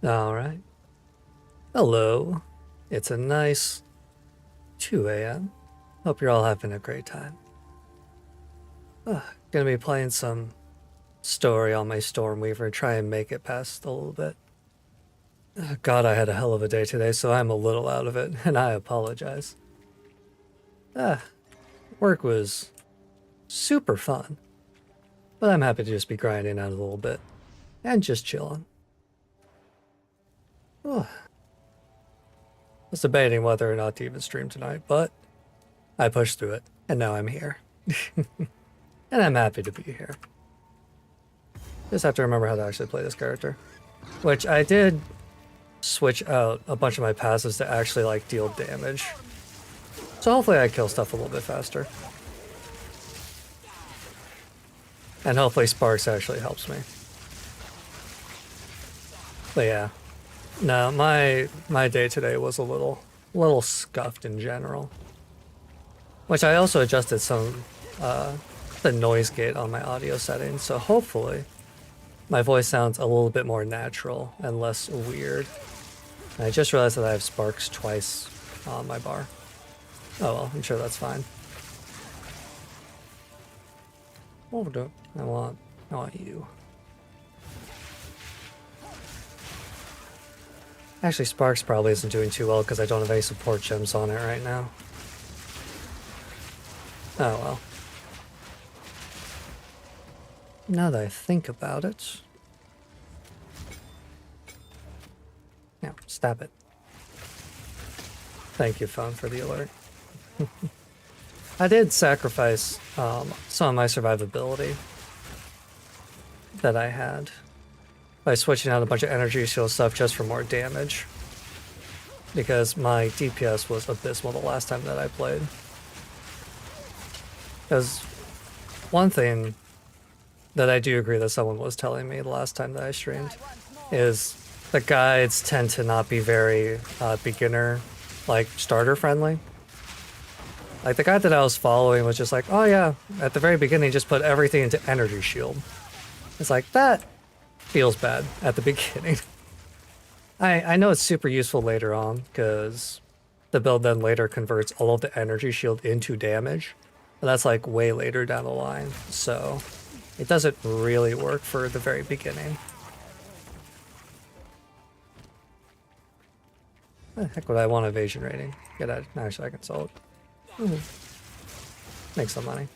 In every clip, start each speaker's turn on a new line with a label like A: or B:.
A: All right. Hello. It's a nice 2 a.m. Hope you're all having a great time. Gonna be playing some story on my Stormweaver, try and make it past a little bit. God, I had a hell of a day today, so I'm a little out of it, and I apologize. Work was super fun, but I'm happy to just be grinding out a little bit and just chilling. I was debating whether or not to even stream tonight, but I pushed through it, and now I'm here. And I'm happy to be here. Just have to remember how to actually play this character. Which I did switch out a bunch of my passes to actually like deal damage. So hopefully I kill stuff a little bit faster. And hopefully Sparks actually helps me. But yeah. No, my day today was a little scuffed in general. Which I also adjusted some the noise gate on my audio settings, so hopefully my voice sounds a little bit more natural and less weird. And I just realized that I have Sparks twice on my bar. Oh well, I'm sure that's fine. What we're doing? I want you. Actually, Sparks probably isn't doing too well because I don't have any support gems on it right now. Oh well. Now that I think about it... Yeah, stab it. Thank you, phone, for the alert. I did sacrifice some of my survivability that I had by switching out a bunch of energy shield stuff just for more damage. Because my DPS was abysmal the last time that I played. Because one thing that I do agree that someone was telling me the last time that I streamed is the guides tend to not be very beginner, like starter friendly. Like the guide that I was following was just like, oh yeah, at the very beginning just put everything into energy shield. It's like, that feels bad at the beginning. I know it's super useful later on because the build then later converts all of the energy shield into damage. But that's like way later down the line, so it doesn't really work for the very beginning. What the heck would I want evasion rating? Get that. Actually, I can sell it. Make some money.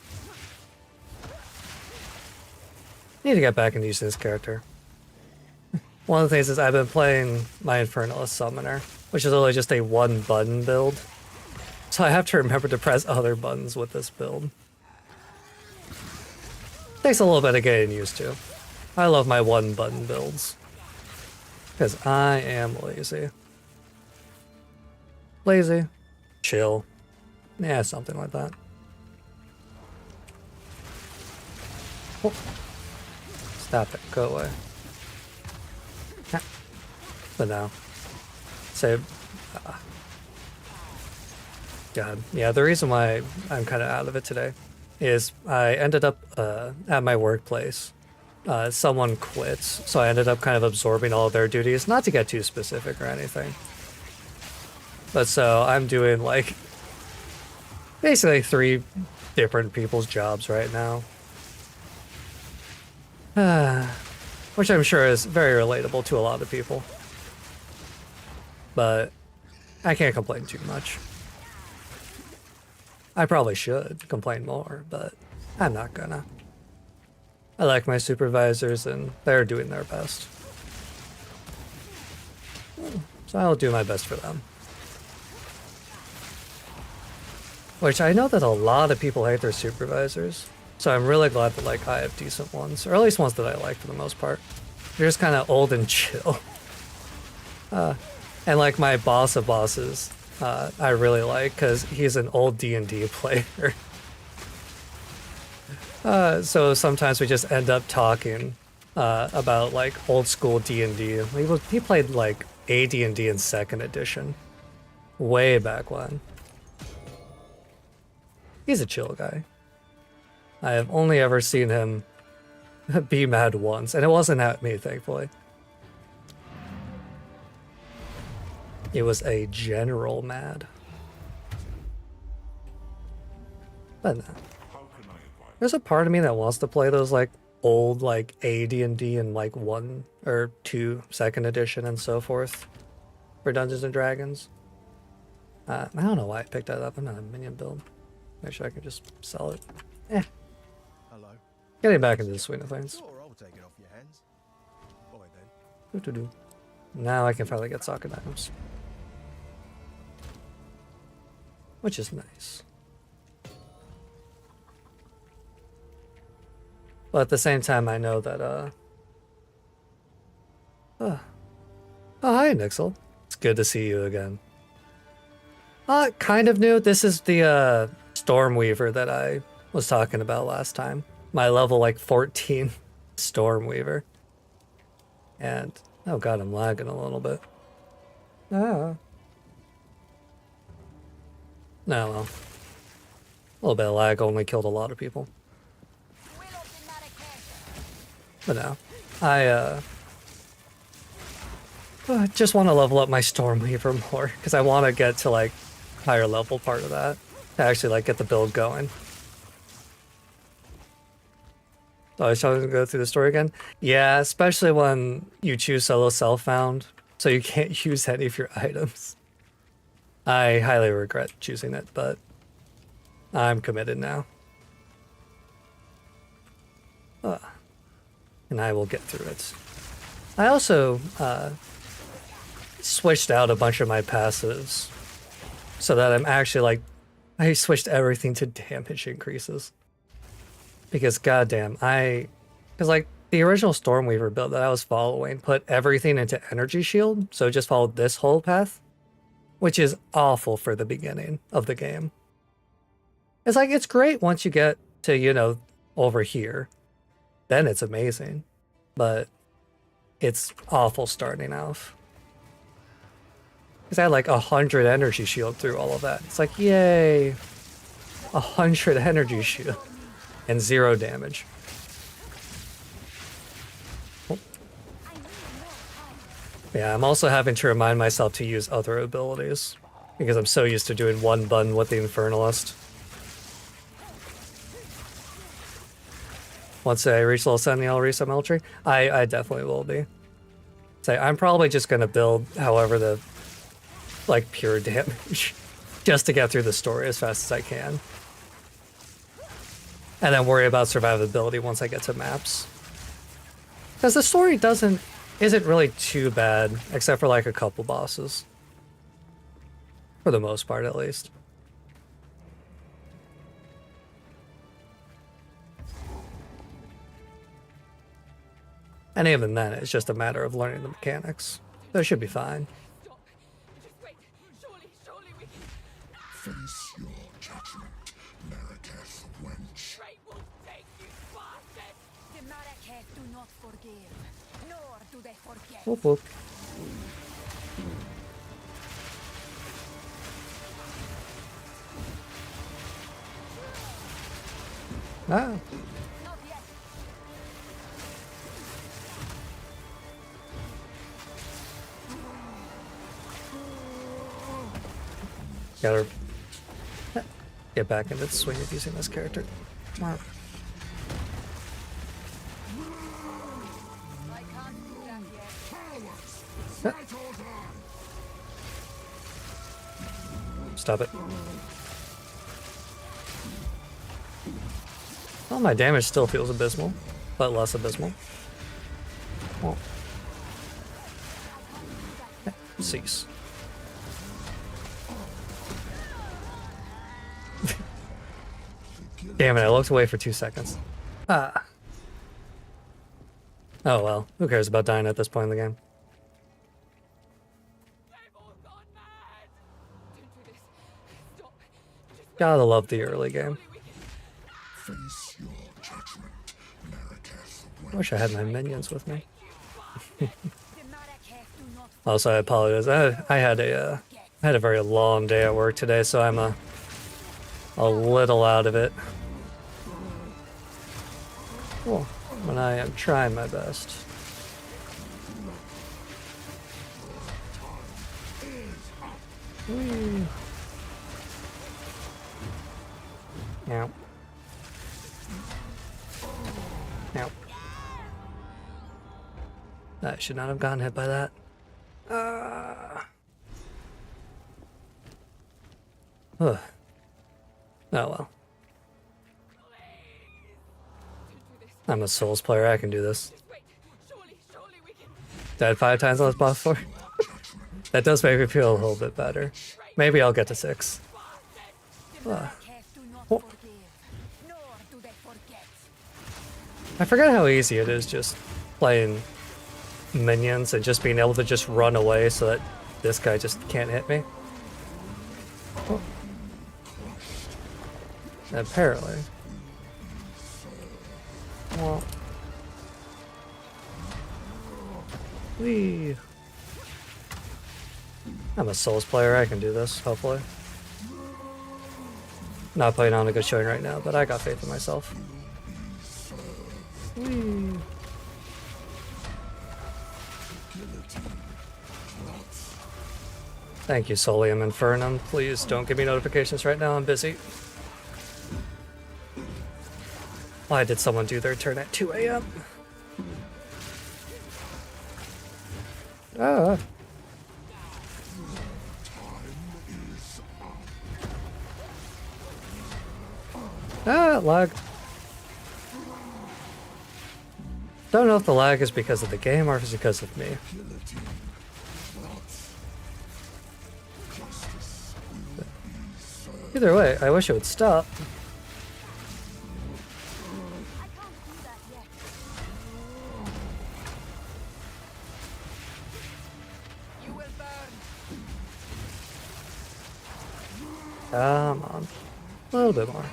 A: Need to get back into using this character. One of the things is I've been playing my Infernalist Summoner, which is literally just a one button build. So I have to remember to press other buttons with this build. Takes a little bit of getting used to. I love my one button builds. Because I am lazy. Lazy. Chill. Yeah, something like that. Oh. Stop it. Go away. But no. Say... God. Yeah, the reason why I'm kind of out of it today is I ended up at my workplace. Someone quits, so I ended up kind of absorbing all of their duties, not to get too specific or anything. But so I'm doing like basically 3 different people's jobs right now. Which I'm sure is very relatable to a lot of people. But I can't complain too much. I probably should complain more, but I'm not gonna. I like my supervisors and they're doing their best. So I'll do my best for them. Which I know that a lot of people hate their supervisors, so I'm really glad that like I have decent ones, or at least ones that I like for the most part. They're just kind of old and chill. And like my boss of bosses, I really like because he's an old D&D player. So sometimes we just end up talking about like old school D&D. He played like AD&D in 2nd edition, way back when. He's a chill guy. I have only ever seen him be mad once, and it wasn't at me, thankfully. It was a general mad. But no. There's a part of me that wants to play those like old like AD&D and like 1 or 2 second edition and so forth for Dungeons and Dragons. I don't know why I picked that up. I'm not a minion build. Make sure I can just sell it.
B: Hello.
A: Getting back into the swing of things.
B: Sure, I'll take it off your hands. Bye then.
A: Now I can finally get socket items. Which is nice. But at the same time, I know that, oh, hi, Nixel. It's good to see you again. Kind of new. This is the, Stormweaver that I was talking about last time. My level, like, 14 Stormweaver. And, oh god, I'm lagging a little bit. Ah. No, well. A little bit of lag only killed a lot of people. But no, I just want to level up my Stormweaver more, because I want to get to, like, higher level part of that, to actually, like, get the build going. So I was trying to go through the story again? Yeah, especially when you choose solo self-found, so you can't use any of your items. I highly regret choosing it, but I'm committed now. And I will get through it. I also switched out a bunch of my passives so that I'm actually like, I switched everything to damage increases. Because goddamn, because like the original Stormweaver build that I was following put everything into energy shield, so just followed this whole path, which is awful for the beginning of the game. It's like, it's great once you get to, you know, over here. Then it's amazing, but it's awful starting off. Because I had like 100 energy shield through all of that. It's like, yay, 100 energy shield and 0 damage. Oh. Yeah, I'm also having to remind myself to use other abilities because I'm so used to doing one button with the Infernalist. Once I reach level 70, I'll reset Military. I definitely will be. So I'm probably just going to build however the, like, pure damage just to get through the story as fast as I can. And then worry about survivability once I get to maps. Because the story isn't really too bad, except for like a couple bosses. For the most part, at least. And even then, it's just a matter of learning the mechanics. So it should be fine.
C: Stop. Just wait. Surely we can...
D: Face your judgment, Marraketh wench.
C: Fate will take you, bastard!
E: The Marrakech do not forgive, nor do they forget.
A: Whoop whoop. Ah.
E: Not yet.
A: Gotta get back into the swing of using this character. Come on.
E: I can't do that yet.
A: Stop it. Well, my damage still feels abysmal, but less abysmal. Oh. Cease. Damn it, I looked away for 2 seconds. Ah. Oh well, who cares about dying at this point in the game?
C: They've all gone mad! Don't do this. Stop. Just wait.
A: Gotta love the early game.
C: Surely we can...
D: Face your judgment, Marraketh wench.
A: I wish I had my minions with me.
E: The Marrakech do not
A: Also, I apologize. I had a very long day at work today, so I'm a little out of it. Cool. When I am trying my best. Whee. Meow. Meow. I should not have gotten hit by that. Ugh. Oh well. I'm a Souls player, I can do this.
C: Wait, surely we can.
A: Died 5 times on this boss before. That does make me feel a little bit better. Maybe I'll get to 6.
E: The Marquez do not
A: Oh.
E: forgive, nor do they forget.
A: I forget how easy it is just playing minions and just being able to just run away so that this guy just can't hit me. Oh. Apparently. Well. Whee. I'm a Souls player, I can do this, hopefully. Not putting on a good showing right now, but I got faith in myself. Whee. Thank you, Solium Infernum. Please don't give me notifications right now, I'm busy. Why did someone do their turn at 2 a.m.? Ah. Ah, lag. Don't know if the lag is because of the game or if it's because of me. Either way, I wish it would stop.
E: I can't do that yet. You will burn.
A: Come on. A little bit more.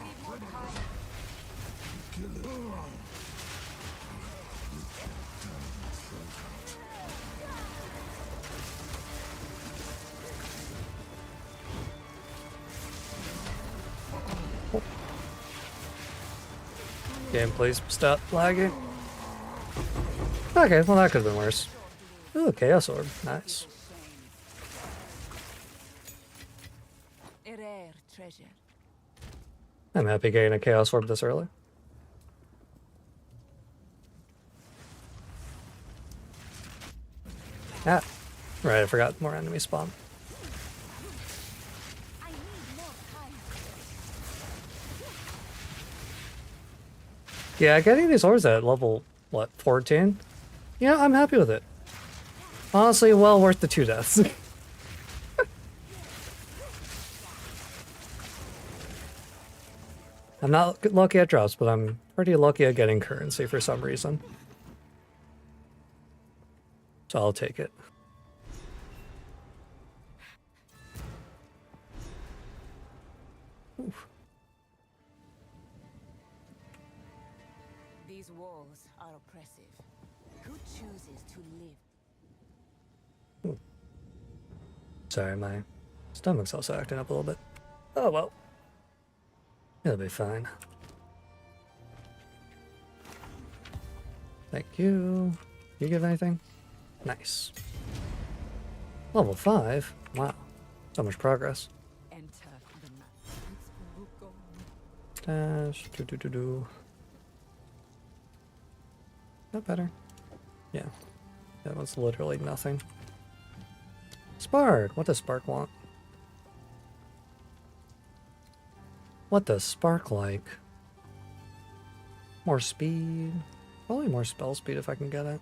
A: Game, please stop lagging. Okay, well that could have been worse. Ooh, Chaos Orb. Nice.
E: A rare treasure.
A: I'm happy getting a Chaos Orb this early. Ah. Right, I forgot more enemy spawn.
E: I need more time.
A: Yeah, getting these orbs at level, what, 14? Yeah, I'm happy with it. Honestly, well worth the 2 deaths. I'm not lucky at drops, but I'm pretty lucky at getting currency for some reason. So I'll take it. Oof.
E: These walls are oppressive. Who chooses to live?
A: Sorry, my stomach's also acting up a little bit. Oh well. It'll be fine. Thank you. You give anything? Nice. Level 5? Wow. So much progress.
E: Enter the map.
A: Dash. Do. That better? Yeah. That was literally nothing. Spark! What does Spark want? What does Spark like? More speed? Probably more spell speed if I can get it.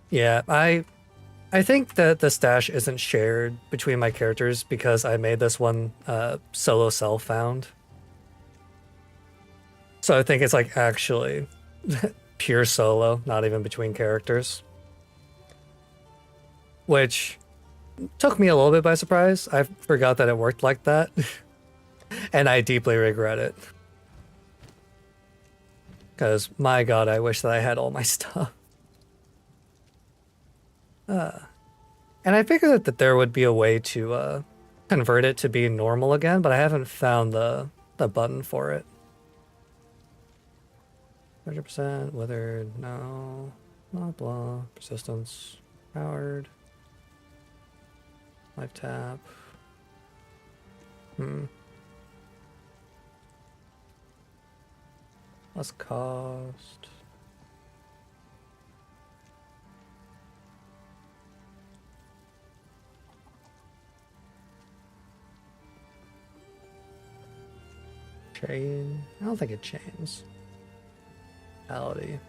A: Yeah, I think that the stash isn't shared between my characters because I made this one solo self-found. So I think it's like actually pure solo, not even between characters. Which took me a little bit by surprise. I forgot that it worked like that. And I deeply regret it. Because, my god, I wish that I had all my stuff. And I figured that there would be a way to convert it to be normal again, but I haven't found the button for it. 100% withered, no. Blah blah. Persistence. Powered. Life tap. Less cost. Chain? I don't think it chains. Reality.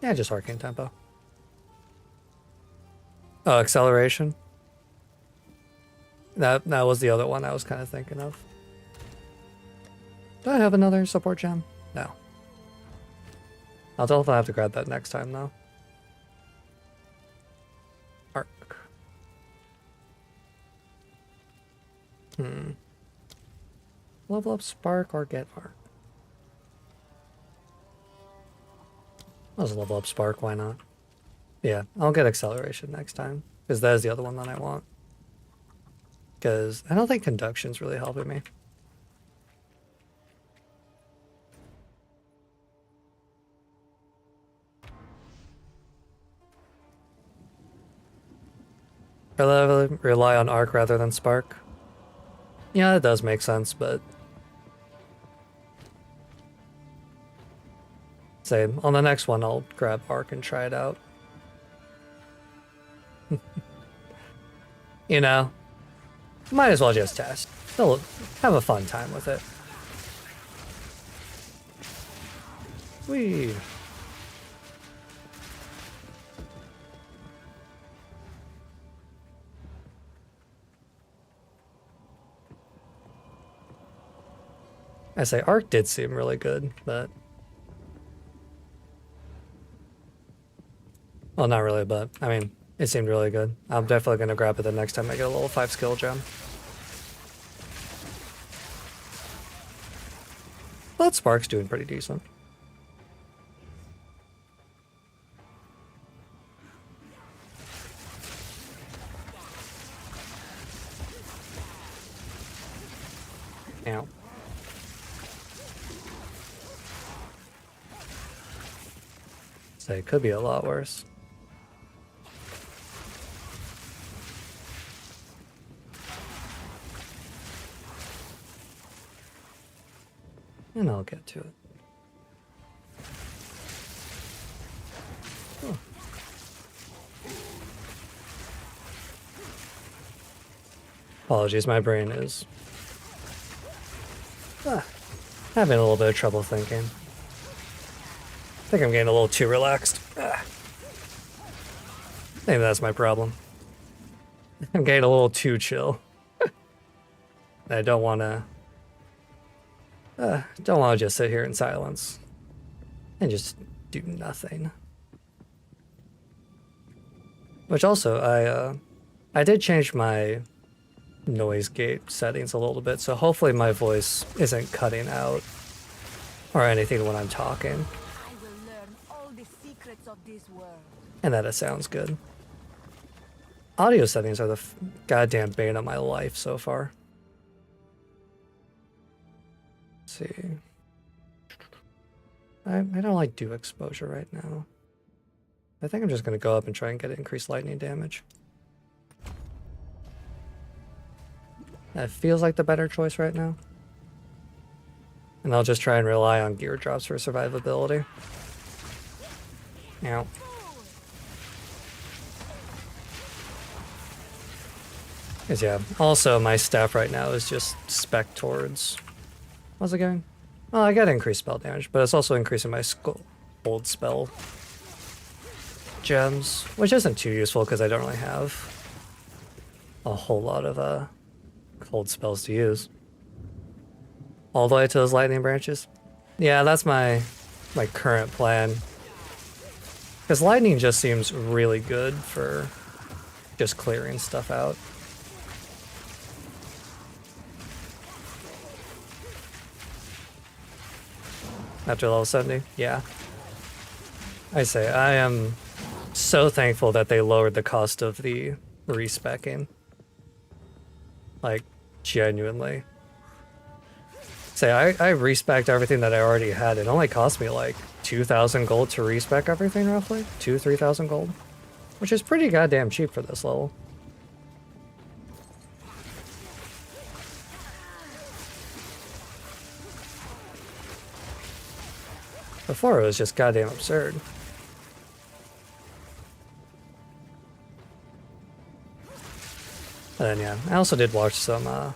A: Yeah, just arcane tempo. Oh, acceleration? That was the other one I was kind of thinking of. Do I have another support gem? No. I'll definitely have to grab that next time though. Arc. Level up Spark or get Arc? Let's level up Spark, why not? Yeah, I'll get acceleration next time, because that is the other one that I want. Because I don't think conduction's really helping me. Rely on Arc rather than Spark. Yeah, it does make sense, but same. On the next one, I'll grab Arc and try it out. You know, might as well just test. Still have a fun time with it. Whee! I say Arc did seem really good, but well, not really, but I mean, it seemed really good. I'm definitely gonna grab it the next time I get a level 5 skill gem. But Spark's doing pretty decent. Ow. So it could be a lot worse. And I'll get to it. Oh. Apologies, my brain is having a little bit of trouble thinking. I think I'm getting a little too relaxed. Maybe that's my problem. I'm getting a little too chill. I don't want to just sit here in silence and just do nothing. Which also, I did change my noise gate settings a little bit, so hopefully my voice isn't cutting out or anything when I'm talking.
E: I will learn all the secrets of this world.
A: And that it sounds good. Audio settings are the goddamn bane of my life so far. Let's see. I don't like do exposure right now. I think I'm just going to go up and try and get increased lightning damage. That feels like the better choice right now. And I'll just try and rely on gear drops for survivability. Ow. Because yeah, also my staff right now is just spec towards... How's it going? Well, I got increased spell damage, but it's also increasing my old spell gems, which isn't too useful because I don't really have a whole lot of cold spells to use. All the way to those lightning branches. Yeah, that's my current plan. Because lightning just seems really good for just clearing stuff out. After level 70? Yeah. I say, I am so thankful that they lowered the cost of the respecking. Like, genuinely. Say, I respec'd everything that I already had. It only cost me like 2,000 gold to respec everything, roughly. 3,000 gold. Which is pretty goddamn cheap for this level. Before it was just goddamn absurd. And then yeah, I also did watch some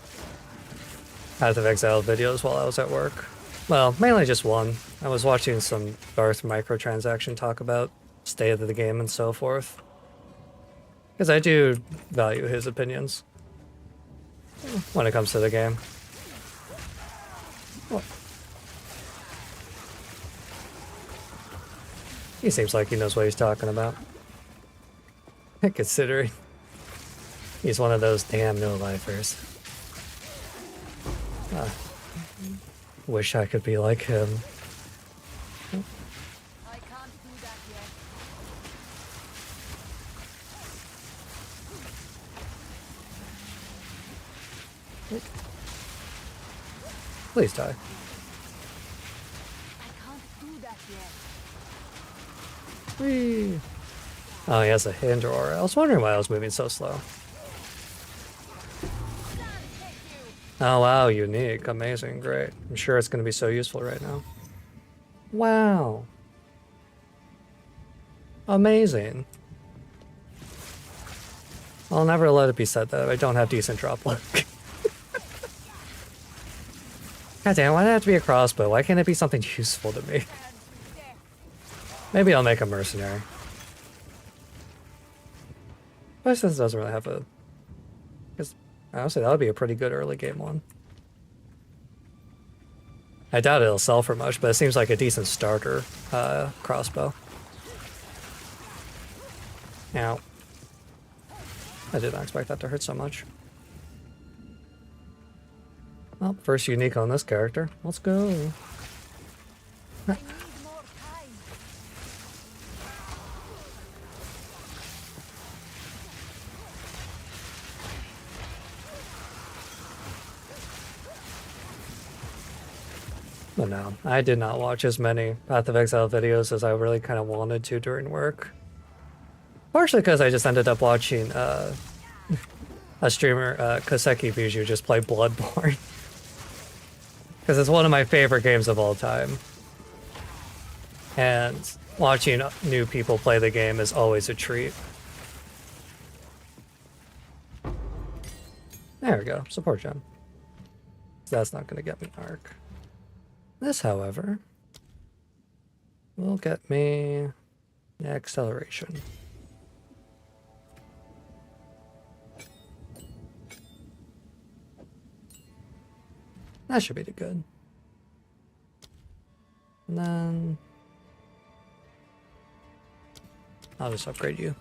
A: Path of Exile videos while I was at work. Well, mainly just one. I was watching some Darth microtransaction talk about state of the game and so forth. Because I do value his opinions when it comes to the game. What? He seems like he knows what he's talking about. Considering he's one of those damn no-lifers. Wish I could be like him.
E: I can't do that yet.
A: Please die.
E: I can't do that yet.
A: Whee! Oh, he has a hinder aura. I was wondering why I was moving so slow. Oh wow, unique. Amazing, great. I'm sure it's going to be so useful right now. Wow. Amazing. I'll never let it be said that I don't have decent drop luck. God damn, why did it have to be a crossbow? Why can't it be something useful to me? Maybe I'll make a mercenary. But this doesn't really have a... Because honestly, that would be a pretty good early game one. I doubt it'll sell for much, but it seems like a decent starter crossbow. Ow. I did not expect that to hurt so much. Well, first unique on this character. Let's go.
E: I need more time.
A: But no, I did not watch as many Path of Exile videos as I really kind of wanted to during work. Partially because I just ended up watching a streamer, Koseki Bijou, just play Bloodborne. Because it's one of my favorite games of all time. And watching new people play the game is always a treat. There we go, support gem. That's not going to get me an arc. This, however, will get me acceleration. That should be the good. And then I'll just upgrade you.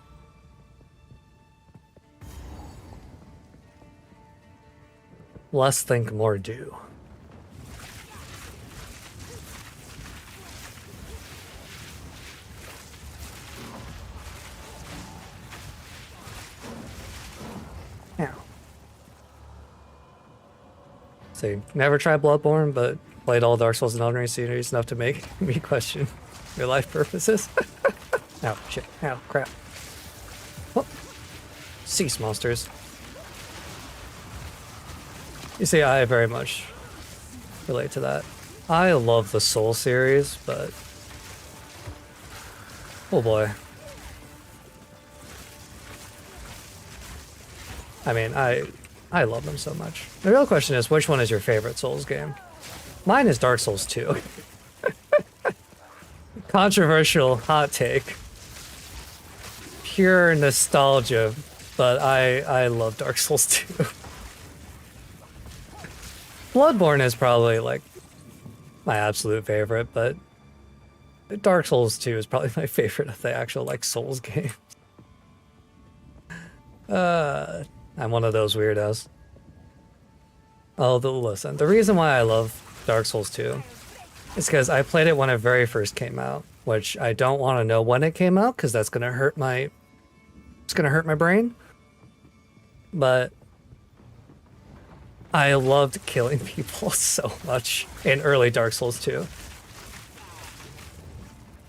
A: Less think, more do. Now. See, never tried Bloodborne, but played all Dark Souls and Elden Ring series enough to make me question your life purposes. Ow, shit, ow, crap. Oh. Cease, monsters. You see, I very much relate to that. I love the Soul series, but... oh boy. I mean, I love them so much. The real question is, which one is your favorite Souls game? Mine is Dark Souls 2. Controversial hot take. Pure nostalgia, but I love Dark Souls 2. Bloodborne is probably like my absolute favorite, but Dark Souls 2 is probably my favorite of the actual like Souls games. I'm one of those weirdos. Oh, listen, the reason why I love Dark Souls 2 is because I played it when it very first came out, which I don't want to know when it came out because that's gonna hurt my... it's gonna hurt my brain. But I loved killing people so much in early Dark Souls 2.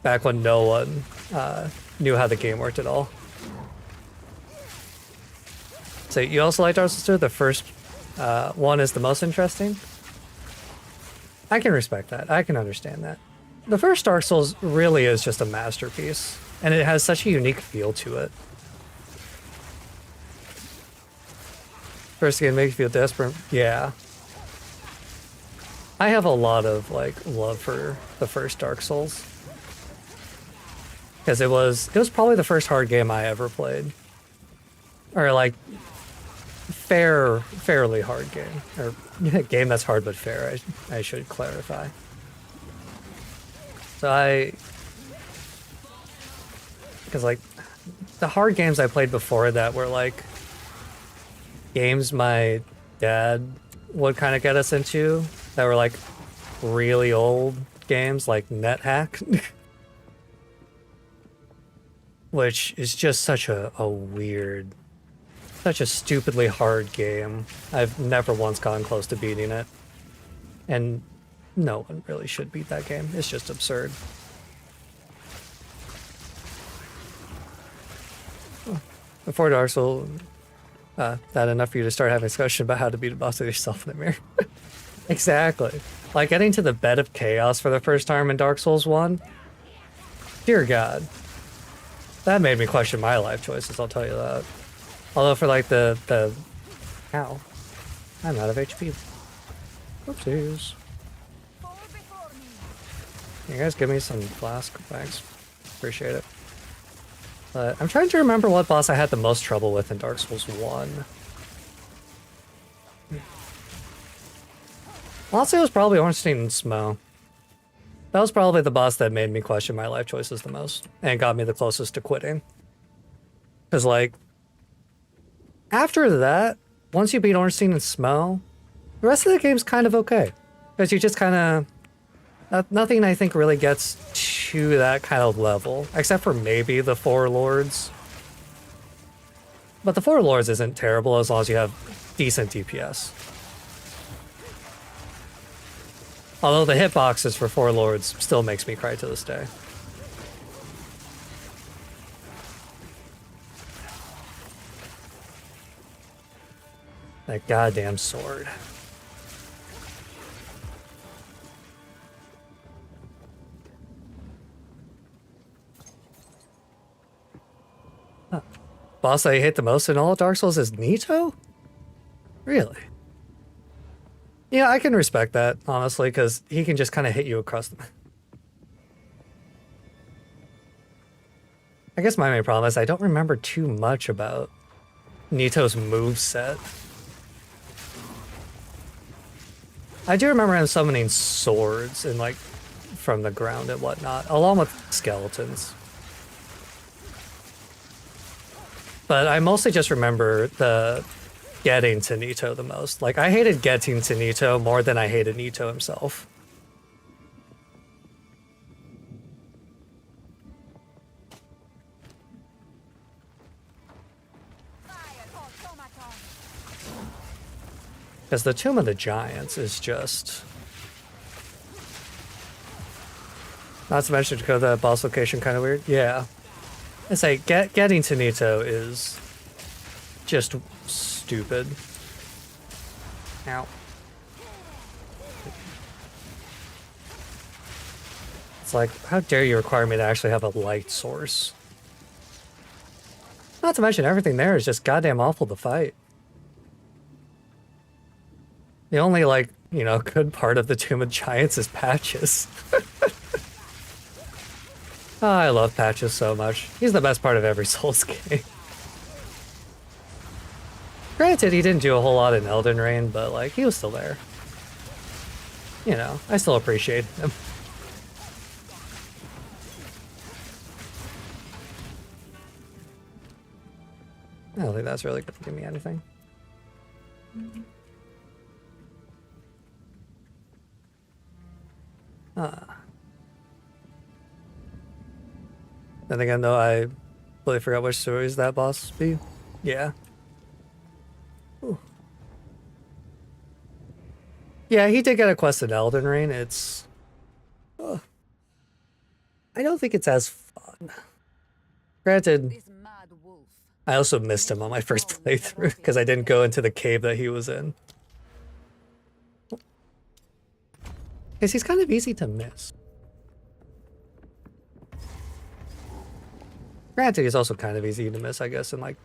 A: Back when no one knew how the game worked at all. So you also like Dark Souls 2? The first one is the most interesting? I can respect that. I can understand that. The first Dark Souls really is just a masterpiece, and it has such a unique feel to it. First game makes you feel desperate. Yeah. I have a lot of like love for the first Dark Souls. Because it was probably the first hard game I ever played. Or like fairly hard game. Or game that's hard but fair, I should clarify. So because like the hard games I played before that were like games my dad would kind of get us into that were like really old games like NetHack. Which is just such a weird, such a stupidly hard game. I've never once gotten close to beating it. And no one really should beat that game. It's just absurd. Before Dark Souls, that enough for you to start having a discussion about how to beat a boss with yourself in the mirror. Exactly. Like getting to the bed of chaos for the first time in Dark Souls 1. Dear God. That made me question my life choices, I'll tell you that. Although for like the ow. I'm out of HP. Whoopsies. You guys give me some flask? Thanks. Appreciate it. But I'm trying to remember what boss I had the most trouble with in Dark Souls 1. Honestly, it was probably Ornstein and Smo. That was probably the boss that made me question my life choices the most and got me the closest to quitting. Because, like, after that, once you beat Ornstein and Smo, the rest of the game's kind of okay. Because you just kind of... nothing, I think, really gets to that kind of level, except for maybe the Four Lords. But the Four Lords isn't terrible as long as you have decent DPS. Although the hitboxes for Four Lords still makes me cry to this day. That goddamn sword. Huh. Boss I hate the most in all of Dark Souls is Nito? Really? Yeah, I can respect that, honestly, because he can just kind of hit you across the... I guess my main problem is I don't remember too much about Nito's moveset. I do remember him summoning swords and, like, from the ground and whatnot, along with skeletons. But I mostly just remember the... getting to Nito the most. Like, I hated getting to Nito more than I hated Nito himself. Because the Tomb of the Giants is just... Not to mention the boss location kind of weird. Yeah. It's like, getting to Nito is just stupid. Ow. It's like, how dare you require me to actually have a light source? Not to mention everything there is just goddamn awful to fight. The only, like, you know, good part of the Tomb of Giants is Patches. Oh, I love Patches so much. He's the best part of every Souls game. Granted, he didn't do a whole lot in Elden Ring, but, like, he was still there. You know, I still appreciate him. I don't think that's really going to give me anything. Then again, though, I really forgot which stories that boss be. Yeah. Ooh. Yeah, he did get a quest in Elden Ring. It's... I don't think it's as fun. Granted,
E: This mad wolf.
A: I also missed him on my first playthrough because I didn't go into the cave that he was in. Because he's kind of easy to miss. Granted, he's also kind of easy to miss, I guess, in like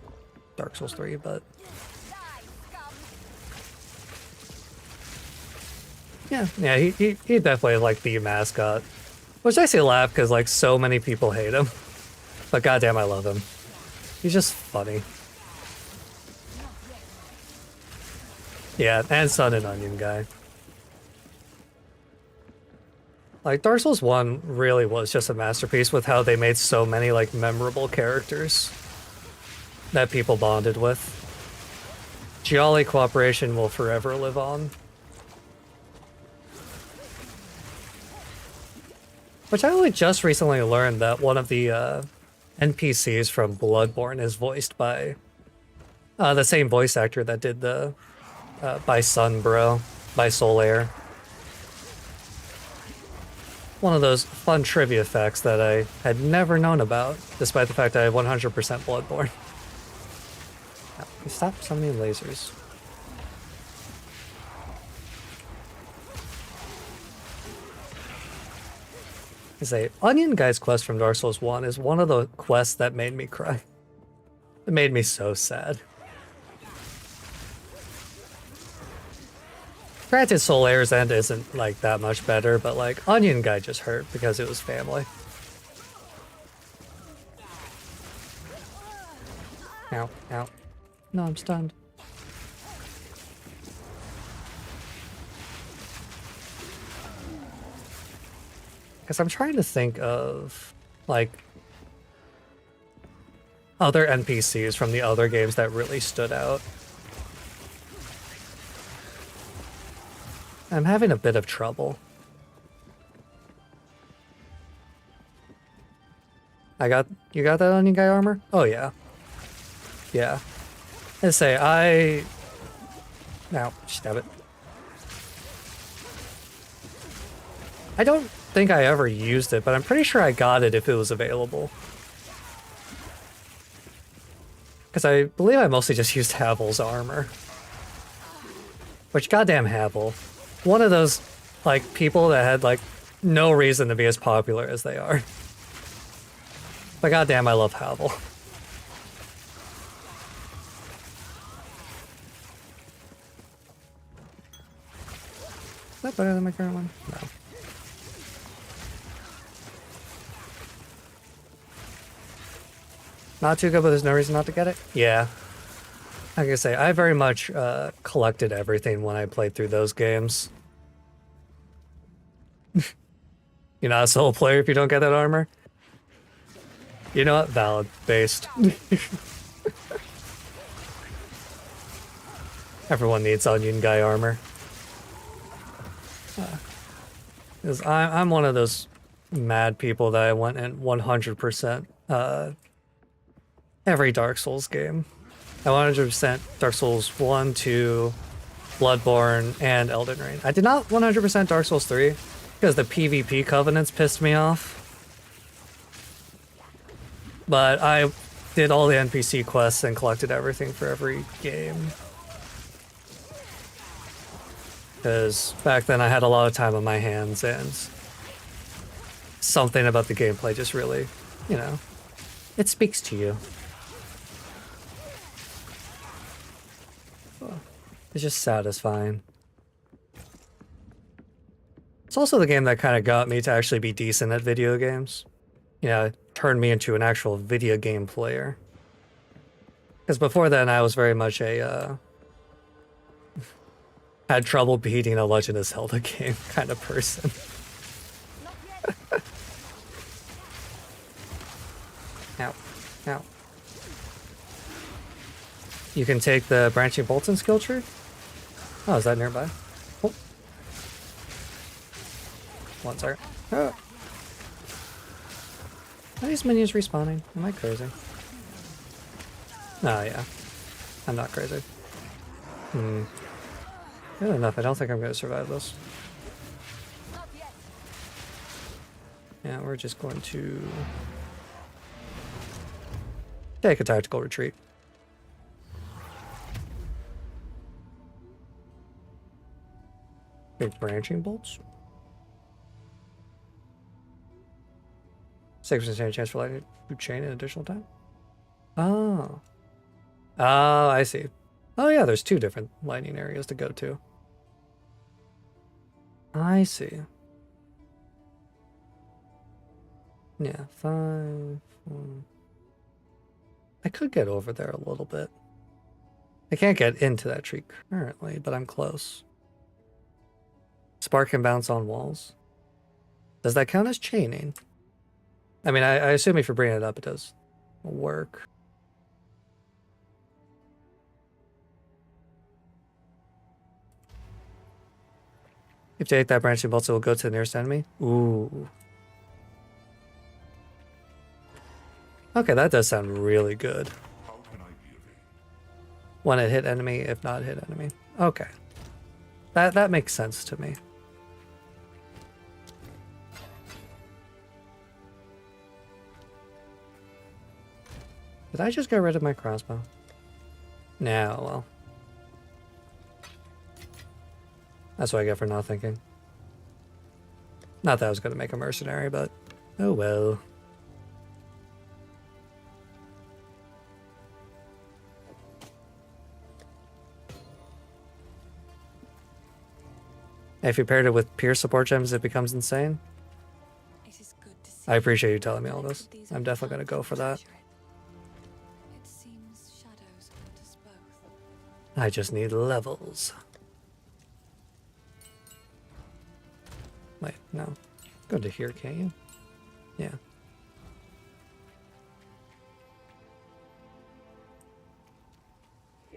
A: Dark Souls 3, but... Yeah, he definitely like the mascot. Which I say laugh because like so many people hate him. But goddamn, I love him. He's just funny. Yeah, and Sun and Onion guy. Like Dark Souls 1 really was just a masterpiece with how they made so many like memorable characters that people bonded with. Jolly cooperation will forever live on. Which I only just recently learned that one of the NPCs from Bloodborne is voiced by the same voice actor that did the by Sun Bro, by Solaire. One of those fun trivia facts that I had never known about, despite the fact I have 100% Bloodborne. Stop summoning lasers. Onion Guy's quest from Dark Souls 1 is one of the quests that made me cry. It made me so sad. Granted, Solaire's end isn't like that much better, but like Onion Guy just hurt because it was family. Ow, ow. No, I'm stunned. Because I'm trying to think of, like, other NPCs from the other games that really stood out. I'm having a bit of trouble. You got that Onion Guy armor? Oh yeah. Yeah. Now, stab it. I don't think I ever used it, but I'm pretty sure I got it if it was available. Because I believe I mostly just used Havel's armor. Which, goddamn Havel. One of those, like, people that had, like, no reason to be as popular as they are. But goddamn, I love Havel. Is that better than my current one? No. Not too good, but there's no reason not to get it? Yeah. Like I say, I very much collected everything when I played through those games. You're not a solo player if you don't get that armor? You know what? Valid. Based. Everyone needs Onion Guy armor. Because I'm one of those mad people that I went in 100% every Dark Souls game. I 100% Dark Souls 1, 2, Bloodborne, and Elden Ring. I did not 100% Dark Souls 3 because the PvP covenants pissed me off. But I did all the NPC quests and collected everything for every game. Because back then I had a lot of time on my hands and something about the gameplay just really, you know, it speaks to you. It's just satisfying. It's also the game that kind of got me to actually be decent at video games. You know, it turned me into an actual video game player. Because before then, I was very much a, had trouble beating a Legend of Zelda game kind of person. Ow. Ow. You can take the Branching Bolton skill tree? Oh, is that nearby? Oh. One second. Oh. Are these minions respawning? Am I crazy? Oh, yeah. I'm not crazy. Good enough. I don't think I'm going to survive this.
C: Not yet.
A: Yeah, we're just going to take a tactical retreat. Big branching bolts. 6% chance for lightning to chain an additional time. Oh. Oh, I see. Oh yeah, there's 2 different lightning areas to go to. I see. Yeah, 5. 4. I could get over there a little bit. I can't get into that tree currently, but I'm close. Spark can bounce on walls. Does that count as chaining? I mean, I assume if you're bringing it up, it does work. If you take that branching bolt, it will go to the nearest enemy. Ooh. Okay, that does sound really good.
D: How can I be of aid?
A: When it hit enemy, if not hit enemy. Okay. That makes sense to me. Did I just get rid of my crossbow? No, well. That's what I get for not thinking. Not that I was going to make a mercenary, but oh well. If you paired it with peer support gems, it becomes insane.
C: It is good to see.
A: I appreciate you telling me all this. I'm definitely going to go for that.
C: It seems shadows haunt us both.
A: I just need levels. Wait, no. Go to here, can't you? Yeah.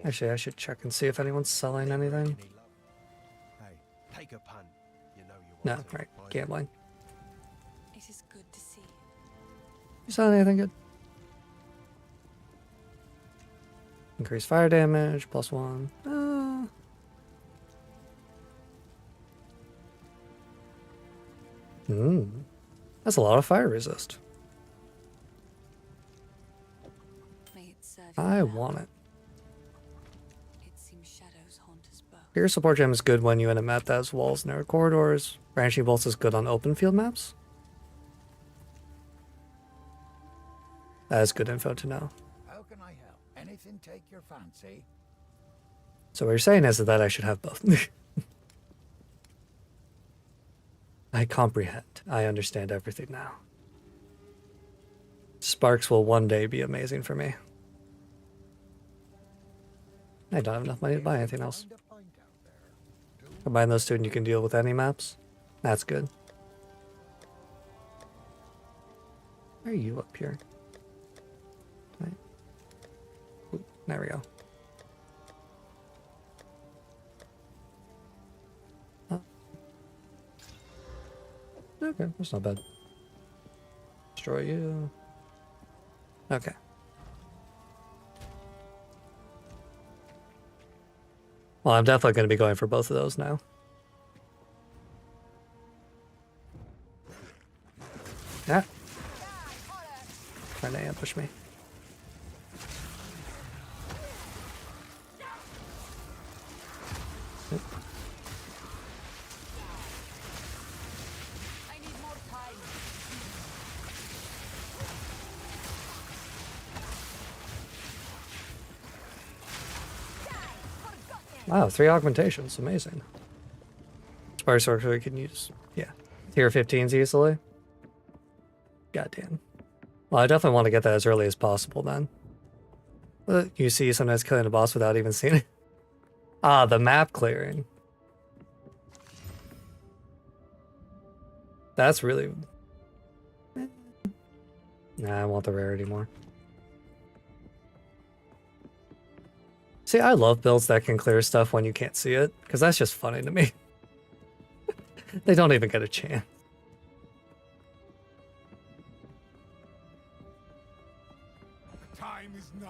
A: Actually, I should check and see if anyone's selling anything.
B: Hey, take a punt. You know you
A: No,
B: want to.
A: right. Gambling.
C: It is good to see.
A: You selling anything good? Increase fire damage, +1. That's a lot of fire resist.
C: May it serve you
A: I
C: well.
A: want it.
C: It seems shadows haunt us both.
A: Peer support gem is good when you in a map that has walls, narrow corridors. Branching bolts is good on open field maps. That is good info to know.
F: How can I help? Anything take your fancy?
A: So what you're saying is that I should have both. I comprehend. I understand everything now. Sparks will one day be amazing for me. I don't have enough money to buy anything else.
F: Find a pint out there.
A: Combine those 2 and you can deal with any maps. That's good. Why are you up here? Right. Ooh, there we go. Oh. Okay, that's not bad. Destroy you. Okay. Well, I'm definitely going to be going for both of those now. Yeah. Trying to ambush me.
C: I need more time.
A: Wow, 3 augmentations. Amazing. Spire Sorcerer we can use. Yeah. Tier 15s easily. Goddamn. Well, I definitely want to get that as early as possible then. You see sometimes killing a boss without even seeing it. Ah, the map clearing. That's really... Nah, I want the rarity more. See, I love builds that can clear stuff when you can't see it, because that's just funny to me. They don't even get a chance.
F: Time is now.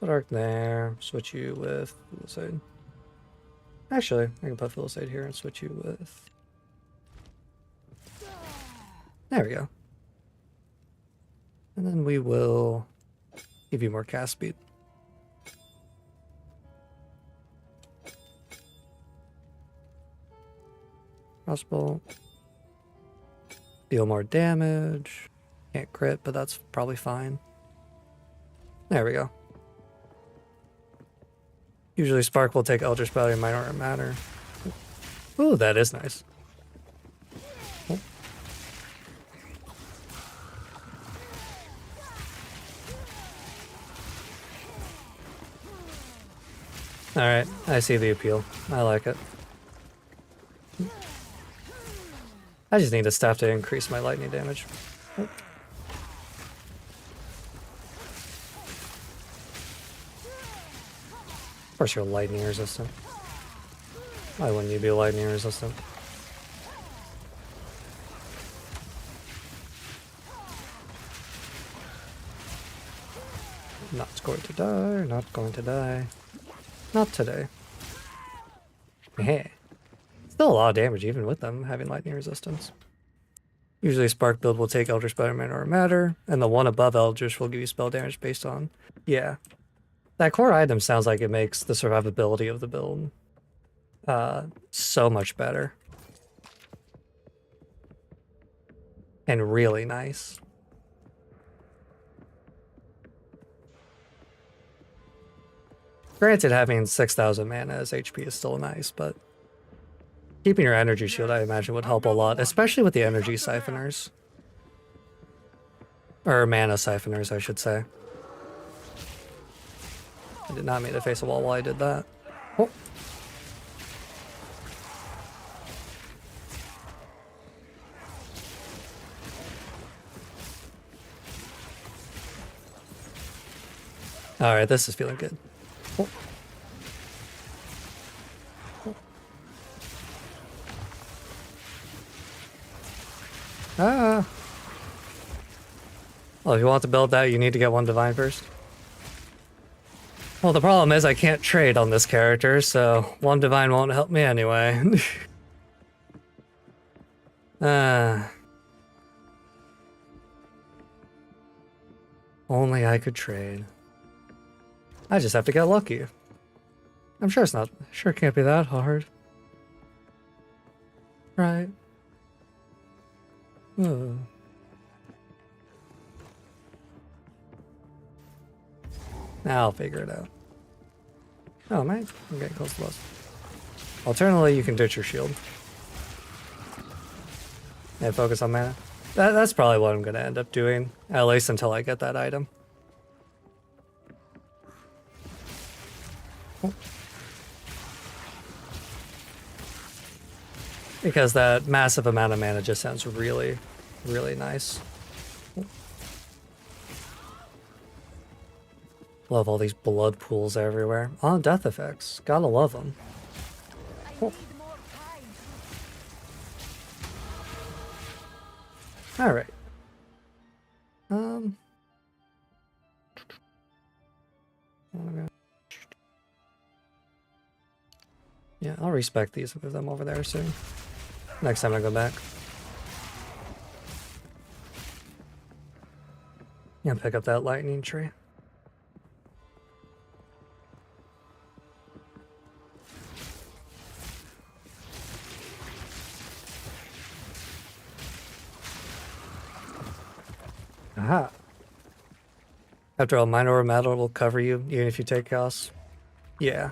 A: Put arc there. Switch you with Filicide. Actually, I can put Filicide here and switch you with. There we go. And then we will give you more cast speed. Crossbow. Deal more damage. Can't crit, but that's probably fine. There we go. Usually Spark will take Eldritch Bounty and Minor Matter. Ooh, that is nice. Oh. Alright, I see the appeal. I like it. I just need a staff to increase my lightning damage. Oh. Of course you're lightning resistant. Why wouldn't you be lightning resistant? Not going to die, not going to die. Not today. Hey. Still a lot of damage even with them having lightning resistance. Usually Spark build will take Eldritch Spider-Man or Matter, and the one above Eldritch will give you spell damage based on... Yeah. That core item sounds like it makes the survivability of the build so much better. And really nice. Granted, having 6,000 mana as HP is still nice, but keeping your energy shield, I imagine, would help a lot, especially with the energy siphoners. Or mana siphoners, I should say. I did not mean to face a wall while I did that. Oh. Alright, this is feeling good. Oh. Oh. Ah. Well, if you want to build that, you need to get one divine first. Well, the problem is I can't trade on this character, so one divine won't help me anyway. Only I could trade. I just have to get lucky. I'm sure it's not... Sure it can't be that hard. Right. Ooh. I'll figure it out. Oh, man. I'm getting close to loss. Alternatively, you can ditch your shield. And focus on mana. That's probably what I'm going to end up doing. At least until I get that item. Oh. Because that massive amount of mana just sounds really, really nice. Oh. Love all these blood pools everywhere. Oh, death effects. Gotta love them. Oh. Alright. Yeah, I'll respect these and move them over there soon. Next time I go back. Yeah, pick up that lightning tree. Aha. After all, minor metal will cover you, even if you take chaos. Yeah.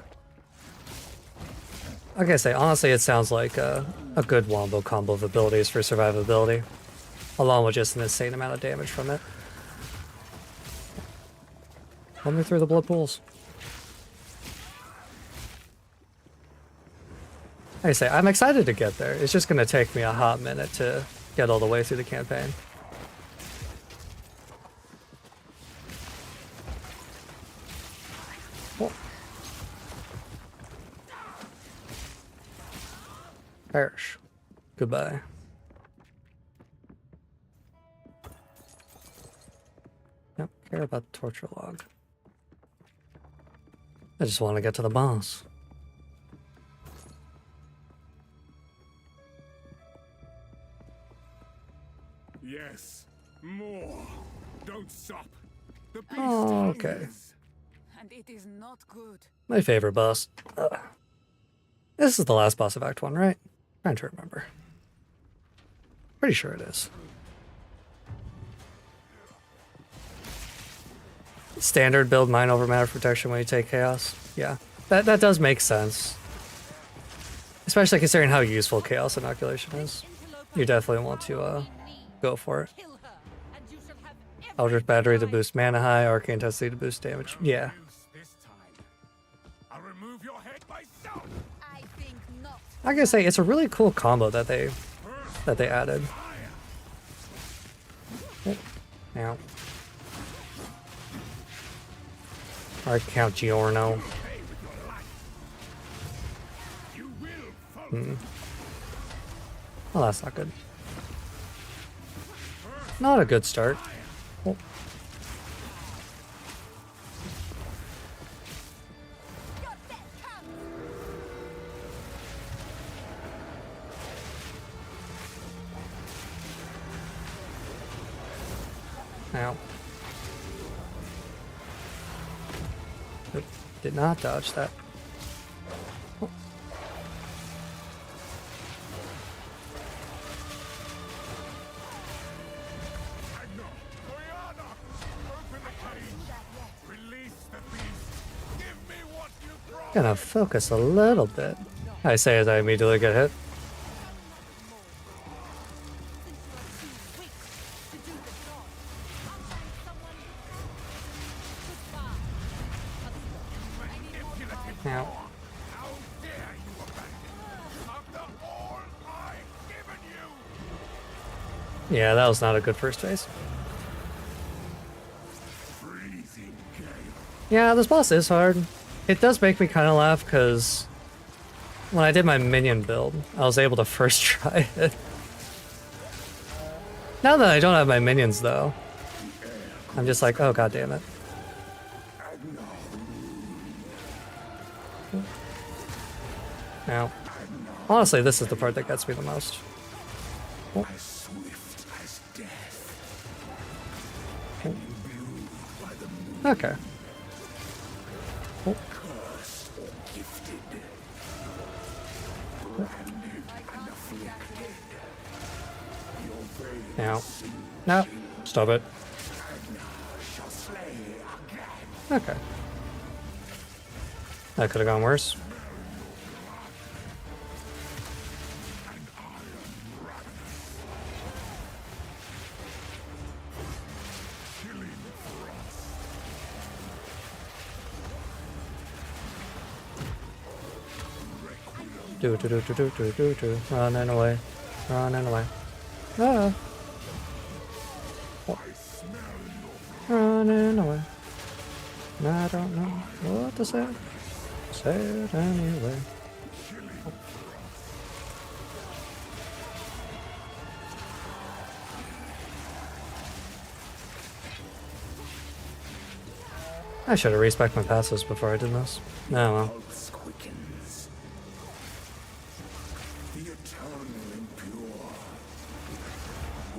A: Like I say, honestly, it sounds like a good wombo combo of abilities for survivability, along with just an insane amount of damage from it. Let me through the blood pools. Like I say, I'm excited to get there. It's just going to take me a hot minute to get all the way through the campaign. Oh. Perish. Goodbye. Don't care about the torture log. I just want to get to the boss.
B: Yes, more. Don't stop. The beast
A: Oh, okay.
B: hungers.
E: And it is not good.
A: My favorite boss. This is the last boss of Act 1, right? Trying to remember. Pretty sure it is. Standard build mine over matter protection when you take chaos. Yeah, that does make sense. Especially considering how useful chaos inoculation is. You definitely want to go for it.
C: Kill her, and you shall have
A: Eldritch
C: everything
A: Battery to
C: mine.
A: boost mana high, Arcane Intensity to boost damage. Yeah.
B: This time, I'll remove your head myself.
E: I think not.
A: I gotta say, it's a really cool combo that they added. Oh, now. Alright, Count Giorno.
B: You will follow.
A: Well, that's not good. Not a good start. Oh. Ow. Oop, did not dodge that. Oh. Gonna focus a little bit. I say as I immediately get hit. Ow.
B: How dare you abandon after all I've given you?
A: Yeah, that was not a good first phase.
B: Freezing gale.
A: Yeah, this boss is hard. It does make me kind of laugh because when I did my minion build, I was able to first try it. Now that I don't have my minions though, I'm just like, oh god damn it. Now, honestly, this is the part that gets me the most. Oh.
B: As swift as death.
A: Okay. Oh.
B: Cursed or gifted. Branded and afflicted. Your veins
A: Now. No. Stop it.
B: shall slay again.
A: Okay. That could have gone worse. Do. Running away. Running away. Ah. Oh. Running away. I don't know what to say. Say it anyway. Oh. I should have respected my passes before I did this. Oh well.
B: Pulse quickens. The eternal impure.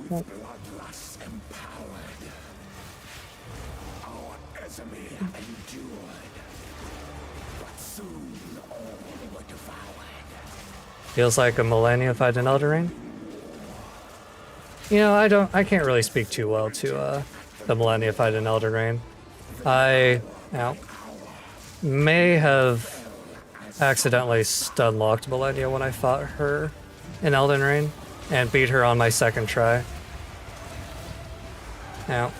B: With bloodlust empowered. Our Esme endured. But soon all were devoured.
A: Feels like a millennia fight in Elden Ring. You know, I can't really speak too well to the millennia fight in Elden Ring. I may have accidentally stun-locked Millennia when I fought her in Elden Ring and beat her on my second try. Ow.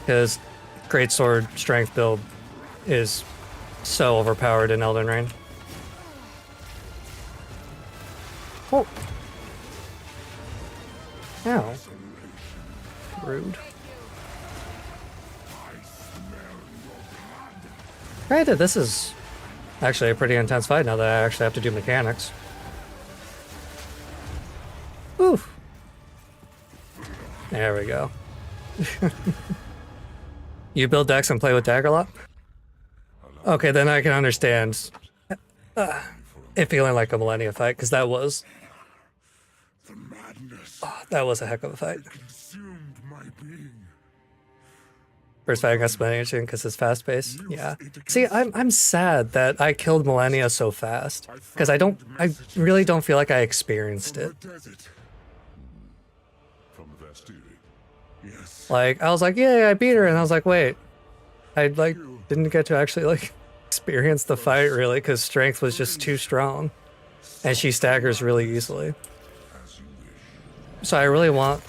A: Because Greatsword strength build is so overpowered in Elden Ring. Oh. Ow. Rude. Granted, this is actually a pretty intense fight now that I actually have to do mechanics. Oof. There we go. You build decks and play with dagger a lot? Okay, then I can understand it feeling like a Millennia fight, because that was
D: The madness
A: that was a heck of a fight.
D: consumed my being.
A: First fight against Millennia because it's fast paced. Yeah. See, I'm sad that I killed Millennia so fast, because I really don't feel like I experienced it.
D: The desert. From the Vastiri. Yes.
A: Like, I was like, yeah, I beat her, and I was like, wait, I like didn't get to actually like experience the fight really, because strength was just too strong, and she staggers really easily. So I really want.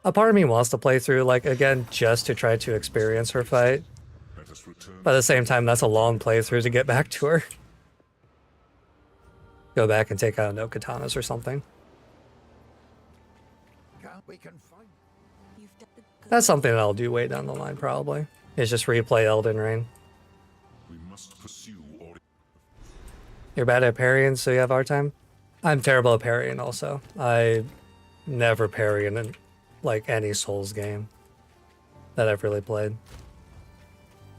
A: A part of me wants to play through, like, again, just to try to experience her fight.
D: Let us return.
A: But at the same time, that's a long playthrough to get back to her. Go back and take out no katanas or something.
F: We can find.
E: You've done the
A: That's something that I'll do way down the line, probably. Is just replay Elden Ring.
D: We must pursue or
A: You're bad at parrying, so you have hard time? I'm terrible at parrying also. I never parry in like any Souls game that I've really played.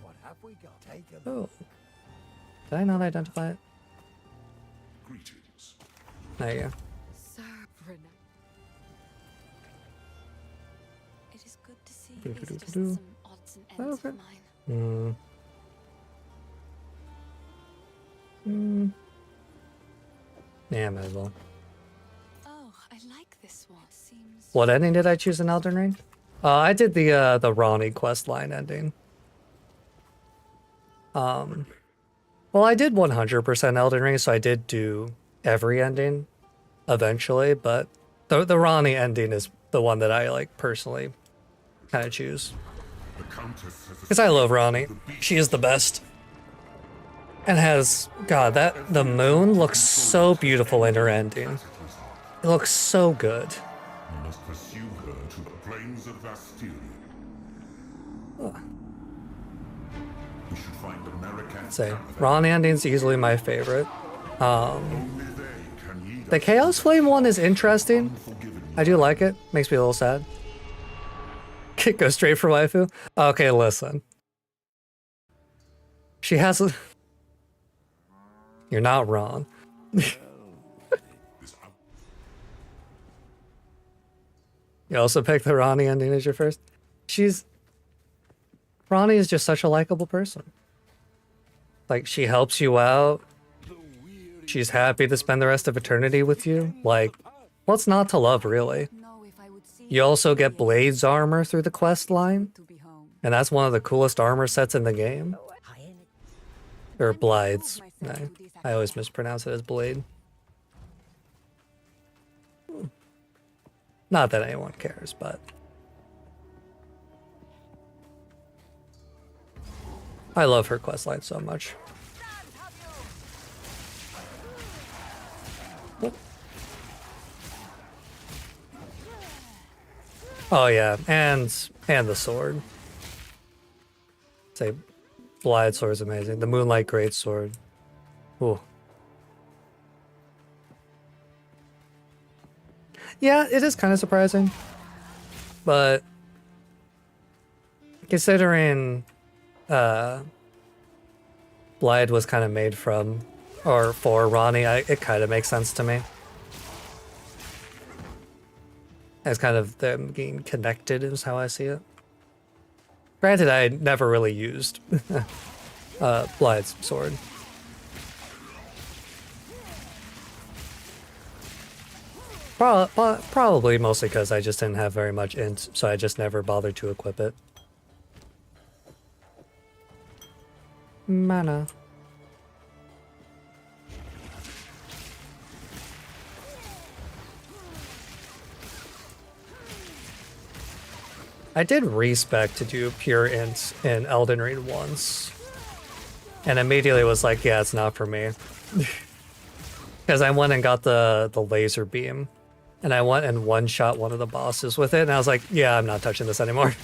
F: What have we got? Take a
A: Oh.
F: look.
A: Did I not identify it?
D: greetings.
A: There you go.
C: Sir Renee.
E: It is good to see
A: Do,
E: you.
A: do,
E: It's
A: do,
E: just
A: do.
E: some odds and ends
A: Okay.
E: of mine.
A: Yeah, might as well.
E: Oh, I like this one. Seems
A: What ending did I choose in Elden Ring? I did the Ronnie quest line ending. Well, I did 100% Elden Ring, so I did do every ending eventually, but the Ronnie ending is the one that I like personally kind of choose.
D: The Countess has
A: Because I love Ronnie. She is the best. And has, God, the moon looks so beautiful in her ending. It looks so good.
D: We must pursue her to the plains of Vastiri. We should find American.
A: Say, Ronnie ending's easily my favorite.
D: Only they can lead
A: The Chaos Flame one is interesting.
D: unforgiven.
A: I do like it. Makes me a little sad. Go straight for waifu? Okay, listen. She has a... You're not wrong. You also picked the Ronnie ending as your first? Ronnie is just such a likable person. Like, she helps you out. She's happy to spend the rest of eternity with you. Like, what's not to love, really?
E: know if I would see
A: You also get Blade's armor through the quest line,
E: to be home.
A: and that's one of the coolest armor sets in the game. Or Blide's. I always mispronounce it as Blade. Not that anyone cares, but... I love her questline so much. Oh yeah, and the sword. Say, Blade sword's amazing. The Moonlight Greatsword. Ooh. Yeah, it is kind of surprising, but considering Blade was kind of made from or for Ronnie, it kind of makes sense to me. As kind of them being connected is how I see it. Granted, I never really used Blide's sword. Probably mostly because I just didn't have very much int, so I just never bothered to equip it. Mana. I did respec to do pure int in Elden Ring once. And immediately was like, yeah, it's not for me. Because I went and got the laser beam. And I went and one-shot one of the bosses with it. And I was like, yeah, I'm not touching this anymore.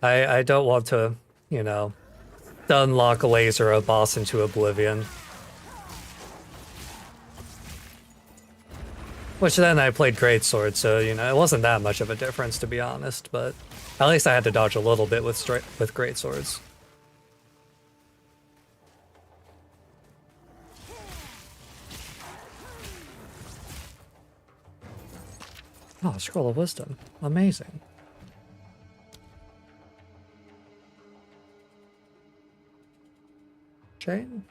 A: I don't want to, you know, unlock a laser a boss into oblivion. Which then I played Greatsword, so, you know, it wasn't that much of a difference, to be honest, but at least I had to dodge a little bit with Greatswords. Oh, Scroll of Wisdom. Amazing. Chain?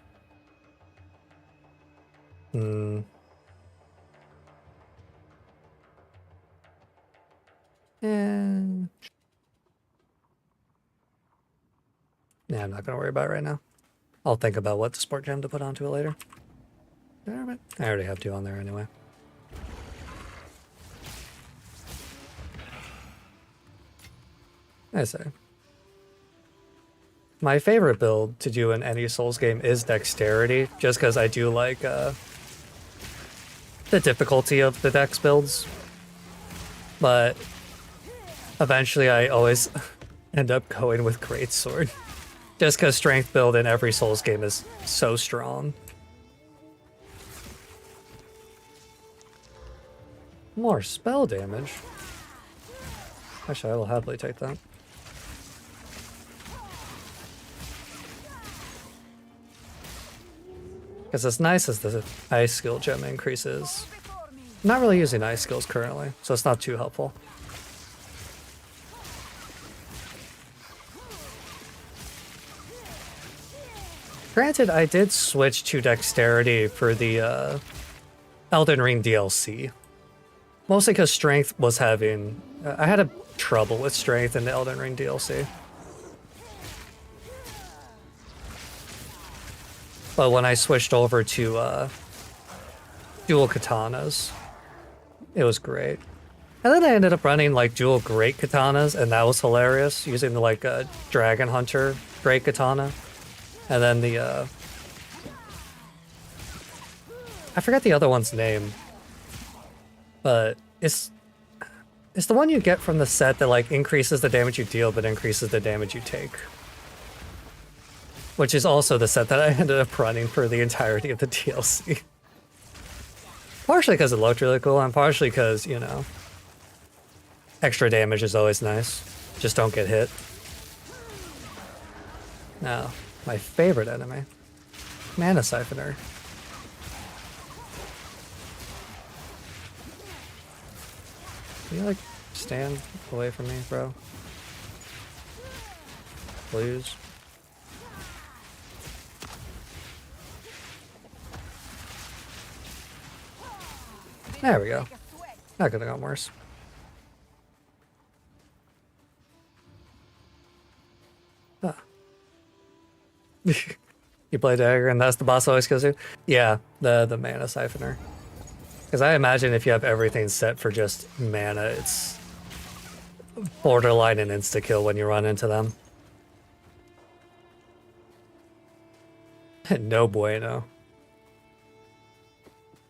A: And yeah, I'm not gonna worry about it right now. I'll think about what sport gem to put onto it later. Damn it. I already have 2 on there anyway. I say. My favorite build to do in any Souls game is Dexterity, just because I do like the difficulty of the Dex builds. But eventually I always end up going with Greatsword. Just because Strength build in every Souls game is so strong. More spell damage. Actually, I will happily take that. Because as nice as the ice skill gem increases, I'm not really using ice skills currently, so it's not too helpful. Granted, I did switch to Dexterity for the Elden Ring DLC. Mostly because Strength was having... I had a trouble with Strength in the Elden Ring DLC. But when I switched over to dual katanas, it was great. And then I ended up running like dual great katanas, and that was hilarious, using the like Dragon Hunter great katana. And then the I forget the other one's name, but it's the one you get from the set that like increases the damage you deal but increases the damage you take. Which is also the set that I ended up running for the entirety of the DLC. Partially because it looked really cool, and partially because, you know, extra damage is always nice. Just don't get hit. Now, my favorite enemy. Mana Siphoner. Can you, like, stand away from me, bro? Please. There we go. That could have gone worse. Ah. You play dagger and that's the boss always kills you? Yeah, the mana siphoner. Because I imagine if you have everything set for just mana, it's borderline an insta-kill when you run into them. No bueno.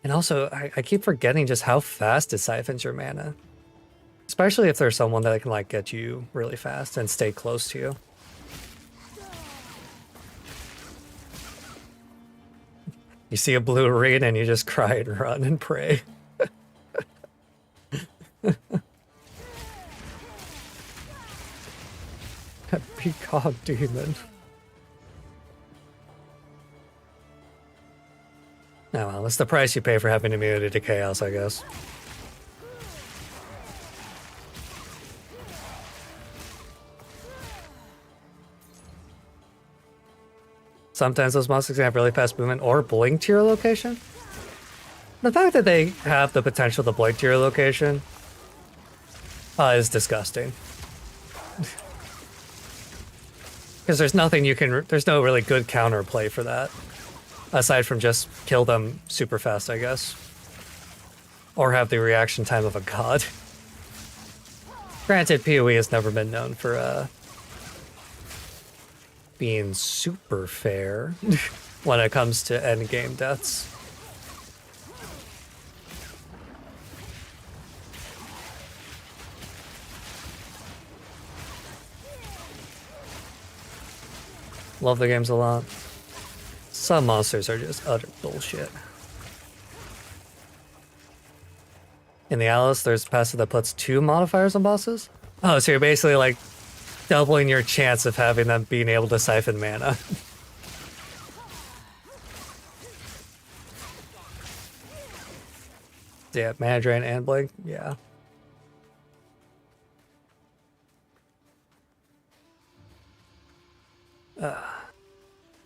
A: And also, I keep forgetting just how fast it siphons your mana. Especially if there's someone that can like get you really fast and stay close to you. You see a blue ring and you just cry and run and pray. That peacock demon. Oh well, it's the price you pay for having immunity to chaos, I guess. Sometimes those monsters can have really fast movement or blink to your location. The fact that they have the potential to blink to your location is disgusting. Because there's nothing you can, there's no really good counterplay for that. Aside from just kill them super fast, I guess. Or have the reaction time of a god. Granted, PoE has never been known for being super fair when it comes to endgame deaths. Love the games a lot. Some monsters are just utter bullshit. In the Alice, there's a passive that puts 2 modifiers on bosses. Oh, so you're basically like doubling your chance of having them being able to siphon mana. Yeah, mana drain and blink. Yeah.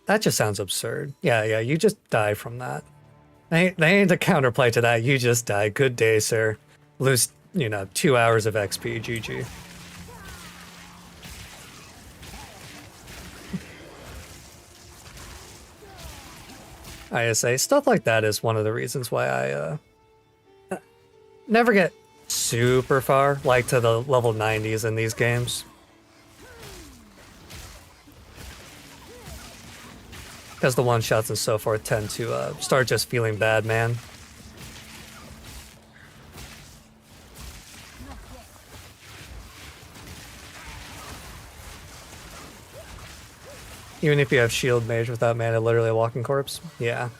A: That just sounds absurd. Yeah, you just die from that. They ain't a counterplay to that. You just die. Good day, sir. Lose, 2 hours of XP. GG. I say stuff like that is one of the reasons why I never get super far, like to the level 90s in these games. Because the one-shots and so forth tend to start just feeling bad, man. Even if you have shield mage without mana, literally a walking corpse. Yeah.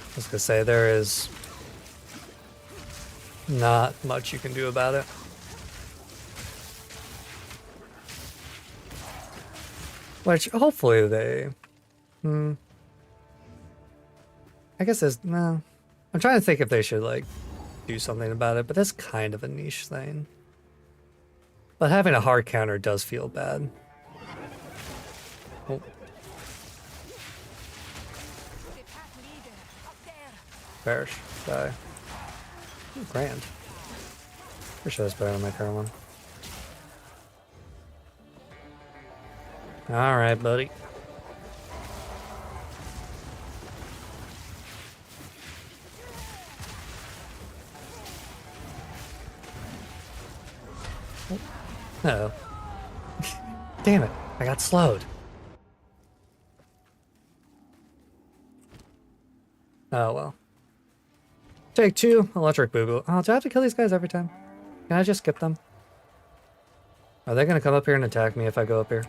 A: I was gonna say, there is not much you can do about it. Which, hopefully they... I guess there's... No. I'm trying to think if they should, like, do something about it, but that's kind of a niche thing. But having a hard counter does feel bad. Oh. Perish. Die. Ooh, grand. Pretty sure that's better than my current one. Alright, buddy. Uh-oh. Damn it, I got slowed. Oh well. Take 2, electric boo-boo. Oh, do I have to kill these guys every time? Can I just skip them? Are they gonna come up here and attack me if I go up here?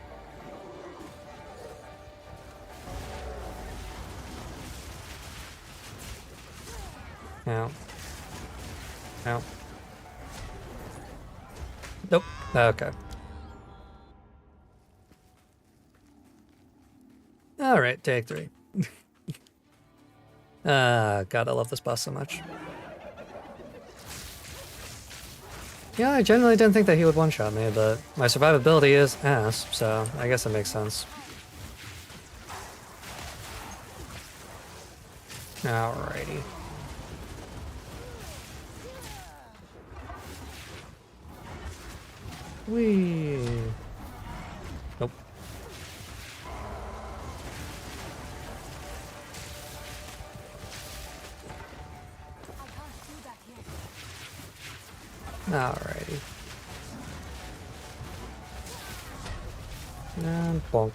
A: Ow. Ow. Nope. Okay. Alright, take 3. God, I love this boss so much. Yeah, I genuinely didn't think that he would one-shot me, but my survivability is ass, so I guess it makes sense. Alrighty. Whee! Nope. Alrighty. And bonk.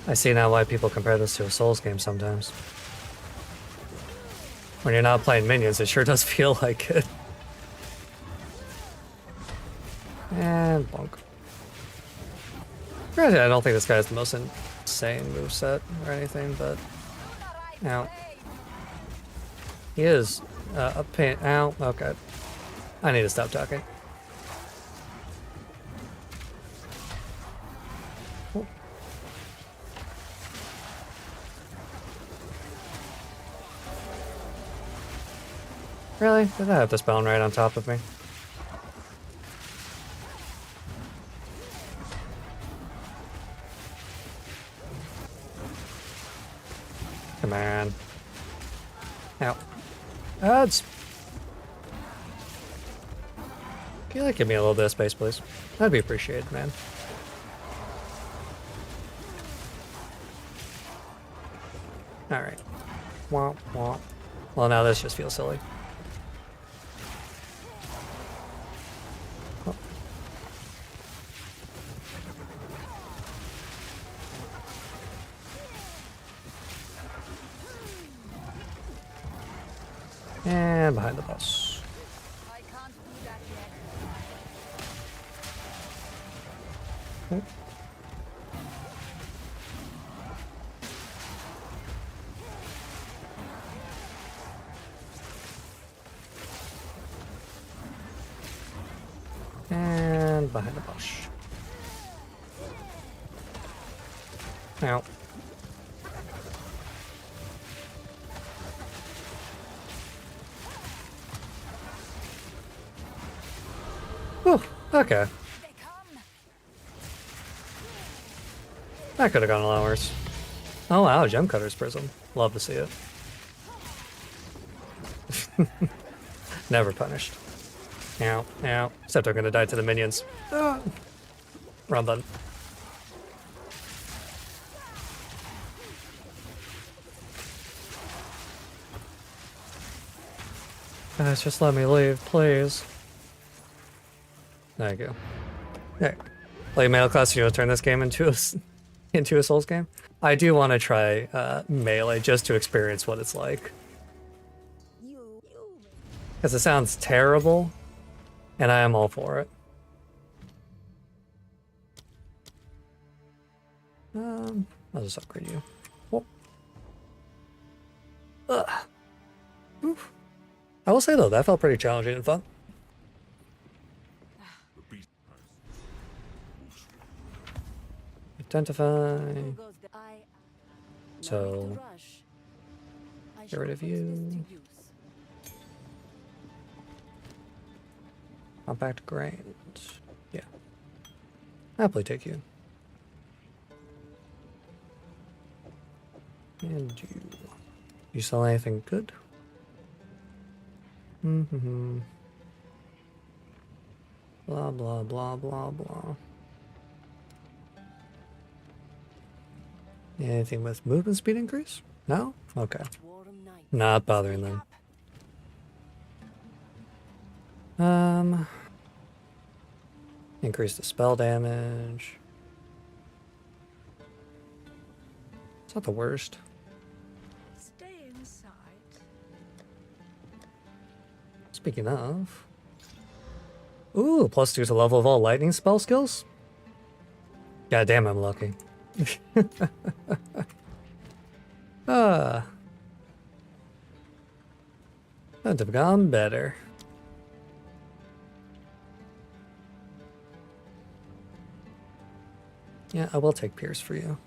A: I see now why people compare this to a Souls game sometimes. When you're not playing minions, it sure does feel like it. And bonk. Granted, I don't think this guy has the most insane moveset or anything, but... Ow. He is a pain. Ow. Okay. I need to stop talking. Oh. Really? Did I have to spawn right on top of me? Come on. Ow. Odds. Can you like give me a little bit of space, please? That'd be appreciated, man. Alright. Womp womp. Well, now this just feels silly. Oh. And behind the boss.
E: I can't do that yet.
A: Oh. behind the bush. Ow. Whew, okay.
E: They come.
A: That could have gone a lot worse. Oh wow, Gem Cutter's Prism. Love to see it. Never punished. Ow, ow. Except I'm gonna die to the minions. Ah. Round done. Guys, just let me leave, please. There you go. Hey, play Melee class. You want to turn this game into a Souls game? I do want to try Melee just to experience what it's like. Because it sounds terrible, and I am all for it. I'll just upgrade you. Whoop. Ugh. Oof. I will say though, that felt pretty challenging and fun. Identify. So, get rid of you. Compact Grange. Yeah. Happily take you. And you. You sell anything good? Mm-hmm. Blah, blah, blah, blah, blah. Anything with movement speed increase? No? Okay. Not bothering them. Increase the spell damage. It's not the worst.
E: Stay inside.
A: Speaking of. Ooh, +2 to level of all lightning spell skills? God damn, I'm lucky. Couldn't have gone better. Yeah, I will take Pierce for you.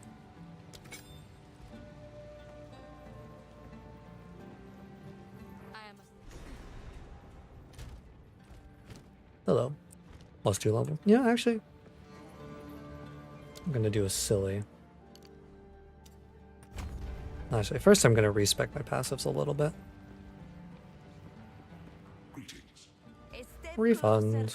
A: Hello. +2 level. Yeah, actually. I'm gonna do a silly. Actually, first I'm gonna respec my passives a little bit.
D: Greetings.
A: Refund.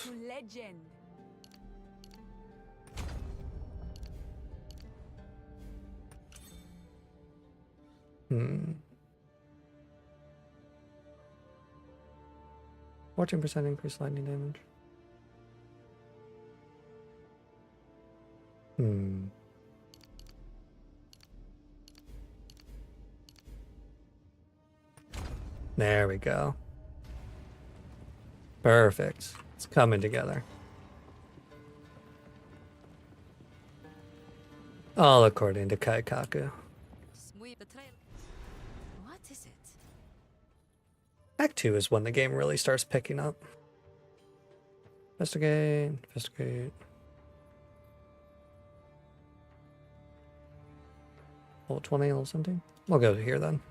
A: Hmm. 14% increased lightning damage. Hmm. There we go. Perfect. It's coming together. All according to Kaikaku.
C: What is it?
A: Act 2 is when the game really starts picking up. Investigate, investigate. Level 20, level 17? We'll go to here then.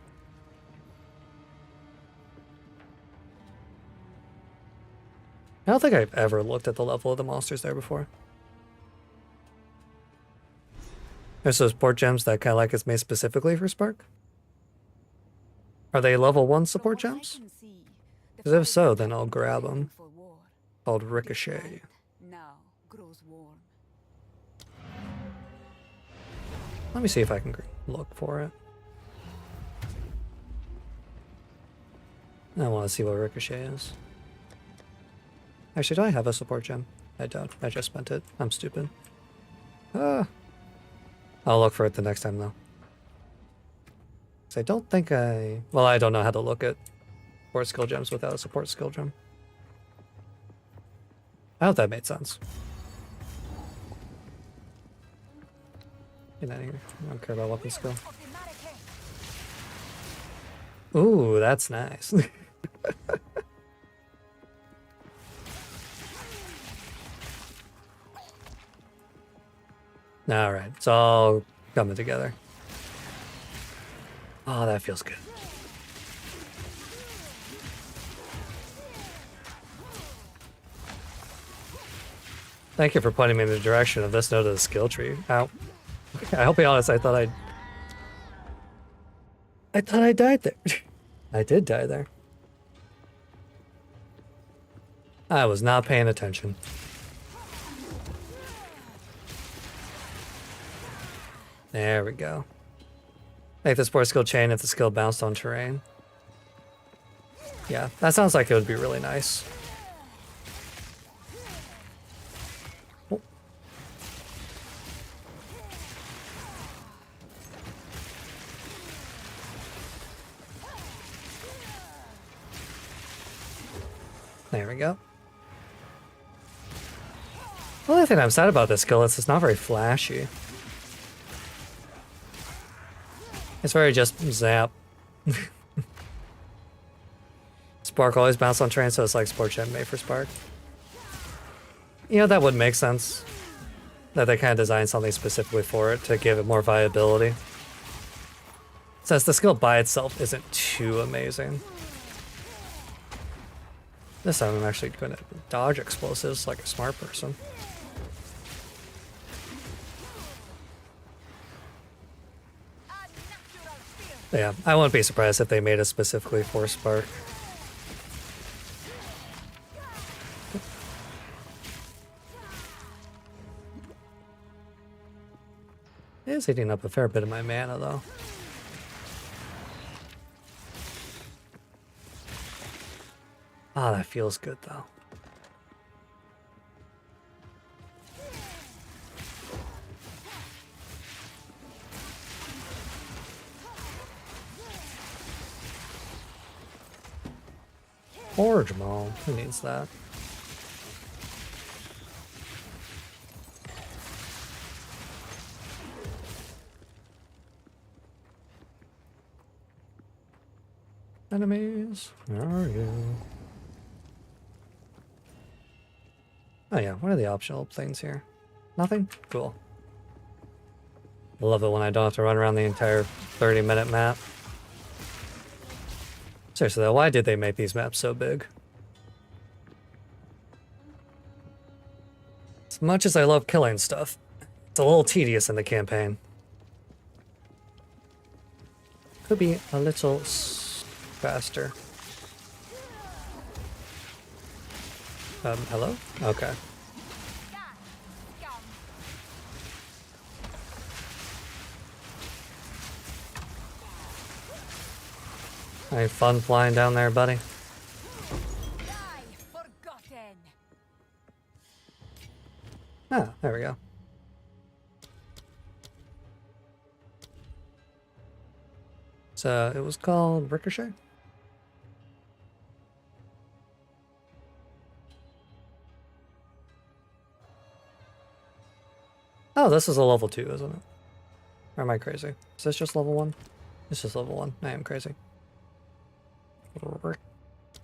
A: I don't think I've ever looked at the level of the monsters there before. There's those support gems that kind of like is made specifically for Spark. Are they level 1 support gems? Because if so, then I'll grab them. Called Ricochet.
E: Now grows warm.
A: Let me see if I can look for it. I want to see what Ricochet is. Actually, do I have a support gem? I don't. I just spent it. I'm stupid. I'll look for it the next time, though. Because I don't think I... Well, I don't know how to look at support skill gems without a support skill gem. I hope that made sense. Get out of here. I don't care about weapon skill. Ooh, that's nice. Alright, it's all coming together. Oh, that feels good. Thank you for pointing me in the direction of this node of the skill tree. Ow. I'll be honest, I thought I died there. I did die there. I was not paying attention. There we go. Make the sport skill chain if the skill bounced on terrain. Yeah, that sounds like it would be really nice. Oh. There we go. The only thing I'm sad about this skill is it's not very flashy. It's very just zap. Spark always bounce on terrain, so it's like Sport Gem made for Spark. You know, that would make sense. That they kind of designed something specifically for it to give it more viability. Since the skill by itself isn't too amazing. This time I'm actually going to dodge explosives like a smart person. Yeah, I wouldn't be surprised if they made it specifically for Spark. It is eating up a fair bit of my mana, though. Ah, that feels good, though. Forge Maul, who needs that? Enemies, where are you? Oh yeah, what are the optional things here? Nothing? Cool. I love it when I don't have to run around the entire 30-minute map. Seriously though, why did they make these maps so big? As much as I love killing stuff, it's a little tedious in the campaign. Could be a little faster. Hello? Okay. Any fun flying down there, buddy? Ah, there we go. So it was called Ricochet? Oh, this is a level 2, isn't it? Or am I crazy? Is this just level 1? It's just level 1. I am crazy.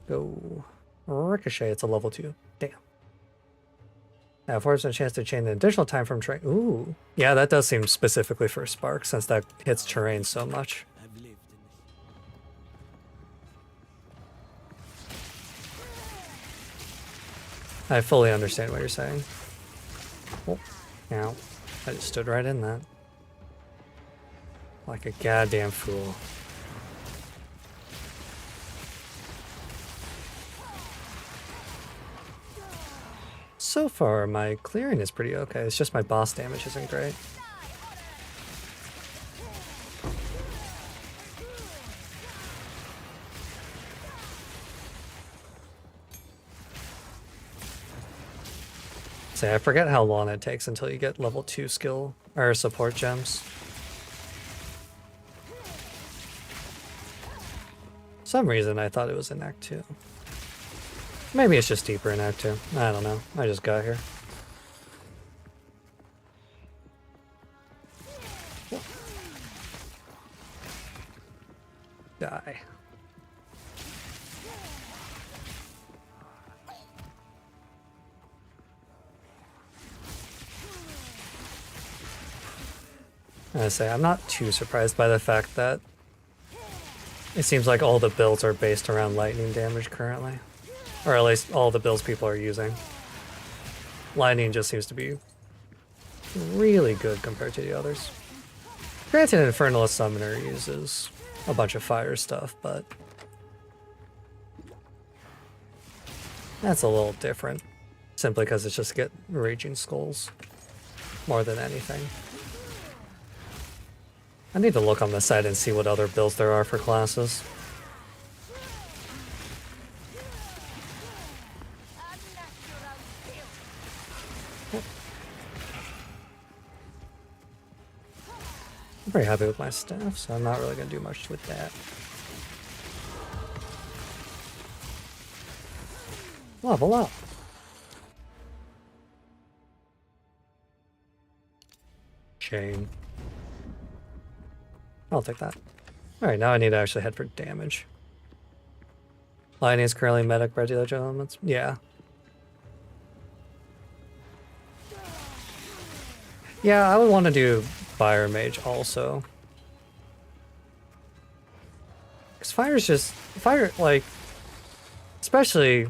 A: Go. Ricochet, it's a level 2. Damn. Now, affords a chance to chain an additional time from terrain. Ooh. Yeah, that does seem specifically for Spark, since that hits terrain so much. I fully understand what you're saying. Oh, ow. I just stood right in that. Like a goddamn fool. So far, my clearing is pretty okay. It's just my boss damage isn't great. Say, I forget how long it takes until you get level 2 skill or support gems. For some reason I thought it was in Act 2. Maybe it's just deeper in Act 2. I don't know. I just got here. Die. I say I'm not too surprised by the fact that it seems like all the builds are based around lightning damage currently. Or at least all the builds people are using. Lightning just seems to be really good compared to the others. Granted, Infernalist Summoner uses a bunch of fire stuff, but that's a little different. Simply because it's just get Raging Skulls more than anything. I need to look on the site and see what other builds there are for classes. I'm pretty happy with my staff, so I'm not really going to do much with that. Level up. Chain. I'll take that. Alright, now I need to actually head for damage. Lightning is currently medic regular elements. Yeah. Yeah, I would want to do Fire Mage also. Because fire's just... Fire, like... Especially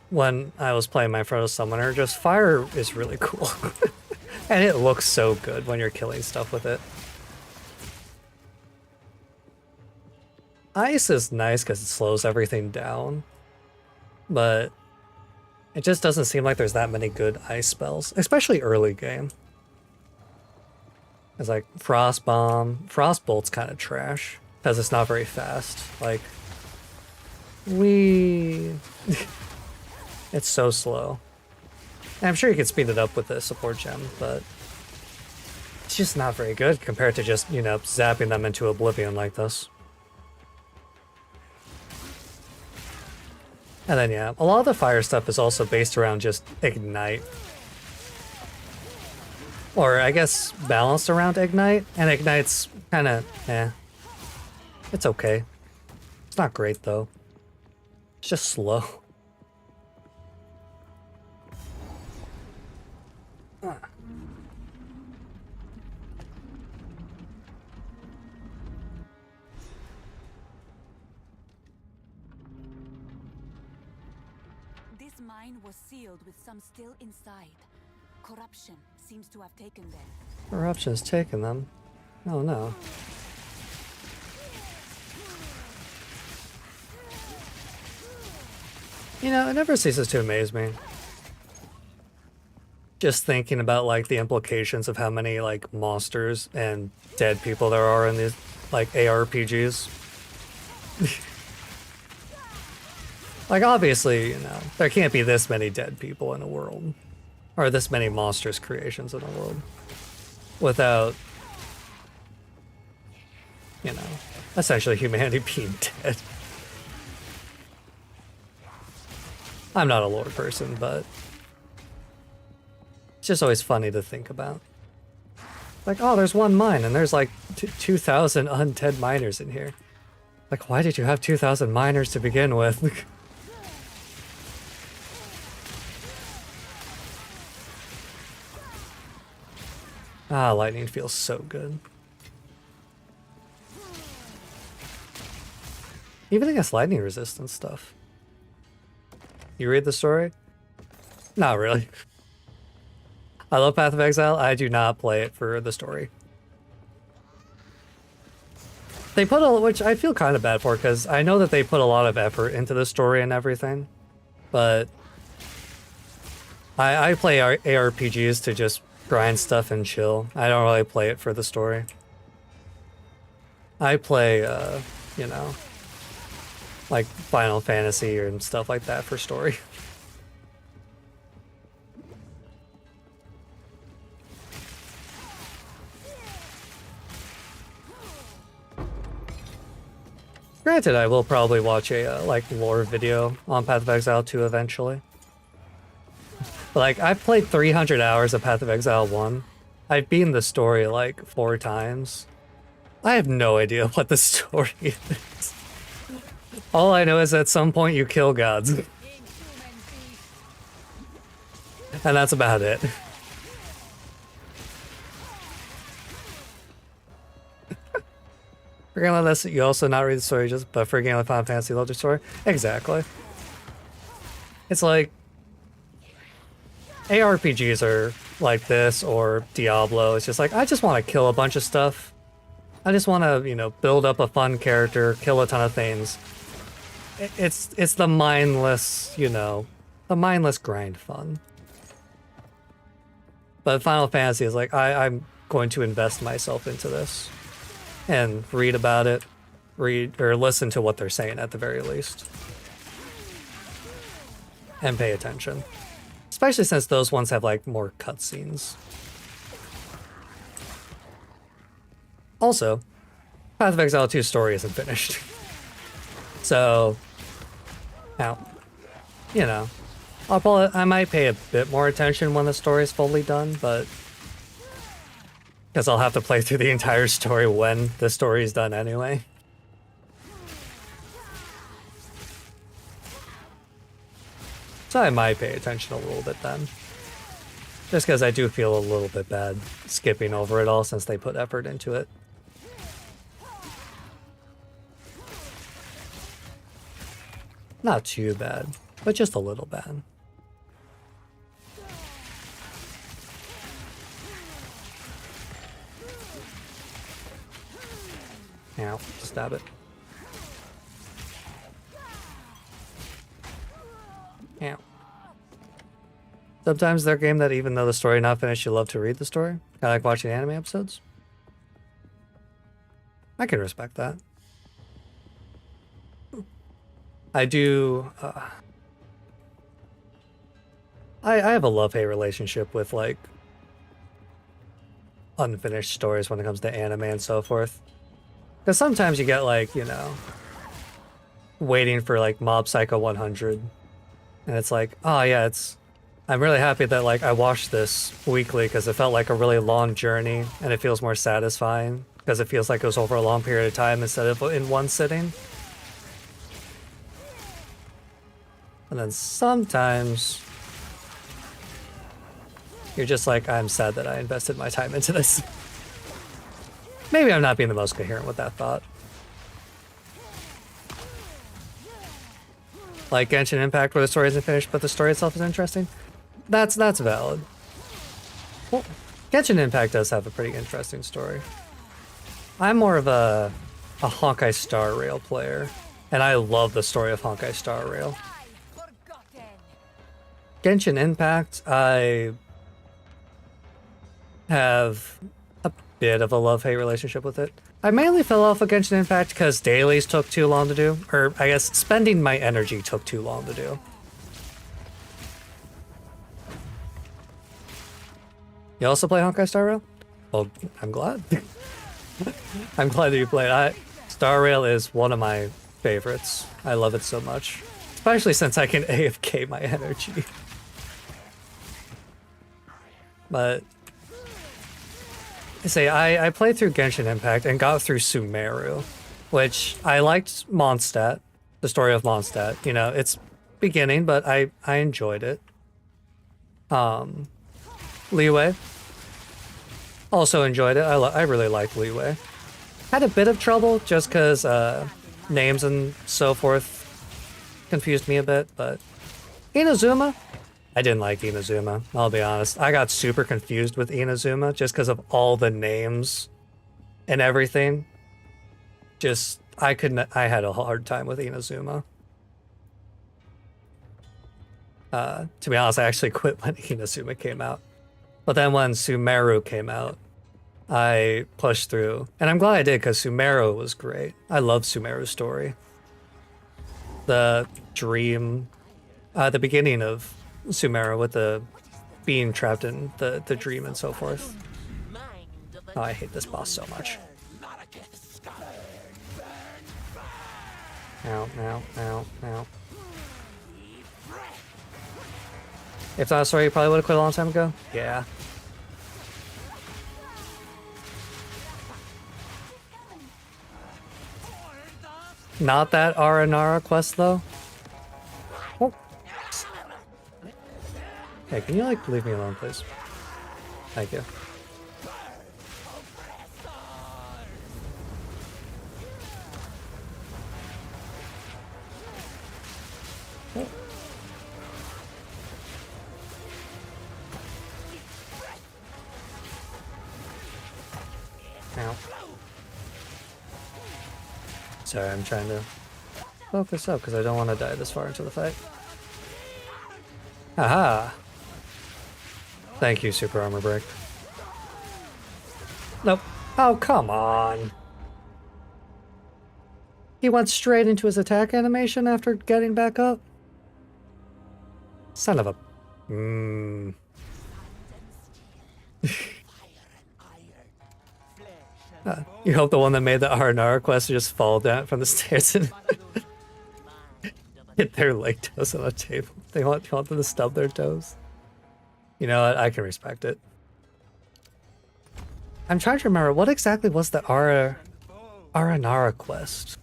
A: when I was playing my Frodo Summoner, just fire is really cool. And it looks so good when you're killing stuff with it. Ice is nice because it slows everything down, but it just doesn't seem like there's that many good ice spells, especially early game. It's like Frost Bomb. Frostbolt's kind of trash because it's not very fast. Like, it's so slow. And I'm sure you could speed it up with the support gem, but it's just not very good compared to just, you know, zapping them into oblivion like this. And then, yeah, a lot of the fire stuff is also based around just Ignite. Or, I guess, balanced around Ignite. And Ignite's kind of, it's okay. It's not great, though. It's just slow.
E: This mine was sealed with some still inside. Corruption seems to have taken them.
A: Corruption's taken them. Oh no. You know, it never ceases to amaze me. Just thinking about, like, the implications of how many, like, monsters and dead people there are in these, like, ARPGs. Like, obviously, you know, there can't be this many dead people in a world. Or this many monstrous creations in a world. Without, you know, essentially humanity being dead. I'm not a lore person, but it's just always funny to think about. Like, oh, there's one mine, and there's like 2,000 undead miners in here. Like, why did you have 2,000 miners to begin with? Ah, lightning feels so good. Even against lightning resistance stuff. You read the story? Not really. I love Path of Exile. I do not play it for the story. They put a, which I feel kind of bad for, because I know that they put a lot of effort into the story and everything, but I play ARPGs to just grind stuff and chill. I don't really play it for the story. I play, you know, like Final Fantasy and stuff like that for story. Granted, I will probably watch a like lore video on Path of Exile 2 eventually. But, like, I've played 300 hours of Path of Exile 1. I've beaten the story like 4 times. I have no idea what the story is. All I know is at some point you kill gods. And that's about it. We're gonna let you also not read the story, just but for a game like Final Fantasy, love the story. Exactly. It's like ARPGs are like this, or Diablo. It's just like I just want to kill a bunch of stuff. I just want to, you know, build up a fun character, kill a ton of things. It's the mindless, you know, the mindless grind fun. But Final Fantasy is like I'm going to invest myself into this and read about it, read or listen to what they're saying at the very least, and pay attention. Especially since those ones have like more cutscenes. Also, Path of Exile 2 story isn't finished. So, now, you know, I might pay a bit more attention when the story is fully done, but because I'll have to play through the entire story when the story is done anyway. So I might pay attention a little bit then. Just because I do feel a little bit bad skipping over it all since they put effort into it. Not too bad, but just a little bad. Ow, stab it. Ow. Sometimes they're a game that even though the story not finished, you love to read the story. Kind of like watching anime episodes. I can respect that. I do... I have a love-hate relationship with, like, unfinished stories when it comes to anime and so forth. Because sometimes you get, like, you know, waiting for, like, Mob Psycho 100. And it's like, oh, yeah, I'm really happy that, like, I watched this weekly because it felt like a really long journey and it feels more satisfying because it feels like it was over a long period of time instead of in one sitting. And then sometimes you're just like, I'm sad that I invested my time into this. Maybe I'm not being the most coherent with that thought. Like Genshin Impact, where the story isn't finished, but the story itself is interesting. That's valid. Well, Genshin Impact does have a pretty interesting story. I'm more of a Honkai Star Rail player, and I love the story of Honkai Star Rail. Genshin Impact, I have a bit of a love-hate relationship with it. I mainly fell off of Genshin Impact because dailies took too long to do, or I guess spending my energy took too long to do. You also play Honkai Star Rail? Well, I'm glad. I'm glad that you played. Star Rail is one of my favorites. I love it so much. Especially since I can AFK my energy. But I played through Genshin Impact and got through Sumeru, which I liked Mondstadt, the story of Mondstadt. You know, it's beginning, but I enjoyed it. Leeway, also enjoyed it. I really liked Leeway. Had a bit of trouble just because names and so forth confused me a bit, but Inazuma, I didn't like Inazuma, I'll be honest. I got super confused with Inazuma just because of all the names and everything. Just, I had a hard time with Inazuma. To be honest, I actually quit when Inazuma came out. But then when Sumeru came out, I pushed through. And I'm glad I did because Sumeru was great. I love Sumeru's story. The dream, the beginning of Sumeru with the being trapped in the dream and so forth. Oh, I hate this boss so much. Ow, ow, ow, ow. If not, sorry, you probably would have quit a long time ago. Yeah. Not that Aranara quest though. Oh. Hey, can you like leave me alone, please? Thank you. Sorry, I'm trying to focus up because I don't want to die this far into the fight. Aha! Thank you, Super Armor Break. Nope. Oh, come on. He went straight into his attack animation after getting back up? Son of a... You hope the one that made the Aranara quest just fall down from the stairs and hit their leg toes on a table. They want them to stub their toes. You know what? I can respect it. I'm trying to remember, what exactly was the Aranara quest?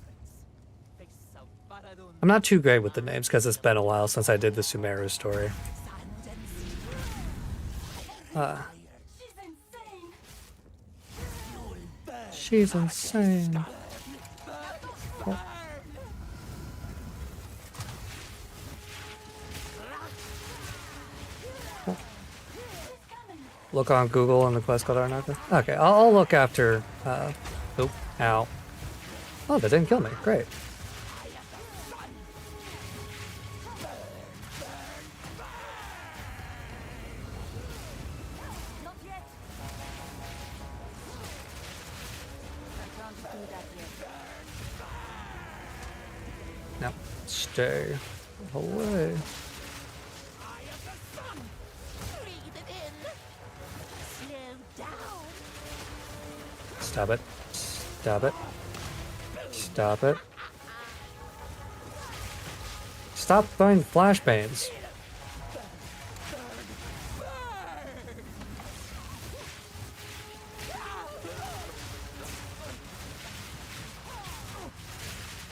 A: I'm not too great with the names because it's been a while since I did the Sumeru story. She's insane. Oh. Oh. Look on Google on the quest called Aranaka. Okay, I'll look after. Oop, ow. Oh, that didn't kill me. Great. No, stay away. Stop it. Stop it. Stop it. Stop throwing flashbangs.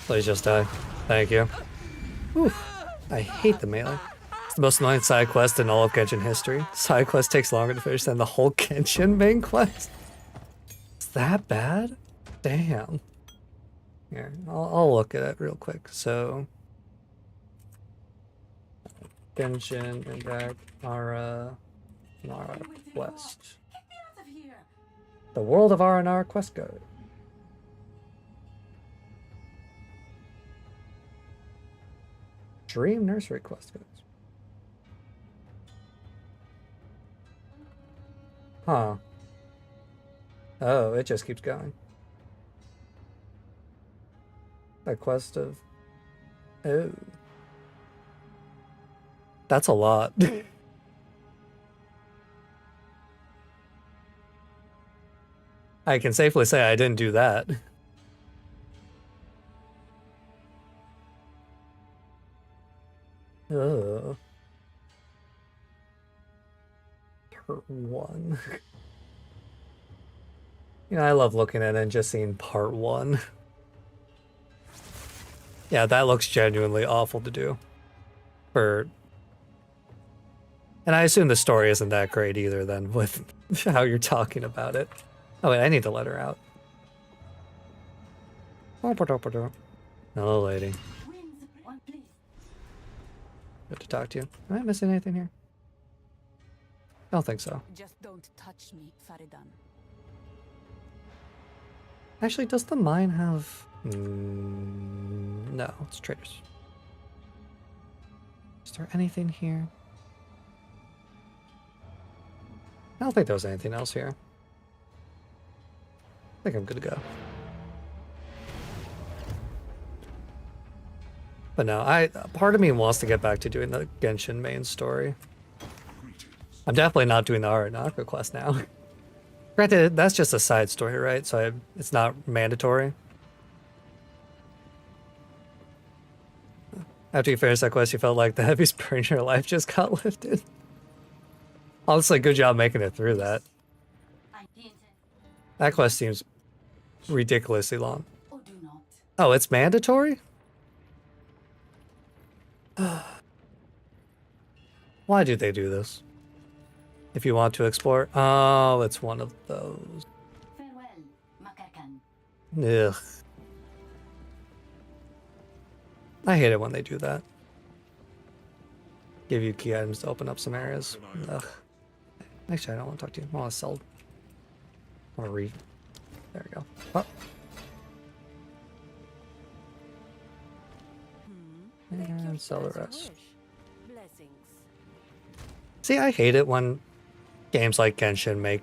A: Please just die. Thank you. Whew. I hate the melee. It's the most annoying side quest in all of Genshin history. Side quest takes longer to finish than the whole Genshin main quest. Is that bad? Damn. Here, I'll look at it real quick. So, Genshin Impact Aranara quest. The World of Aranara quest guide. Dream Nursery quest codes. Huh. Oh, it just keeps going. A quest of... Oh. That's a lot. I can safely say I didn't do that. Ugh. Part 1. You know, I love looking at it and just seeing part 1. Yeah, that looks genuinely awful to do. And I assume the story isn't that great either then with how you're talking about it. Oh wait, I need to let her out. Hello, lady. Good to talk to you. Am I missing anything here? I don't think so.
E: Just don't touch me, Faridan.
A: Actually, does the mine have... no, it's traders. Is there anything here? I don't think there was anything else here. I think I'm good to go. But no, part of me wants to get back to doing the Genshin main story. I'm definitely not doing the Aranaka quest now. Granted, that's just a side story, right? So it's not mandatory. After you finished that quest, you felt like the heaviest burden in your life just got lifted. Honestly, good job making it through that. That quest seems ridiculously long. Oh, it's mandatory? Why do they do this? If you want to explore... Oh, it's one of those. Ugh. I hate it when they do that. Give you key items to open up some areas. Ugh. Actually, I don't want to talk to you. I want to sell. I want to read. There we go. Oh. And sell the rest.
E: Blessings.
A: See, I hate it when games like Genshin make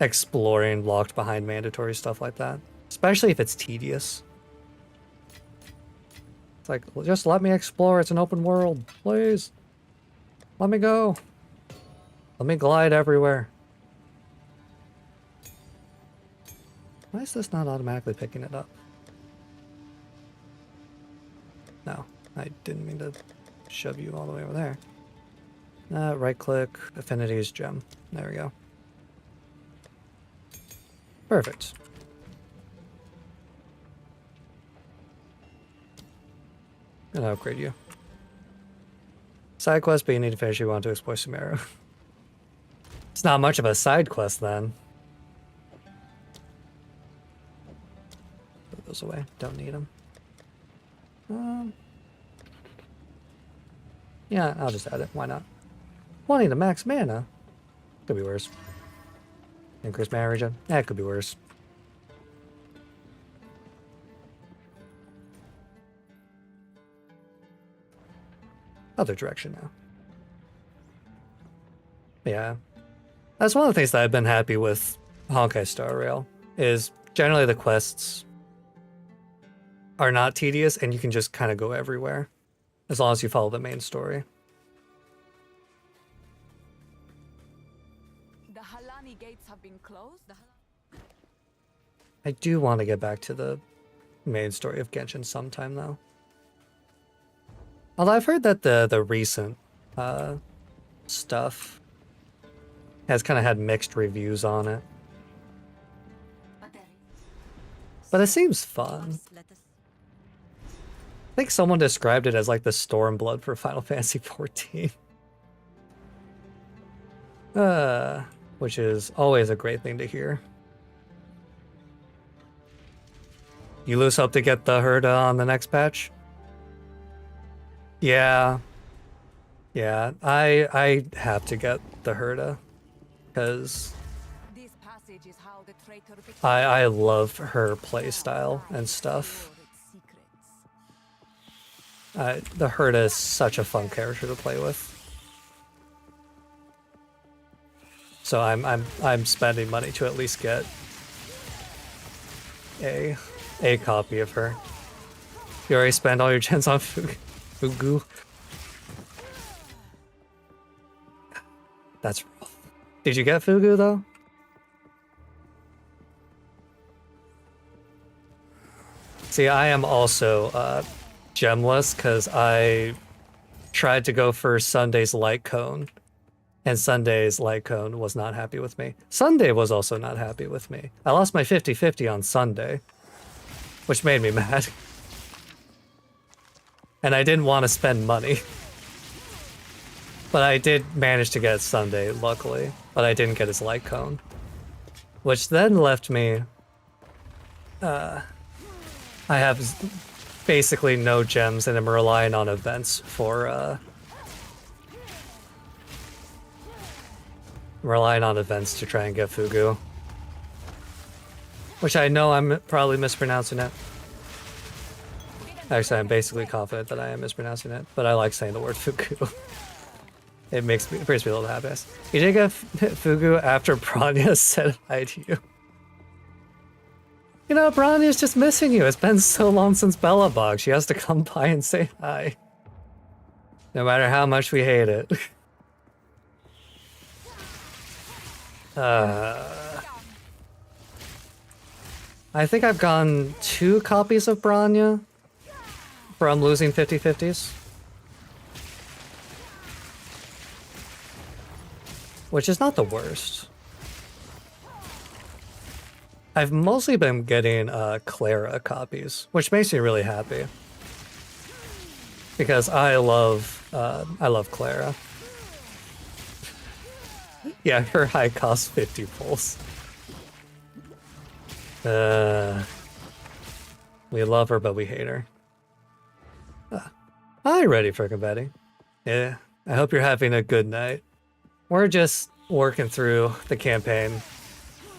A: exploring locked behind mandatory stuff like that. Especially if it's tedious. It's like, well, just let me explore, it's an open world, please. Let me go. Let me glide everywhere. Why is this not automatically picking it up? No, I didn't mean to shove you all the way over there. Right click, Affinities Gem. There we go. Perfect. Gonna upgrade you. Side quest, but you need to finish. You want to explore Sumeru. It's not much of a side quest then. Put those away. Don't need them. Yeah, I'll just add it. Why not? Wanting to max mana. Could be worse. Increase mana regen. That could be worse. Other direction now. Yeah. That's one of the things that I've been happy with Honkai Star Rail, is generally the quests are not tedious and you can just kind of go everywhere as long as you follow the main story.
E: The Halani gates have been closed.
A: I do want to get back to the main story of Genshin sometime though. Although I've heard that the recent stuff has kind of had mixed reviews on it. But it seems fun. I think someone described it as like the Stormblood for Final Fantasy XIV. Which is always a great thing to hear. You lose hope to get the Herda on the next patch? Yeah. Yeah, I have to get the Herda. Because
E: This passage is how the traitor
A: I love her playstyle and stuff. The Herda is such a fun character to play with. So I'm spending money to at least get a copy of her. You already spent all your gens on Fugu. That's rough. Did you get Fugu though? See, I am also gemless because I tried to go for Sunday's light cone, and Sunday's light cone was not happy with me. Sunday was also not happy with me. I lost my 50-50 on Sunday, which made me mad. And I didn't want to spend money. But I did manage to get Sunday, luckily. But I didn't get his light cone. Which then left me... I have basically no gems and I'm relying on events for... relying on events to try and get Fugu. Which I know I'm probably mispronouncing it. Actually, I'm basically confident that I am mispronouncing it, but I like saying the word Fugu. It brings me a little happiness. You did get Fugu after Branya said hi to you. You know, Branya's just missing you. It's been so long since Bellabog. She has to come by and say hi. No matter how much we hate it. I think I've gotten 2 copies of Branya from losing 50-50s. Which is not the worst. I've mostly been getting Clara copies, which makes me really happy. Because I love Clara. Yeah, her high cost 50 pulls. We love her, but we hate her. Hi, ready for combating. Yeah, I hope you're having a good night. We're just working through the campaign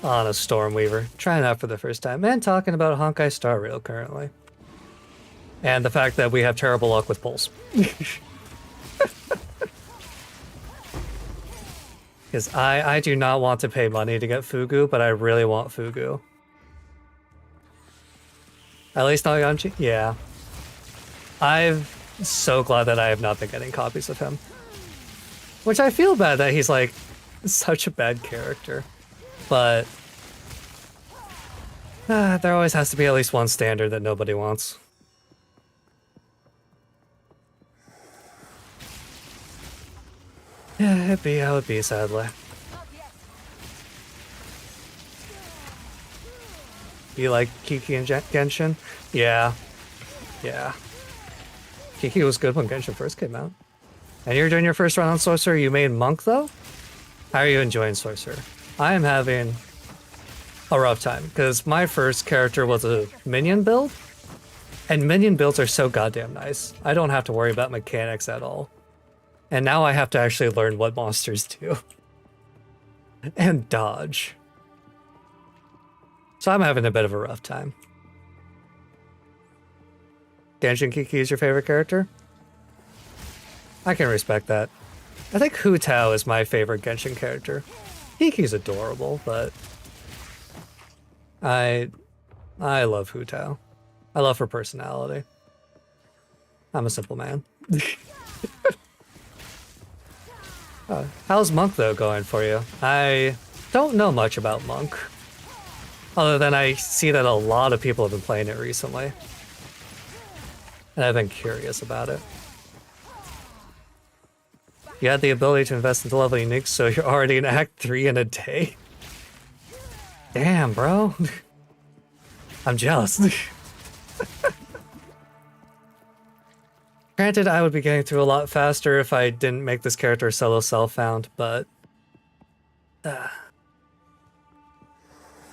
A: on a Stormweaver, trying out for the first time, and talking about Honkai Star Rail currently. And the fact that we have terrible luck with pulls. Because I do not want to pay money to get Fugu, but I really want Fugu. At least not Yanchi? Yeah. I'm so glad that I have not been getting copies of him. Which I feel bad that he's like such a bad character. But there always has to be at least one standard that nobody wants. Yeah, it'd be how it be, sadly. You like Kiki and Genshin? Yeah. Yeah. Kiki was good when Genshin first came out. And you're doing your first run on Sorcerer. You made Monk, though? How are you enjoying Sorcerer? I am having a rough time, because my first character was a minion build, and minion builds are so goddamn nice. I don't have to worry about mechanics at all. And now I have to actually learn what monsters do. And dodge. So I'm having a bit of a rough time. Genshin Kiki is your favorite character? I can respect that. I think Hu Tao is my favorite Genshin character. Kiki's adorable, but I love Hu Tao. I love her personality. I'm a simple man. How's Monk, though, going for you? I don't know much about Monk. Other than I see that a lot of people have been playing it recently. And I've been curious about it. You had the ability to invest into leveling nukes, so you're already in Act 3 in a day? Damn, bro. I'm jealous. Granted, I would be getting through a lot faster if I didn't make this character solo self-found, but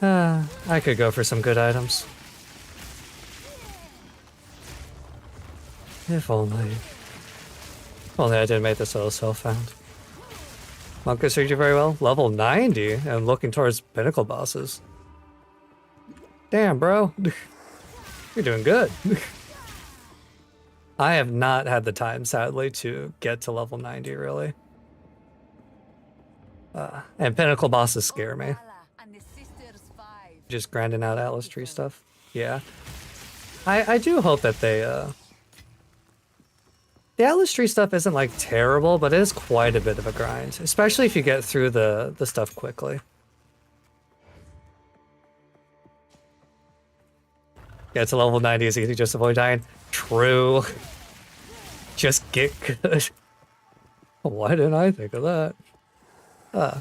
A: I could go for some good items. If only. If only I didn't make this solo self-found. Monk has served you very well. Level 90 and looking towards pinnacle bosses. Damn, bro. You're doing good. I have not had the time, sadly, to get to level 90, really. And pinnacle bosses scare me. Just grinding out Atlas Tree stuff. Yeah. I do hope that they, the Atlas Tree stuff isn't, like, terrible, but it is quite a bit of a grind. Especially if you get through the stuff quickly. Get to level 90 is easy, just avoid dying. True. Just get good. Why didn't I think of that?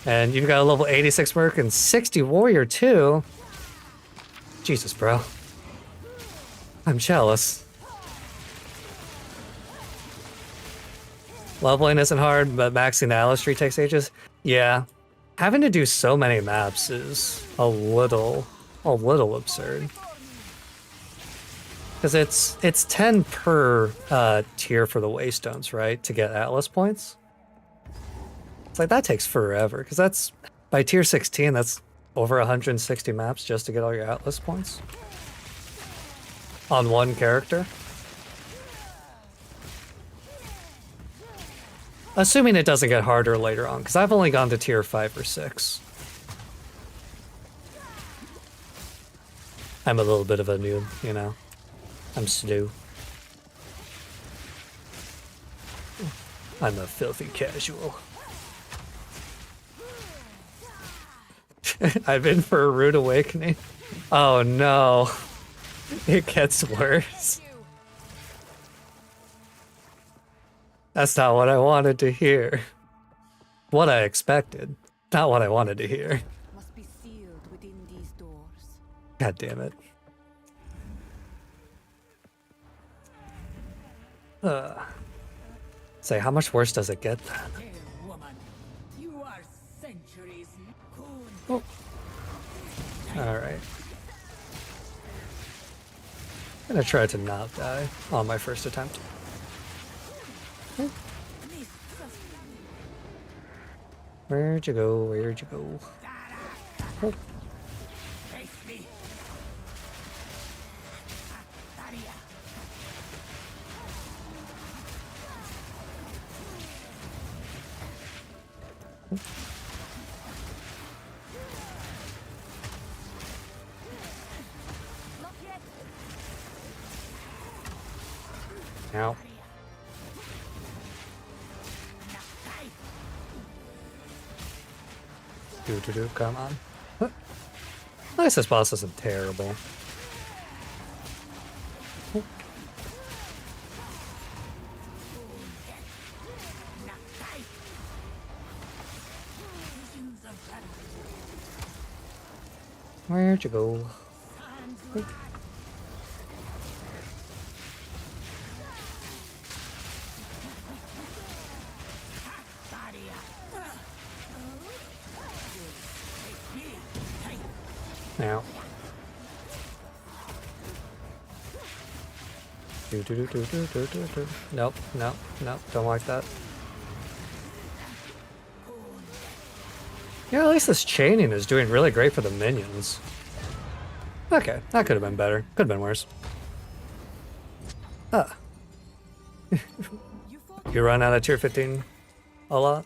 A: And you've got a level 86 Merc and 60 Warrior too. Jesus, bro. I'm jealous. Leveling isn't hard, but maxing the Atlas Tree takes ages. Yeah. Having to do so many maps is a little absurd. Because it's 10 per tier for the Waystones, right? To get Atlas points. It's like, that takes forever. Because that's, by tier 16, that's over 160 maps just to get all your Atlas points. On one character. Assuming it doesn't get harder later on, because I've only gone to tier 5 or 6. I'm a little bit of a noob, you know. I'm slow. I'm a filthy casual. I've been for a rude awakening. Oh no. It gets worse. That's not what I wanted to hear. What I expected. Not what I wanted to hear.
E: Must be sealed within these doors.
A: God damn it. Say, how much worse does it get then?
C: Woman, you are centuries.
A: Oh. Alright. I'm gonna try to not die on my first attempt. Oh. Where'd you go? Where'd you go? Oh. Ow. Do, come on. At least this boss isn't terrible. Where'd you go? Now. Do. Nope, nope, nope, don't like that. Yeah, at least this chaining is doing really great for the minions. Okay, that could have been better. Could have been worse. Ah. You run out of tier 15 a lot?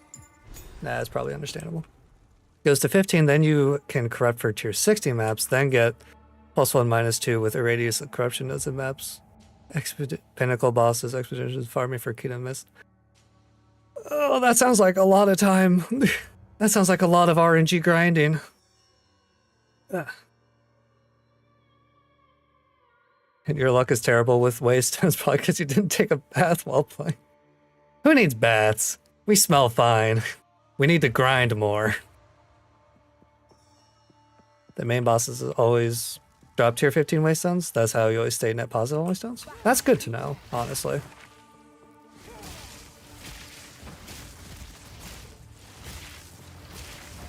A: Nah, that's probably understandable. Goes to 15, then you can corrupt for tier 60 maps, then get +1, -2 with a radius of corruption as in maps. Pinnacle bosses, expeditions, farming for Kingdom Mist. Oh, that sounds like a lot of time. That sounds like a lot of RNG grinding. And your luck is terrible with waste. It's probably because you didn't take a bath while playing. Who needs baths? We smell fine. We need to grind more. The main bosses always drop tier 15 waystones. That's how you always stay net positive on waystones. That's good to know, honestly.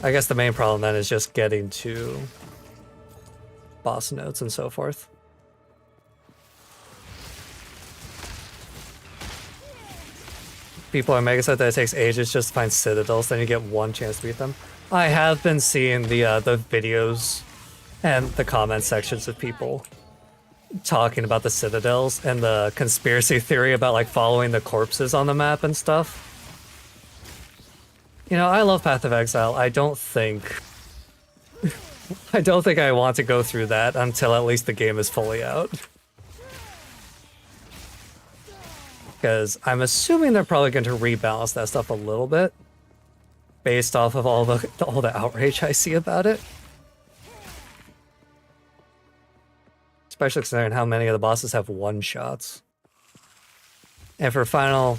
A: I guess the main problem then is just getting to boss nodes and so forth. People are mega upset that it takes ages just to find citadels, then you get one chance to beat them. I have been seeing the videos and the comment sections of people talking about the citadels and the conspiracy theory about like following the corpses on the map and stuff. You know, I love Path of Exile. I don't think I want to go through that until at least the game is fully out. Because I'm assuming they're probably going to rebalance that stuff a little bit based off of all the outrage I see about it. Especially considering how many of the bosses have one-shots. And for final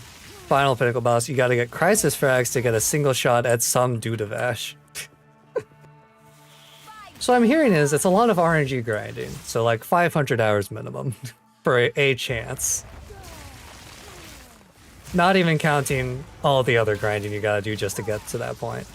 A: pinnacle boss, you gotta get Crisis Frags to get a single shot at some dude of Ash. So I'm hearing is it's a lot of RNG grinding. So like 500 hours minimum for a chance. Not even counting all the other grinding you gotta do just to get to that point.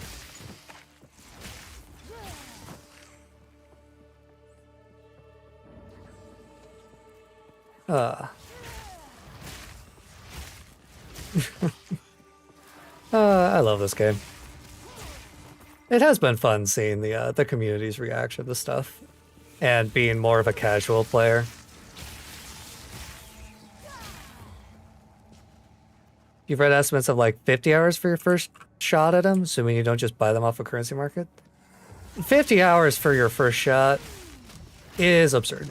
A: I love this game. It has been fun seeing the community's reaction to stuff and being more of a casual player. You've read estimates of like 50 hours for your first shot at them, assuming you don't just buy them off a currency market. 50 hours for your first shot is absurd.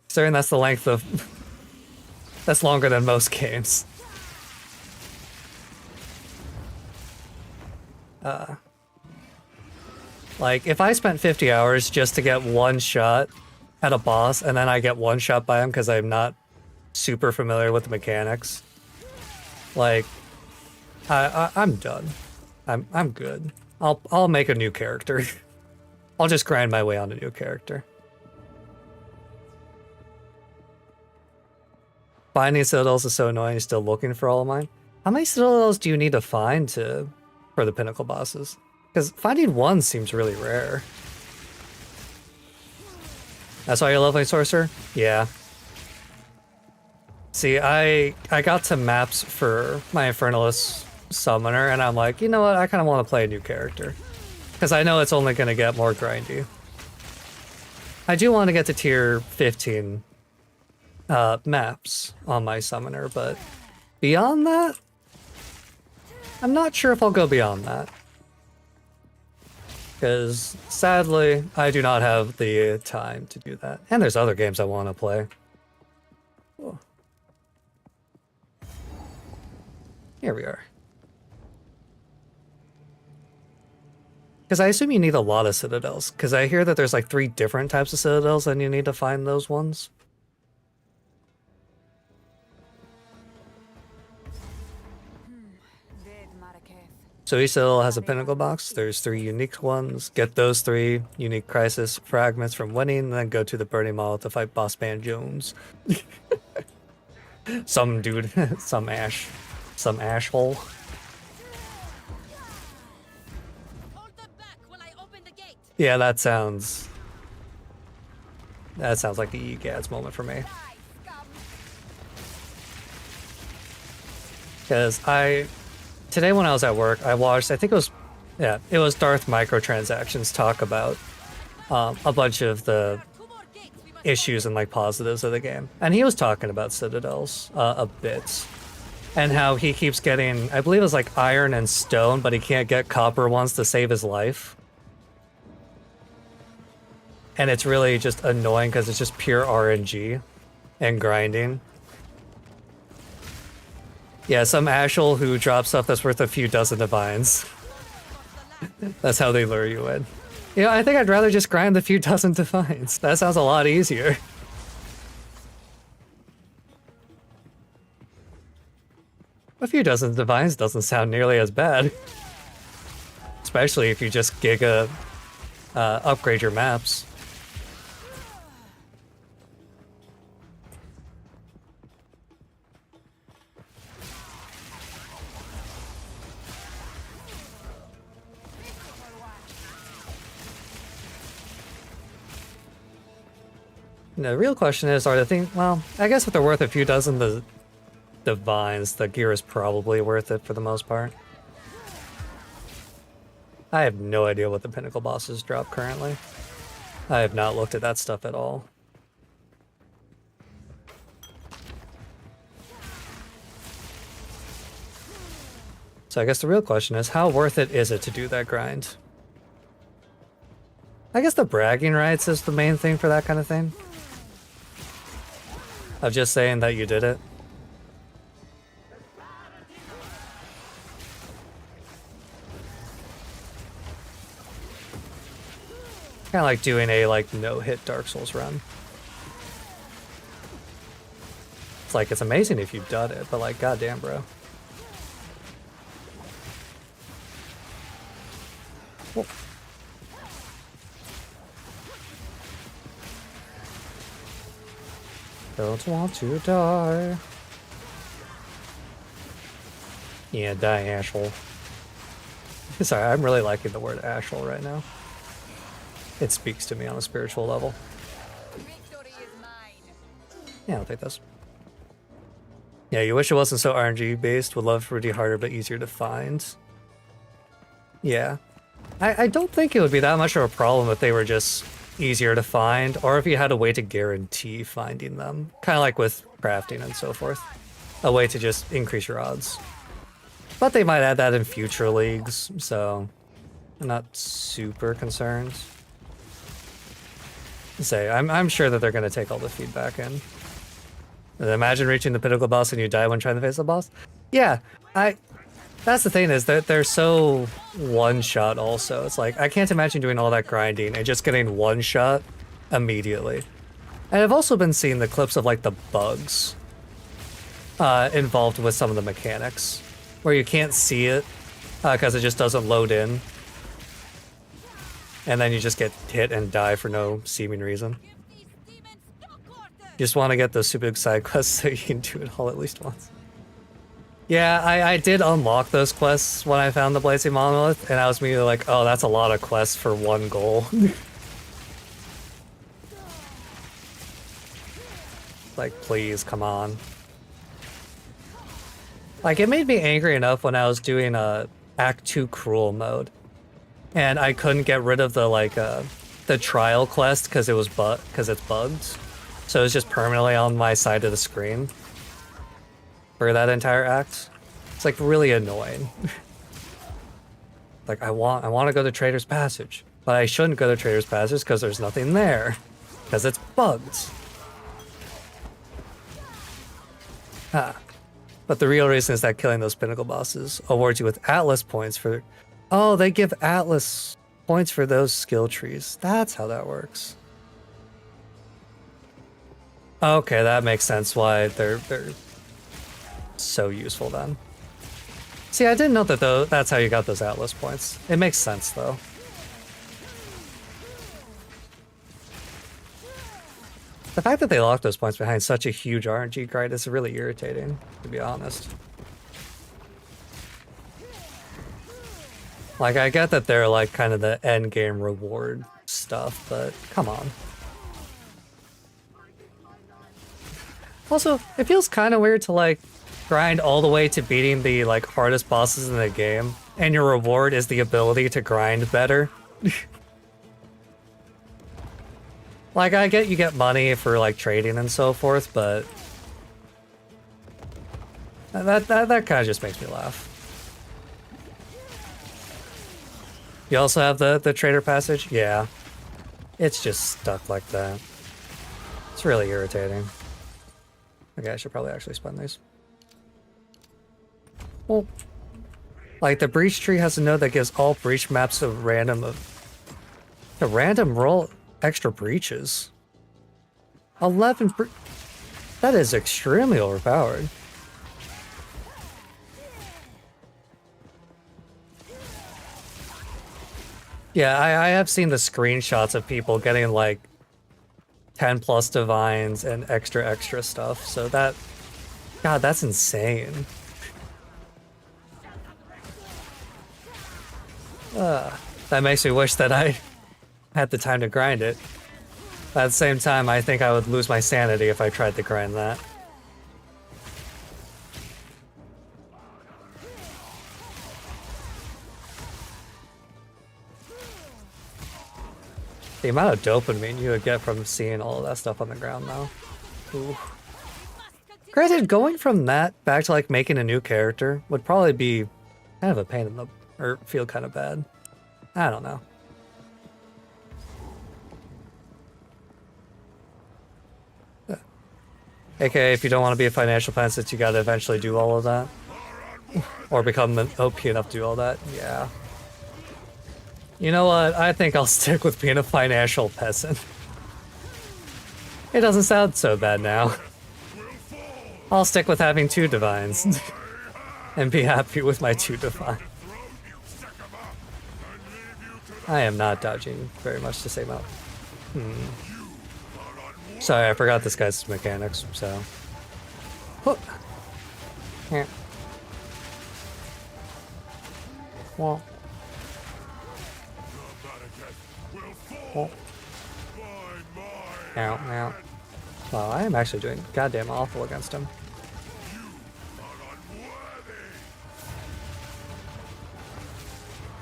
A: Considering that's the length of... that's longer than most games. Like, if I spent 50 hours just to get one shot at a boss, and then I get one shot by him because I'm not super familiar with the mechanics, like, I'm done. I'm good. I'll make a new character. I'll just grind my way on a new character. Finding citadels is so annoying. Still looking for all of mine. How many citadels do you need to find for the pinnacle bosses? Because finding one seems really rare. That's why you're leveling sorcerer? Yeah. See, I got to maps for my Infernalist summoner, and I'm like, you know what? I kind of want to play a new character. Because I know it's only going to get more grindy. I do want to get to tier 15 maps on my summoner, but beyond that, I'm not sure if I'll go beyond that. Because, sadly, I do not have the time to do that. And there's other games I want to play. Oh. Here we are. Because I assume you need a lot of citadels. Because I hear that there's like 3 different types of citadels and you need to find those ones. So each citadel has a pinnacle box. There's 3 unique ones. Get those 3 unique crisis fragments from winning, and then go to the Burning Mall to fight Boss Man Jones. Some dude, some ash hole. Yeah, that sounds like the EGADS moment for me. Because today when I was at work, I watched, I think it was Darth Microtransactions talk about a bunch of the issues and like positives of the game. And he was talking about citadels a bit. And how he keeps getting, I believe it was like iron and stone, but he can't get copper ones to save his life. And it's really just annoying because it's just pure RNG and grinding. Yeah, some Ashel who drops stuff that's worth a few dozen divines. That's how they lure you in. You know, I think I'd rather just grind the few dozen divines. That sounds a lot easier. A few dozen divines doesn't sound nearly as bad. Especially if you just giga upgrade your maps. The real question is, are the thing? Well, I guess if they're worth a few dozen the divines, the gear is probably worth it for the most part. I have no idea what the pinnacle bosses drop currently. I have not looked at that stuff at all. So I guess the real question is, how worth it is it to do that grind? I guess the bragging rights is the main thing for that kind of thing. Of just saying that you did it. Kind of like doing a no-hit Dark Souls run. It's like, it's amazing if you've done it, but like, goddamn, bro. Whoa. Don't want to die. Yeah, die, Ashel. Sorry, I'm really liking the word Ashel right now. It speaks to me on a spiritual level. Yeah, I'll take this. Yeah, you wish it wasn't so RNG based. Would love for it to be harder but easier to find. Yeah. I don't think it would be that much of a problem if they were just easier to find, or if you had a way to guarantee finding them. Kind of like with crafting and so forth. A way to just increase your odds. But they might add that in future leagues, so I'm not super concerned. I'm sure that they're going to take all the feedback in. And imagine reaching the pinnacle boss and you die when trying to face the boss. Yeah, that's the thing, is that they're so one-shot also. It's like, I can't imagine doing all that grinding and just getting one shot immediately. And I've also been seeing the clips of like the bugs involved with some of the mechanics, where you can't see it because it just doesn't load in. And then you just get hit and die for no seeming reason. You just want to get those super big side quests so you can do it all at least once. Yeah, I did unlock those quests when I found the Blazing Monolith, and I was immediately like, oh, that's a lot of quests for one goal. Like, please, come on. Like, it made me angry enough when I was doing Act 2 Cruel mode. And I couldn't get rid of the, the trial quest because it's bugged. So it's just permanently on my side of the screen for that entire act. It's like really annoying. Like, I want to go to Trader's Passage, but I shouldn't go to Trader's Passage because there's nothing there, because it's bugged. Ah. But the real reason is that killing those pinnacle bosses awards you with Atlas points for... Oh, they give Atlas points for those skill trees. That's how that works. Okay, that makes sense why they're so useful then. See, I didn't know that though. That's how you got those Atlas points. It makes sense though. The fact that they lock those points behind such a huge RNG grind is really irritating, to be honest. Like, I get that they're like kind of the end game reward stuff, but come on. Also, it feels kind of weird to like grind all the way to beating the like hardest bosses in the game, and your reward is the ability to grind better. Like, I get you get money for like trading and so forth, but that kind of just makes me laugh. You also have the trader passage? Yeah. It's just stuck like that. It's really irritating. Okay, I should probably actually spend these. Well, like the breach tree has a node that gives all breach maps a random roll extra breaches. 11 that is extremely overpowered. Yeah, I have seen the screenshots of people getting like 10 plus divines and extra stuff, so that... God, that's insane. That makes me wish that I had the time to grind it. But at the same time, I think I would lose my sanity if I tried to grind that. The amount of dopamine you would get from seeing all of that stuff on the ground now. Ooh. Granted, going from that back to like making a new character would probably be kind of a pain in the... or feel kind of bad. I don't know. AKA, if you don't want to be a financial peasant, you gotta eventually do all of that. Or become OP enough to do all that. Yeah. You know what? I think I'll stick with being a financial peasant. It doesn't sound so bad now. I'll stick with having 2 divines. And be happy with my 2 divines. I am not dodging very much to save out. Sorry, I forgot this guy's mechanics, so... Oh. Yeah. Well... Oh. Ow, ow. Well, I am actually doing goddamn awful against him.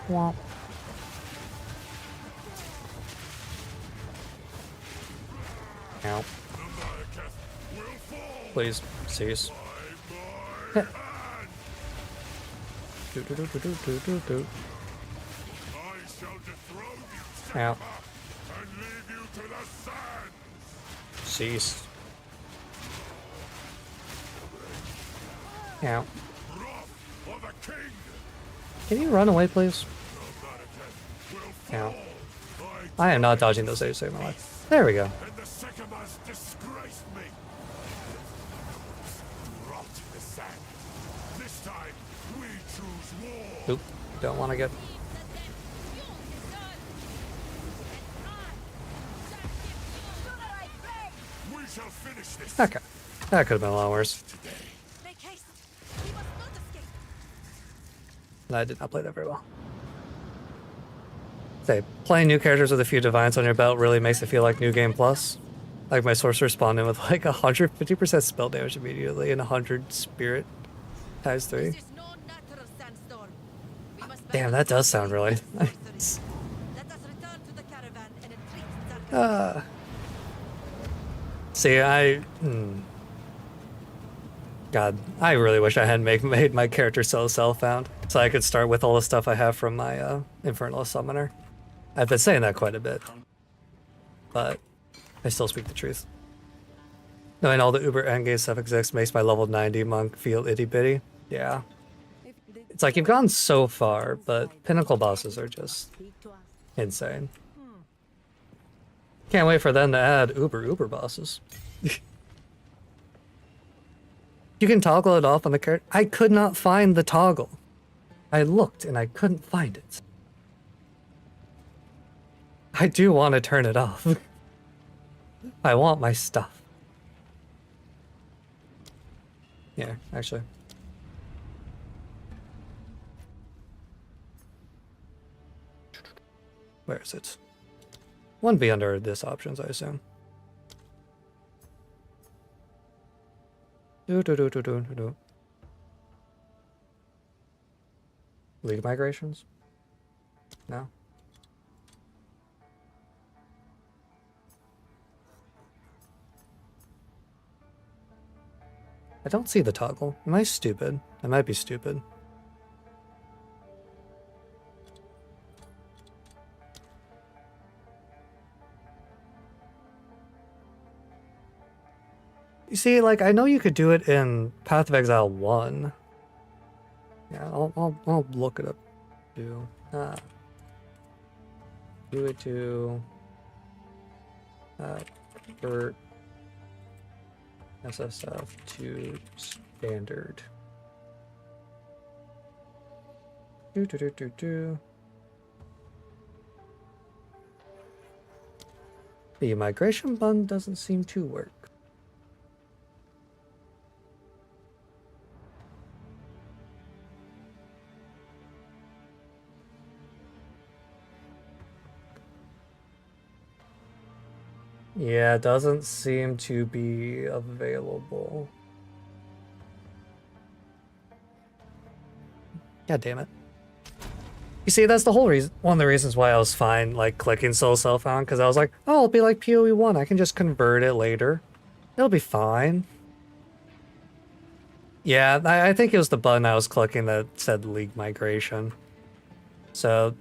A: Well... Ow. Please, cease. Do do do do do do do do. Ow. Cease. Ow. Can you run away, please? Ow. I am not dodging those to save my life. There we go. Oop, don't want to get... Okay, that could have been a lot worse. I did not play that very well. Say, playing new characters with a few divines on your belt really makes it feel like New Game Plus. Like my sorcerer spawned in with like 150% spell damage immediately and 100 spirit times 3. Damn, that does sound really nice. See, God, I really wish I hadn't made my character so self-found, so I could start with all the stuff I have from my Infernal Summoner. I've been saying that quite a bit, but I still speak the truth. Knowing all the uber endgame stuff exists makes my level 90 monk feel itty-bitty. Yeah. It's like you've gone so far, but pinnacle bosses are just insane. Can't wait for them to add uber bosses. You can toggle it off on the character. I could not find the toggle. I looked and I couldn't find it. I do want to turn it off. I want my stuff. Yeah, actually. Where is it? Wouldn't be under this options, I assume. League migrations? No. I don't see the toggle. Am I stupid? I might be stupid. You see, like, I know you could do it in Path of Exile 1. Yeah, I'll look it up too. Do it to convert SSF to standard. The migration button doesn't seem to work. Yeah, it doesn't seem to be available. God damn it. You see, that's the whole reason, one of the reasons why I was fine, like, clicking Soul Self-Found, because I was like, oh, it'll be like PoE 1, I can just convert it later. It'll be fine. Yeah, I think it was the button I was clicking that said League Migration. So,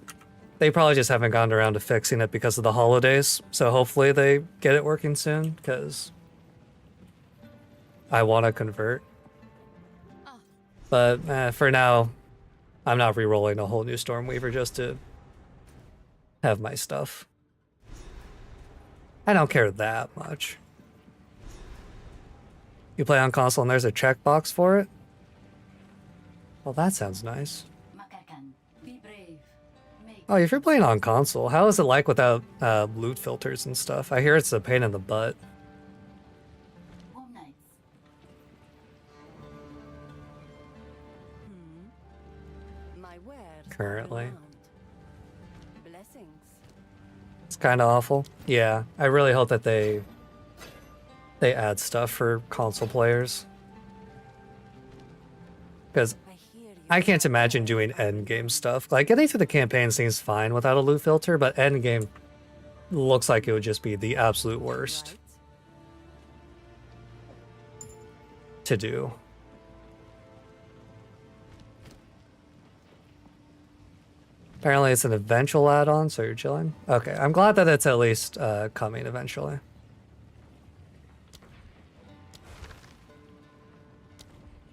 A: they probably just haven't gotten around to fixing it because of the holidays, so hopefully they get it working soon, because I want to convert. But for now, I'm not re-rolling a whole new Stormweaver just to have my stuff. I don't care that much. You play on console and there's a checkbox for it? Well, that sounds nice. Oh, if you're playing on console, how is it like without loot filters and stuff? I hear it's a pain in the butt. Currently. It's kind of awful. Yeah, I really hope that they add stuff for console players. Because I can't imagine doing endgame stuff. Like, getting through the campaign seems fine without a loot filter, but endgame looks like it would just be the absolute worst to do. Apparently it's an eventual add-on, so you're chilling. Okay, I'm glad that it's at least coming eventually.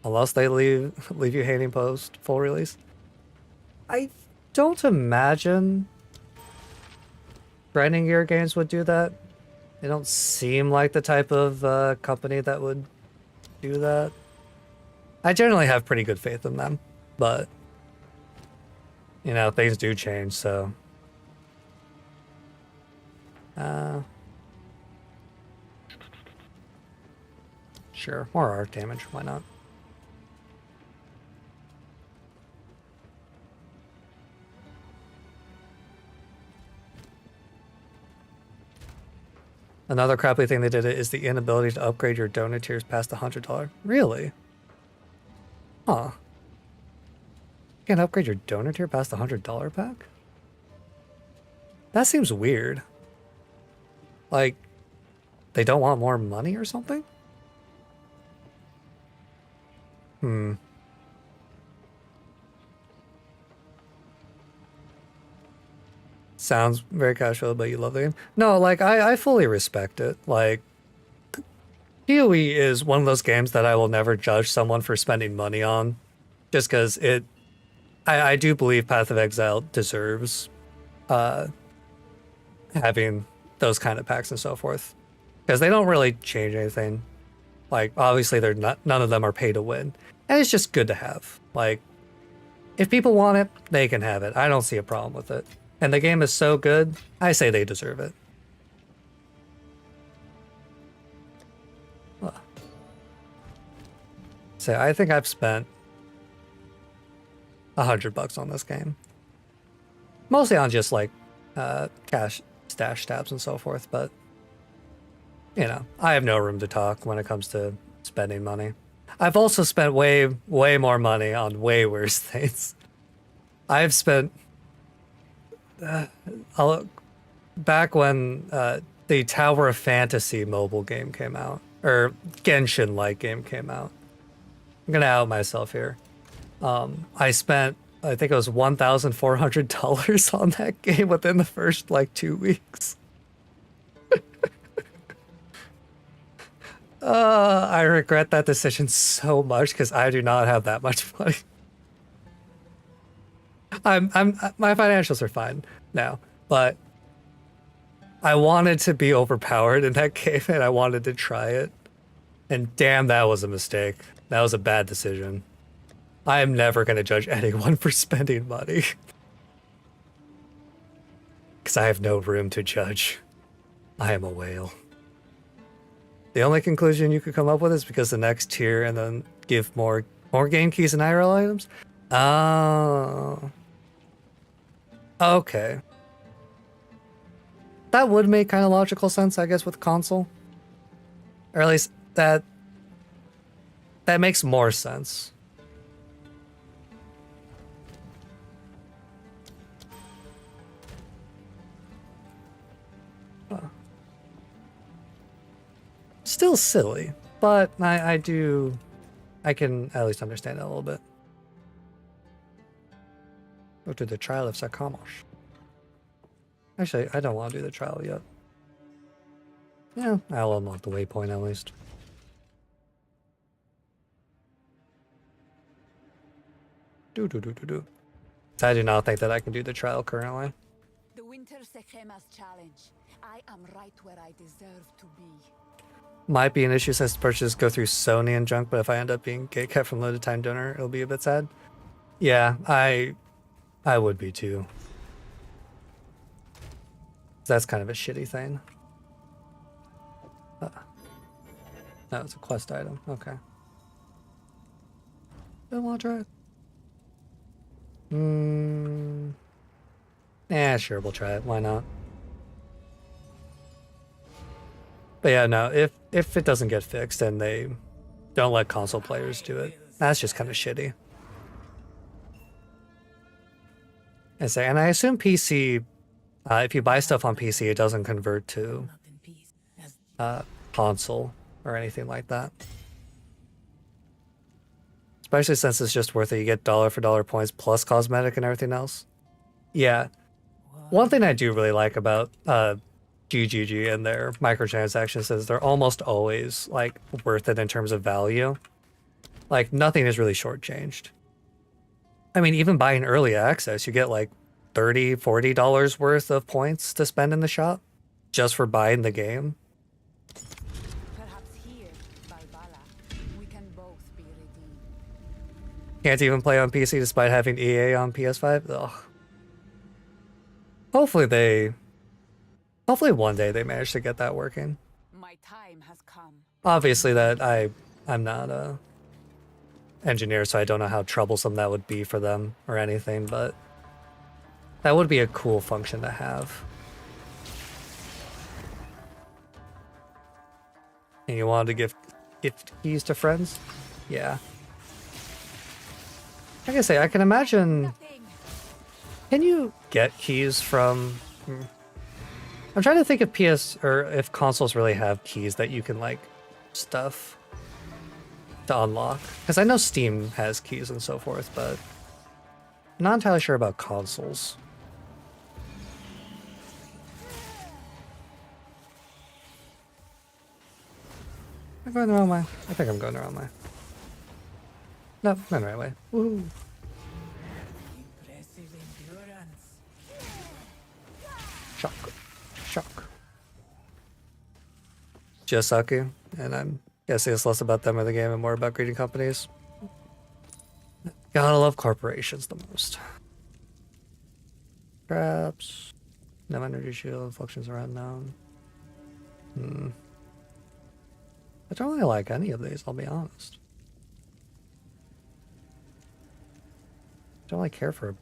A: Unless they leave you hating post full release. I don't imagine Grinding Gear games would do that. They don't seem like the type of company that would do that. I generally have pretty good faith in them, but you know, things do change, so sure, more arc damage, why not? Another crappy thing they did is the inability to upgrade your donor tiers past the $100. Really? Huh. You can't upgrade your donor tier past the $100 pack? That seems weird. Like, they don't want more money or something? Sounds very casual, but you love the game. No, like I fully respect it. Like PoE is one of those games that I will never judge someone for spending money on, just because I do believe Path of Exile deserves having those kind of packs and so forth, because they don't really change anything. Like obviously they're not, none of them are pay to win, and it's just good to have. Like if people want it, they can have it. I don't see a problem with it. And the game is so good, I say they deserve it. So I think I've spent $100 on this game. Mostly on just like cash stash tabs and so forth, but you know, I have no room to talk when it comes to spending money. I've also spent way more money on way worse things. I've spent back when the Tower of Fantasy mobile game came out, or Genshin-like game came out. I'm gonna out myself here. I spent, I think it was $1,400 on that game within the first like 2 weeks. I regret that decision so much because I do not have that much money. My financials are fine now, but I wanted to be overpowered in that game and I wanted to try it. And damn, that was a mistake. That was a bad decision. I am never going to judge anyone for spending money. Because I have no room to judge. I am a whale. The only conclusion you could come up with is because the next tier and then give more game keys and IRL items? Oh. Okay. That would make kind of logical sense, I guess, with console. Or at least that makes more sense. Still silly, but I can at least understand it a little bit. Go to the trial of Sarkamos. Actually, I don't want to do the trial yet. Yeah, I'll unlock the waypoint at least. Do. I do not think that I can do the trial currently.
E: The Winter Sekhema's challenge. I am right where I deserve to be.
A: Might be an issue since purchases go through Sony and junk, but if I end up being gatekept from limited time donor, it'll be a bit sad. Yeah, I would be too. That's kind of a shitty thing. No, it's a quest item. Okay. Don't want to try it. Yeah, sure, we'll try it. Why not? But yeah, no, if it doesn't get fixed and they don't let console players do it, that's just kind of shitty. And I assume PC, if you buy stuff on PC, it doesn't convert to console or anything like that. Especially since it's just worth it. You get dollar for dollar points plus cosmetic and everything else. Yeah. One thing I do really like about GGG and their microtransactions is they're almost always like worth it in terms of value. Like nothing is really shortchanged. I mean, even buying early access, you get like $30, $40 worth of points to spend in the shop just for buying the game.
E: Perhaps here, Balbala, we can both be redeemed.
A: Can't even play on PC despite having EA on PS5. Ugh. Hopefully one day they manage to get that working.
E: My time has come.
A: Obviously that I'm not a engineer, so I don't know how troublesome that would be for them or anything, but that would be a cool function to have. And you wanted to give gift keys to friends? Yeah. Like I say, I can imagine. Can you get keys from? I'm trying to think if PS or if consoles really have keys that you can like stuff. to unlock. Because I know Steam has keys and so forth, but I'm not entirely sure about consoles. Am I going the wrong way? I think I'm going the wrong way. No, I'm going the right way. Woohoo!
F: Impressive endurance.
A: Shock. Shock. Jisaku, and I'm guessing it's less about them in the game and more about greeting companies. Gotta love corporations the most. Traps. No energy shield. Fluctuations around known. I don't really like any of these, I'll be honest. Don't really care for...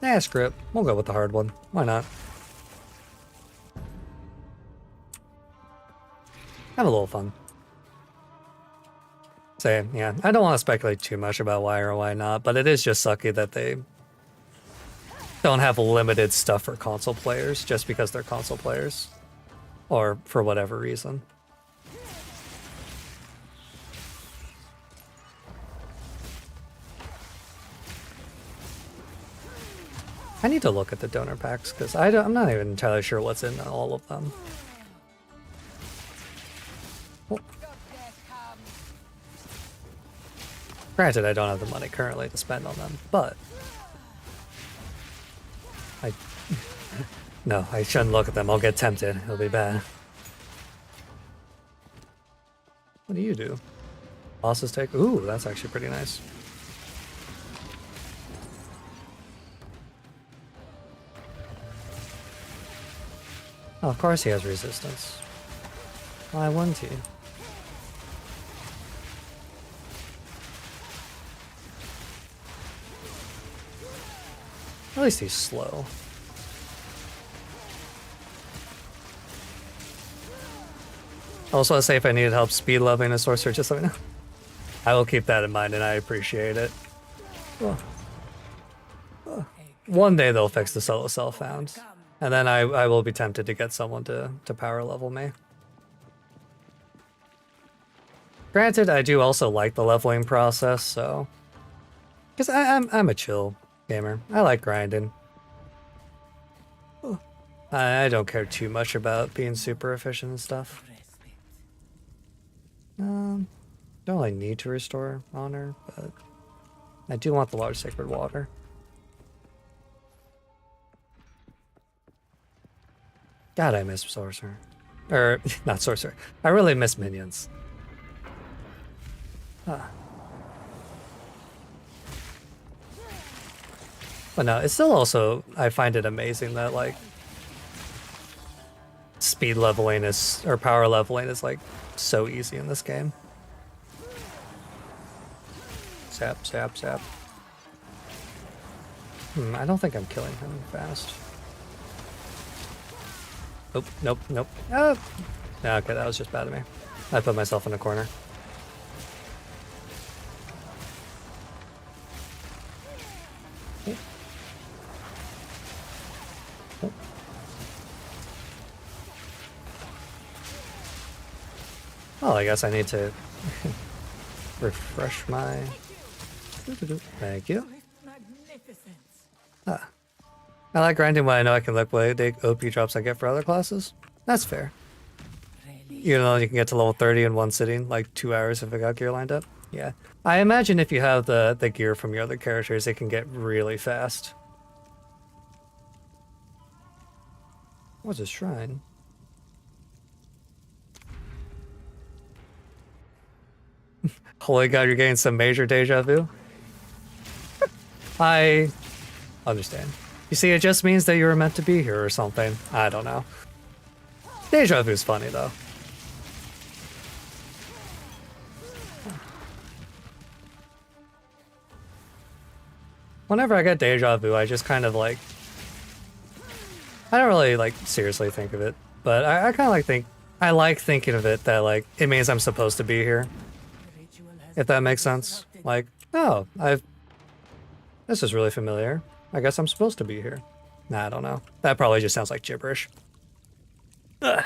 A: Nah, screw it. We'll go with the hard one. Why not? Have a little fun. So, yeah, I don't want to speculate too much about why or why not, but it is just sucky that they don't have limited stuff for console players just because they're console players. Or for whatever reason. I need to look at the donor packs because I'm not even entirely sure what's in all of them. Well, granted, I don't have the money currently to spend on them, but no, I shouldn't look at them. I'll get tempted. It'll be bad. What do you do? Bosses take. Ooh, that's actually pretty nice. Oh, of course he has resistance. Why wouldn't he? At least he's slow. I also want to say if I needed help speed leveling a sorcerer, just let me know. I will keep that in mind and I appreciate it. One day they'll fix the solo self found. And then I will be tempted to get someone to power level me. Granted, I do also like the leveling process, so... Because I'm a chill gamer. I like grinding. I don't care too much about being super efficient and stuff. Don't really need to restore honor, but I do want the large sacred water. God, I miss sorcerer. Or, not sorcerer. I really miss minions. But no, it's still also, I find it amazing that, like, speed leveling is, or power leveling is, like, so easy in this game. Sap, sap, sap. I don't think I'm killing him fast. Nope, nope, nope. Oh. Okay, that was just bad of me. I put myself in a corner. Well, I guess I need to refresh my... Thank you. Ah. I like grinding when I know I can liquidate the OP drops I get for other classes. That's fair. Even though you can get to level 30 in one sitting, like 2 hours if I got gear lined up. Yeah. I imagine if you have the gear from your other characters, it can get really fast. What's a shrine? Holy god, you're getting some major deja vu? I understand. You see, it just means that you were meant to be here or something. I don't know. Deja vu's funny, though. Whenever I get deja vu, I just kind of like... I don't really, like, seriously think of it. But I kind of I like thinking of it that, like, it means I'm supposed to be here. If that makes sense. Like, oh, this is really familiar. I guess I'm supposed to be here. Nah, I don't know. That probably just sounds like gibberish. Ugh.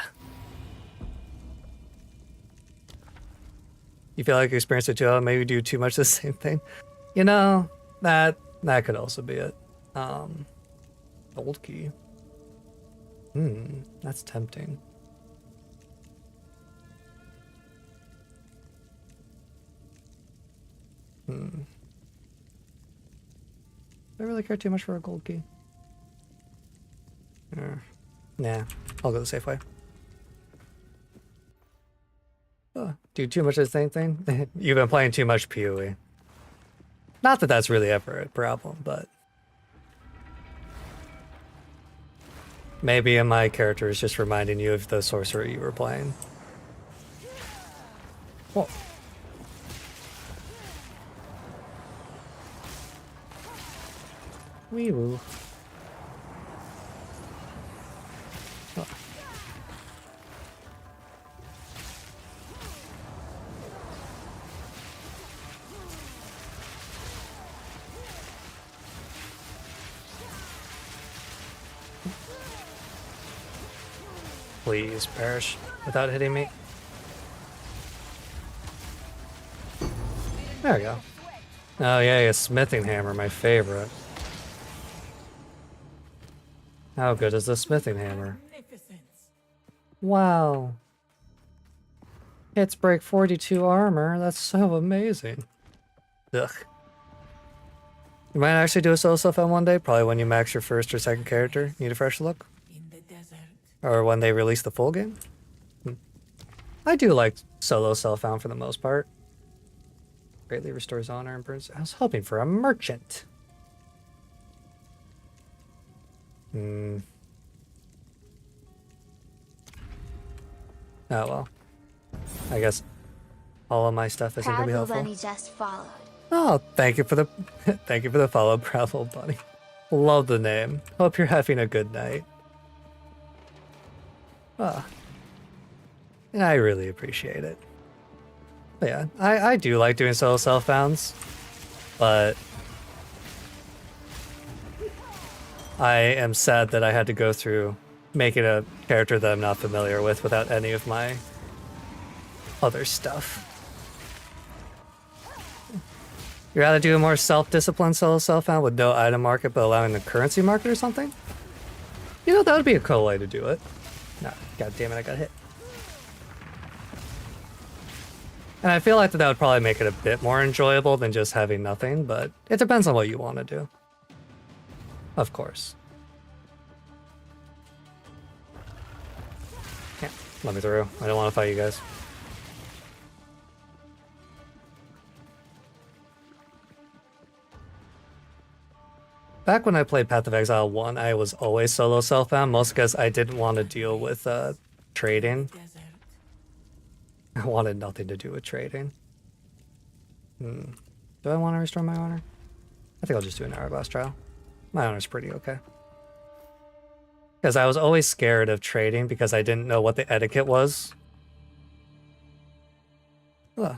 A: You feel like you experienced it too, maybe do too much of the same thing. You know, that could also be it. Gold key. That's tempting. Do I really care too much for a gold key? Nah, I'll go the safe way. Oh, do too much of the same thing? You've been playing too much PoE. Not that that's really ever a problem, but... maybe my character is just reminding you of the sorcerer you were playing. Whoa. Wee woo. Oh. Please perish without hitting me. There we go. Oh yeah, a smithing hammer, my favorite. How good is the smithing hammer? Wow. Hits break 42 armor. That's so amazing. Ugh. You might actually do a solo stuff on one day, probably when you max your first or second character. Need a fresh look? Or when they release the full game? I do like solo self-found for the most part. Greatly restores honor and burns. I was hoping for a merchant. Oh well. I guess all of my stuff isn't gonna be helpful.
G: Bunny just followed.
A: Oh, thank you for the thank you for the follow, Bravo Bunny. Love the name. Hope you're having a good night. Ah. And I really appreciate it. But yeah, I do like doing solo self-founds, but I am sad that I had to go through making a character that I'm not familiar with without any of my other stuff. You'd rather do a more self-disciplined solo self-found with no item market but allowing the currency market or something? You know, that would be a cool way to do it. Nah, god damn it, I got hit. And I feel like that would probably make it a bit more enjoyable than just having nothing, but it depends on what you want to do. Of course. Yeah, let me through. I don't want to fight you guys. Back when I played Path of Exile 1, I was always solo self-found, mostly because I didn't want to deal with trading. I wanted nothing to do with trading. Do I want to restore my honor? I think I'll just do an hourglass trial. My honor's pretty okay. Because I was always scared of trading because I didn't know what the etiquette was. Ugh.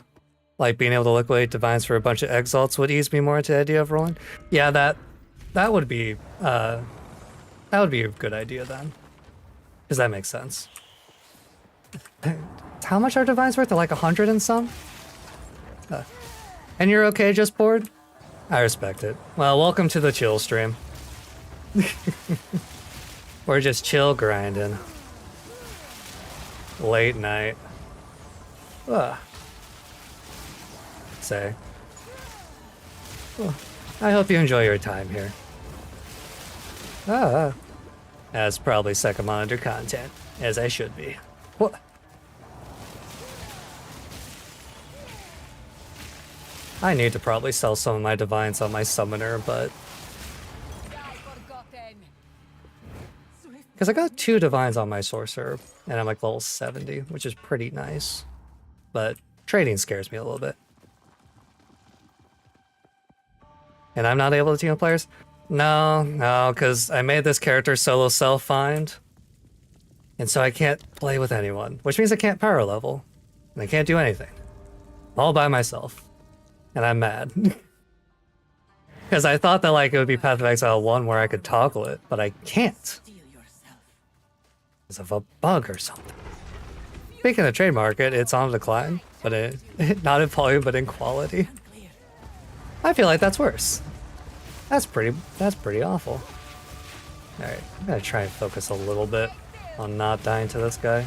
A: Like being able to liquidate divines for a bunch of exalts would ease me more into the idea of rolling. Yeah, that would be a good idea then. Because that makes sense. How much are divines worth? They're like 100 and some? And you're okay just bored? I respect it. Well, welcome to the chill stream. We're just chill grinding. Late night. Say. Well, I hope you enjoy your time here. As probably second monitor content, as I should be. What? I need to probably sell some of my divines on my summoner, but... because I got 2 divines on my sorcerer, and I'm like level 70, which is pretty nice. But trading scares me a little bit. And I'm not able to team with players? No, because I made this character solo self-find. And so I can't play with anyone, which means I can't power level. And I can't do anything. All by myself. And I'm mad. Because I thought that like it would be Path of Exile 1 where I could toggle it, but I can't. because of a bug or something. Speaking of trade market, it's on decline, but not in volume, but in quality. I feel like that's worse. That's pretty awful. Alright, I'm gonna try and focus a little bit on not dying to this guy.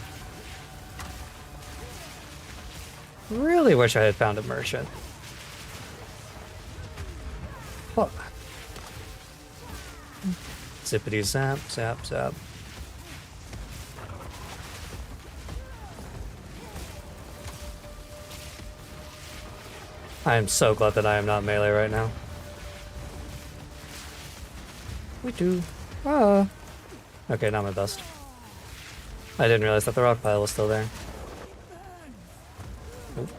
A: Really wish I had found a merchant. What? Zippity zap, zap, zap. I am so glad that I am not melee right now. We do. Ah. Okay, not my best. I didn't realize that the rock pile was still there. Oop.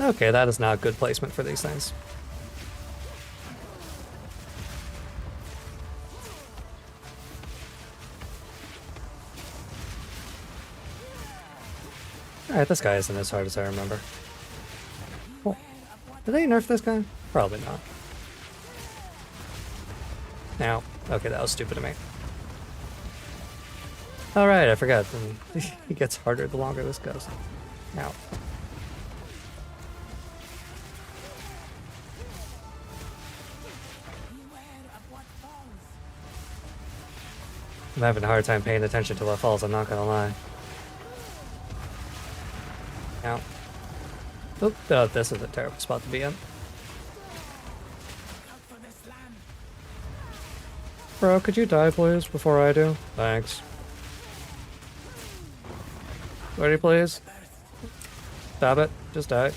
A: Okay, that is not good placement for these things. Alright, this guy isn't as hard as I remember. Oh. Did they nerf this guy? Probably not. Now, okay, that was stupid of me. Alright, I forgot. He gets harder the longer this goes. Now. I'm having a hard time paying attention to what falls, I'm not gonna lie. Ow. Oop, oh, this is a terrible spot to be in. Bro, could you die please before I do? Thanks. Ready please? Stop it. Just die.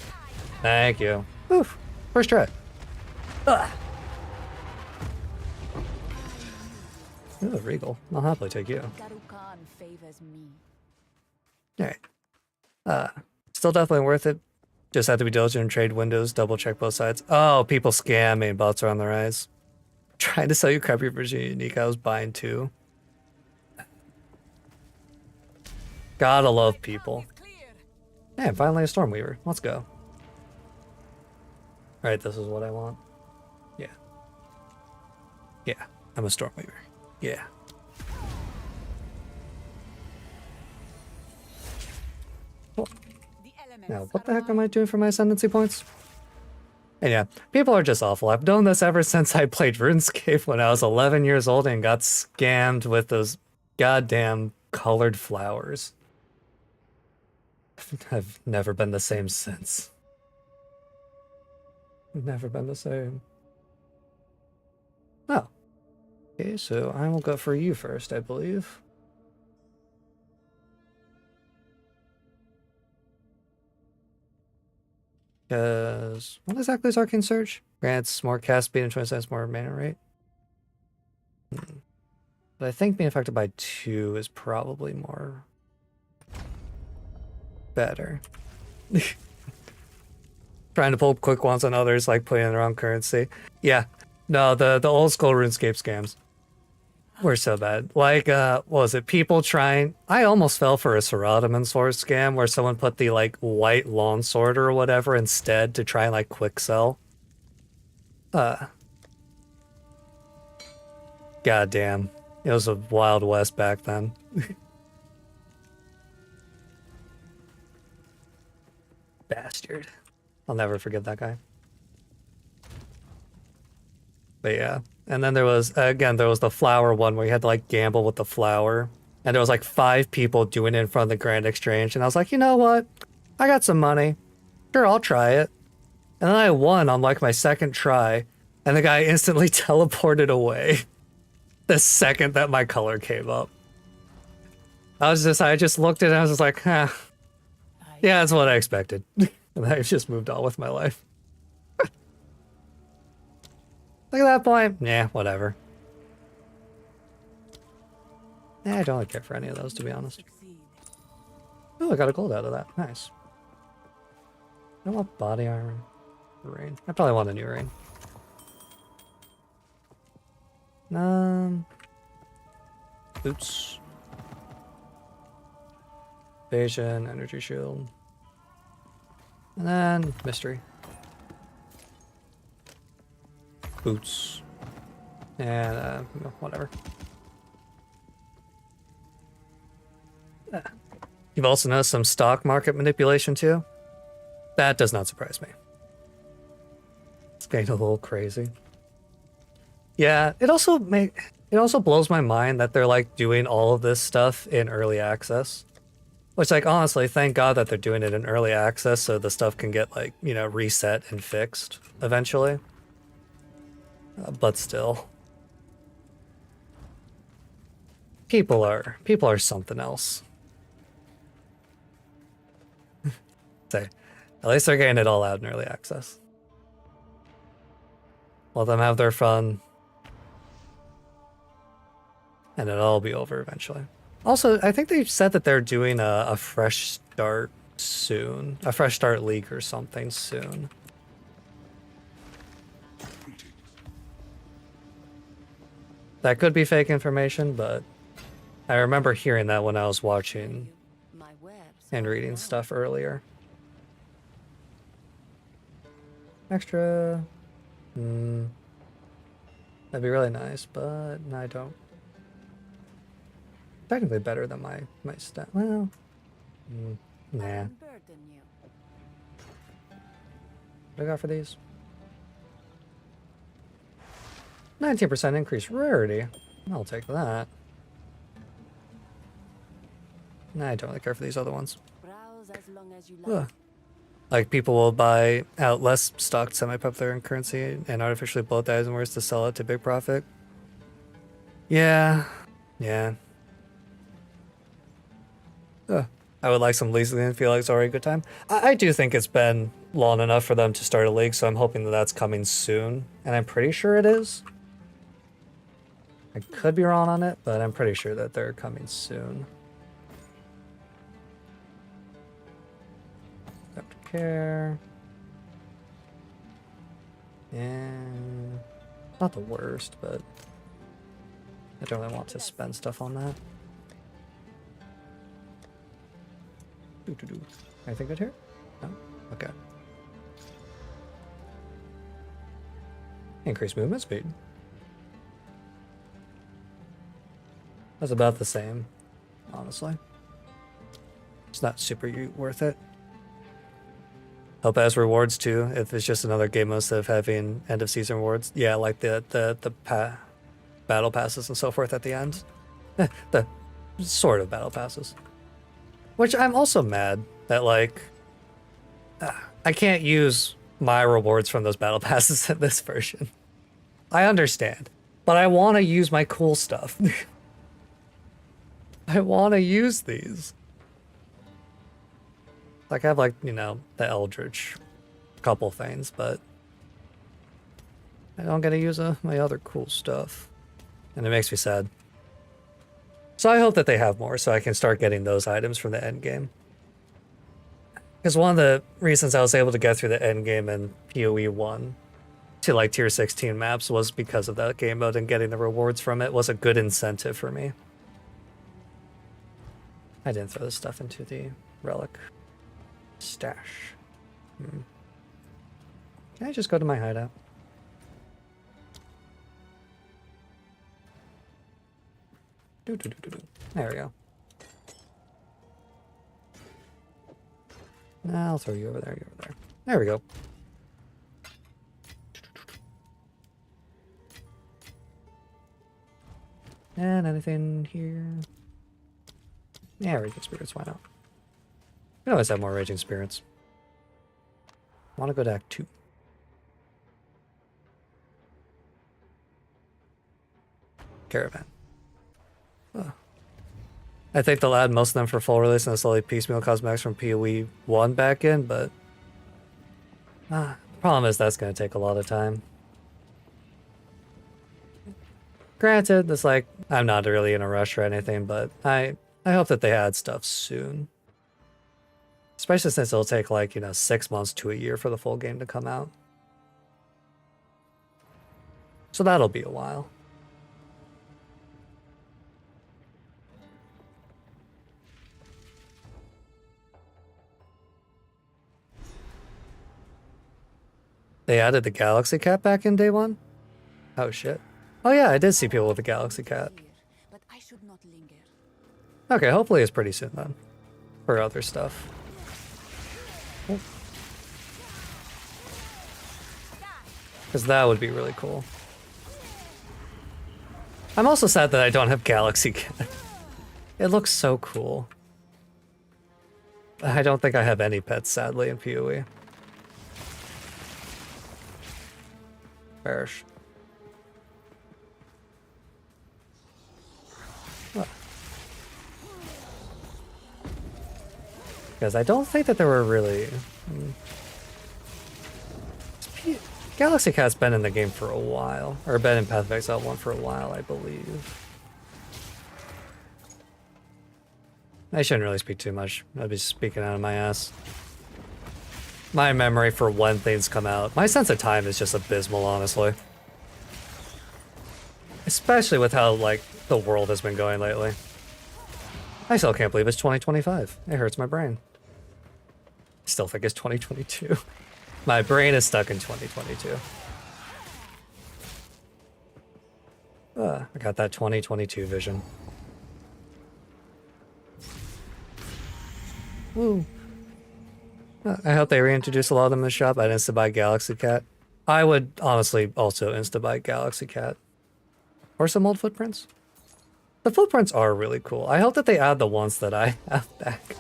A: Thank you. Oof. First try. Ugh. Ooh, Regal. I'll happily take you.
E: Garukan favors me.
A: Alright. Still definitely worth it. Just have to be diligent and trade windows, double check both sides. Oh, people scam me. Bots are on the rise. Trying to sell you crappy version unique. I was buying too. Gotta love people. Man, finally a Stormweaver. Let's go. Alright, this is what I want. Yeah. Yeah, I'm a Stormweaver. Yeah. Cool. Now, what the heck am I doing for my ascendancy points? And yeah, people are just awful. I've known this ever since I played RuneScape when I was 11 years old and got scammed with those goddamn colored flowers. I've never been the same since. Never been the same. Oh. Okay, so I will go for you first, I believe. Because what exactly is Arcane Surge? Grants more cast speed and 20 cents more mana rate. But I think being affected by 2 is probably more better. Trying to pull quick ones on others, like putting in the wrong currency. Yeah, no, the old school RuneScape scams were so bad. Like, what was it? People trying... I almost fell for a Saradomin sword scam where someone put the, like, white longsword or whatever instead to try and, like, quick sell. Goddamn. It was a Wild West back then. Bastard. I'll never forget that guy. But yeah. And then there was, again, there was the flower one where you had to like gamble with the flower. And there was like 5 people doing it in front of the Grand Exchange. And I was like, you know what? I got some money. Sure, I'll try it. And then I won on like my second try. And the guy instantly teleported away the second that my color came up. I just looked at it and I was just like, huh. Yeah, that's what I expected. And I just moved on with my life. Look at that point. Yeah, whatever. I don't really care for any of those, to be honest. Oh, I got a gold out of that. Nice. I want body armor. Rain. I probably want a new rain. Boots. Evasion, energy shield. And then mystery. Boots. And whatever. You've also noticed some stock market manipulation too? That does not surprise me. It's getting a little crazy. Yeah, it also blows my mind that they're like doing all of this stuff in early access. Which, like, honestly, thank God that they're doing it in early access so the stuff can get, like, you know, reset and fixed eventually. But still. People are something else. Say, at least they're getting it all out in early access. Let them have their fun. And it'll all be over eventually. Also, I think they said that they're doing a fresh start soon. A fresh start league or something soon. That could be fake information, but I remember hearing that when I was watching and reading stuff earlier. Extra. That'd be really nice, but I don't. Technically better than my stat. Well, nah. What do I got for these? 19% increase rarity. I'll take that. Nah, I don't really care for these other ones. Ugh. Like, people will buy out less stocked semi-popular currency and artificially bloat the items worse to sell it to big profit. Yeah. Yeah. Ugh. I would like some leagues and feel like it's already a good time. I do think it's been long enough for them to start a league, so I'm hoping that that's coming soon. And I'm pretty sure it is. I could be wrong on it, but I'm pretty sure that they're coming soon. Care. And not the worst, but I don't really want to spend stuff on that. Anything good here? No? Okay. Increase movement speed. That's about the same, honestly. It's not super worth it. Hope it has rewards too, if it's just another game mode of having end of season rewards. Yeah, like the battle passes and so forth at the end. The sort of battle passes. Which I'm also mad that, like, I can't use my rewards from those battle passes in this version. I understand, but I want to use my cool stuff. I want to use these. Like, I have, like, you know, the Eldritch couple things, but I don't get to use my other cool stuff. And it makes me sad. So I hope that they have more so I can start getting those items from the end game. Because one of the reasons I was able to get through the end game in PoE 1 to, like, tier 16 maps was because of that game mode, and getting the rewards from it was a good incentive for me. I didn't throw this stuff into the relic stash. Can I just go to my hideout? There we go. I'll throw you over there, you over there. There we go. And anything here? Yeah, Raging Spirits, why not? We always have more Raging Spirits. Want to go to Act 2. Caravan. Oh. I think they'll add most of them for full release and slowly piecemeal cosmetics from PoE 1 back in, but the problem is that's going to take a lot of time. Granted, it's like, I'm not really in a rush or anything, but I hope that they add stuff soon. Especially since it'll take, like, you know, 6 months to a year for the full game to come out. So that'll be a while. They added the Galaxy Cat back in day one? Oh shit. Oh yeah, I did see people with the Galaxy Cat.
E: But I should not linger.
A: Okay, hopefully it's pretty soon then. For other stuff. Because that would be really cool. I'm also sad that I don't have Galaxy Cat. It looks so cool. I don't think I have any pets, sadly, in PoE. Perish. Because I don't think that there were really... Galaxy Cat's been in the game for a while. Or been in Path of Exile 1 for a while, I believe. I shouldn't really speak too much. I'd be speaking out of my ass. My memory for when things come out. My sense of time is just abysmal, honestly. Especially with how, like, the world has been going lately. I still can't believe it's 2025. It hurts my brain. I still think it's 2022. My brain is stuck in 2022. I got that 2022 vision. Woo. I hope they reintroduce a lot of them in the shop. I'd insta-buy Galaxy Cat. I would honestly also insta-buy Galaxy Cat. Or some old footprints. The footprints are really cool. I hope that they add the ones that I have back.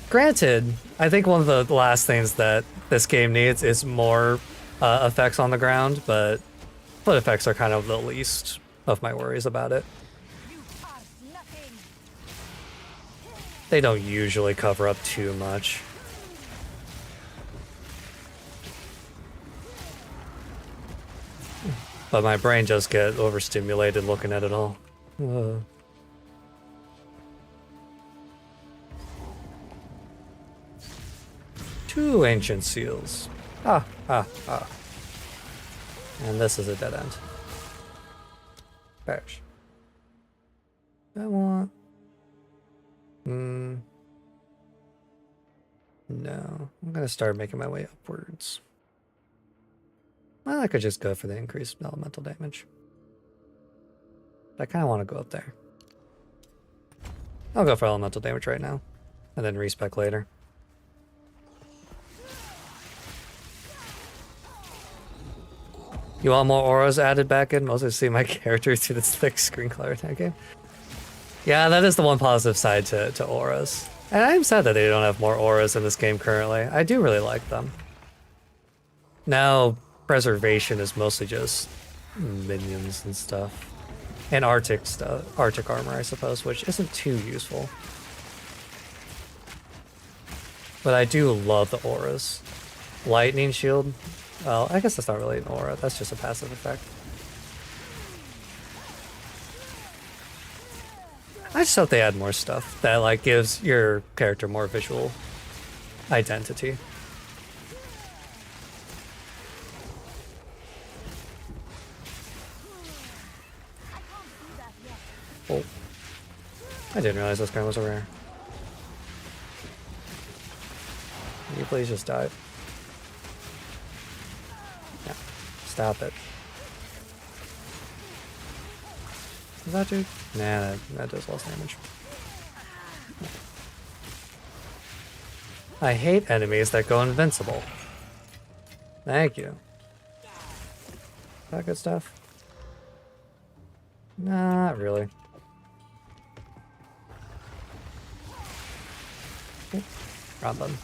A: Granted, I think one of the last things that this game needs is more effects on the ground, but foot effects are kind of the least of my worries about it. They don't usually cover up too much. But my brain just gets overstimulated looking at it all. Two ancient seals. And this is a dead end. Perish. I want... No. I'm gonna start making my way upwards. Well, I could just go for the increased elemental damage. But I kind of want to go up there. I'll go for elemental damage right now. And then respec later. You want more auras added back in? Mostly see my character through this thick screen clutter in that game. Yeah, that is the one positive side to auras. And I'm sad that they don't have more auras in this game currently. I do really like them. Now, preservation is mostly just minions and stuff. And Arctic stuff, Arctic armor, I suppose, which isn't too useful. But I do love the auras. Lightning shield. Well, I guess that's not really an aura. That's just a passive effect. I just hope they add more stuff that like gives your character more visual identity. Oh, I didn't realize this guy was a rare. Can you please just die? Yeah, stop it. Is that dude? Nah, that does less damage. I hate enemies that go invincible. Thank you. Is that good stuff? Nah, not really. Wrong button.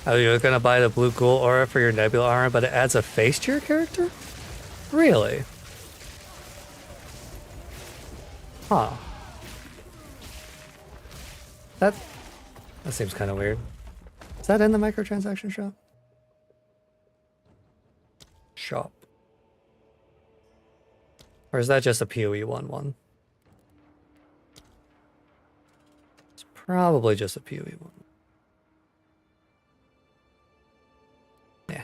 A: Oh, you're gonna buy the blue ghoul aura for your nebula armor, but it adds a face to your character? Really? Huh. That seems kind of weird. Is that in the microtransaction shop? Shop. Or is that just a PoE 1-1? It's probably just a PoE 1. Yeah.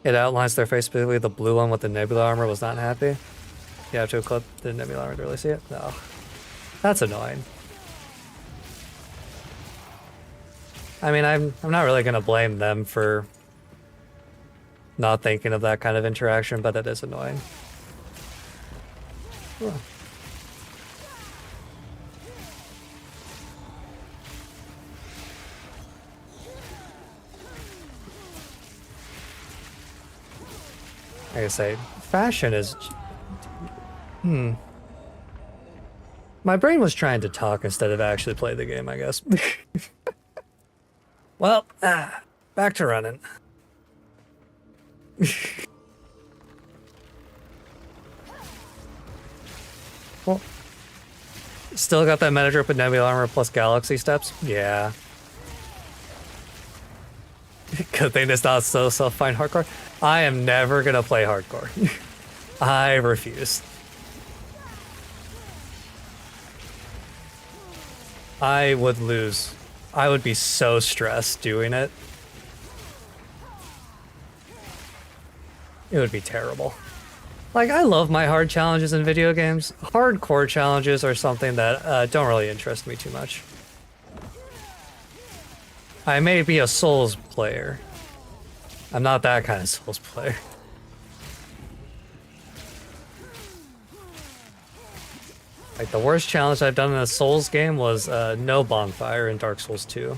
A: It outlines their face, specifically the blue one with the nebula armor was not happy. You have to equip the Nebula armor to really see it? No. That's annoying. I mean, I'm not really gonna blame them for not thinking of that kind of interaction, but it is annoying. Huh. Like I say, fashion is... My brain was trying to talk instead of actually play the game, I guess. Well, back to running. Well, still got that meta drip with Nebula armor plus galaxy steps? Yeah. Good thing it's not so self-find hardcore. I am never gonna play hardcore. I refuse. I would lose. I would be so stressed doing it. It would be terrible. Like, I love my hard challenges in video games. Hardcore challenges are something that don't really interest me too much. I may be a Souls player. I'm not that kind of Souls player. Like, the worst challenge I've done in a Souls game was no bonfire in Dark Souls 2.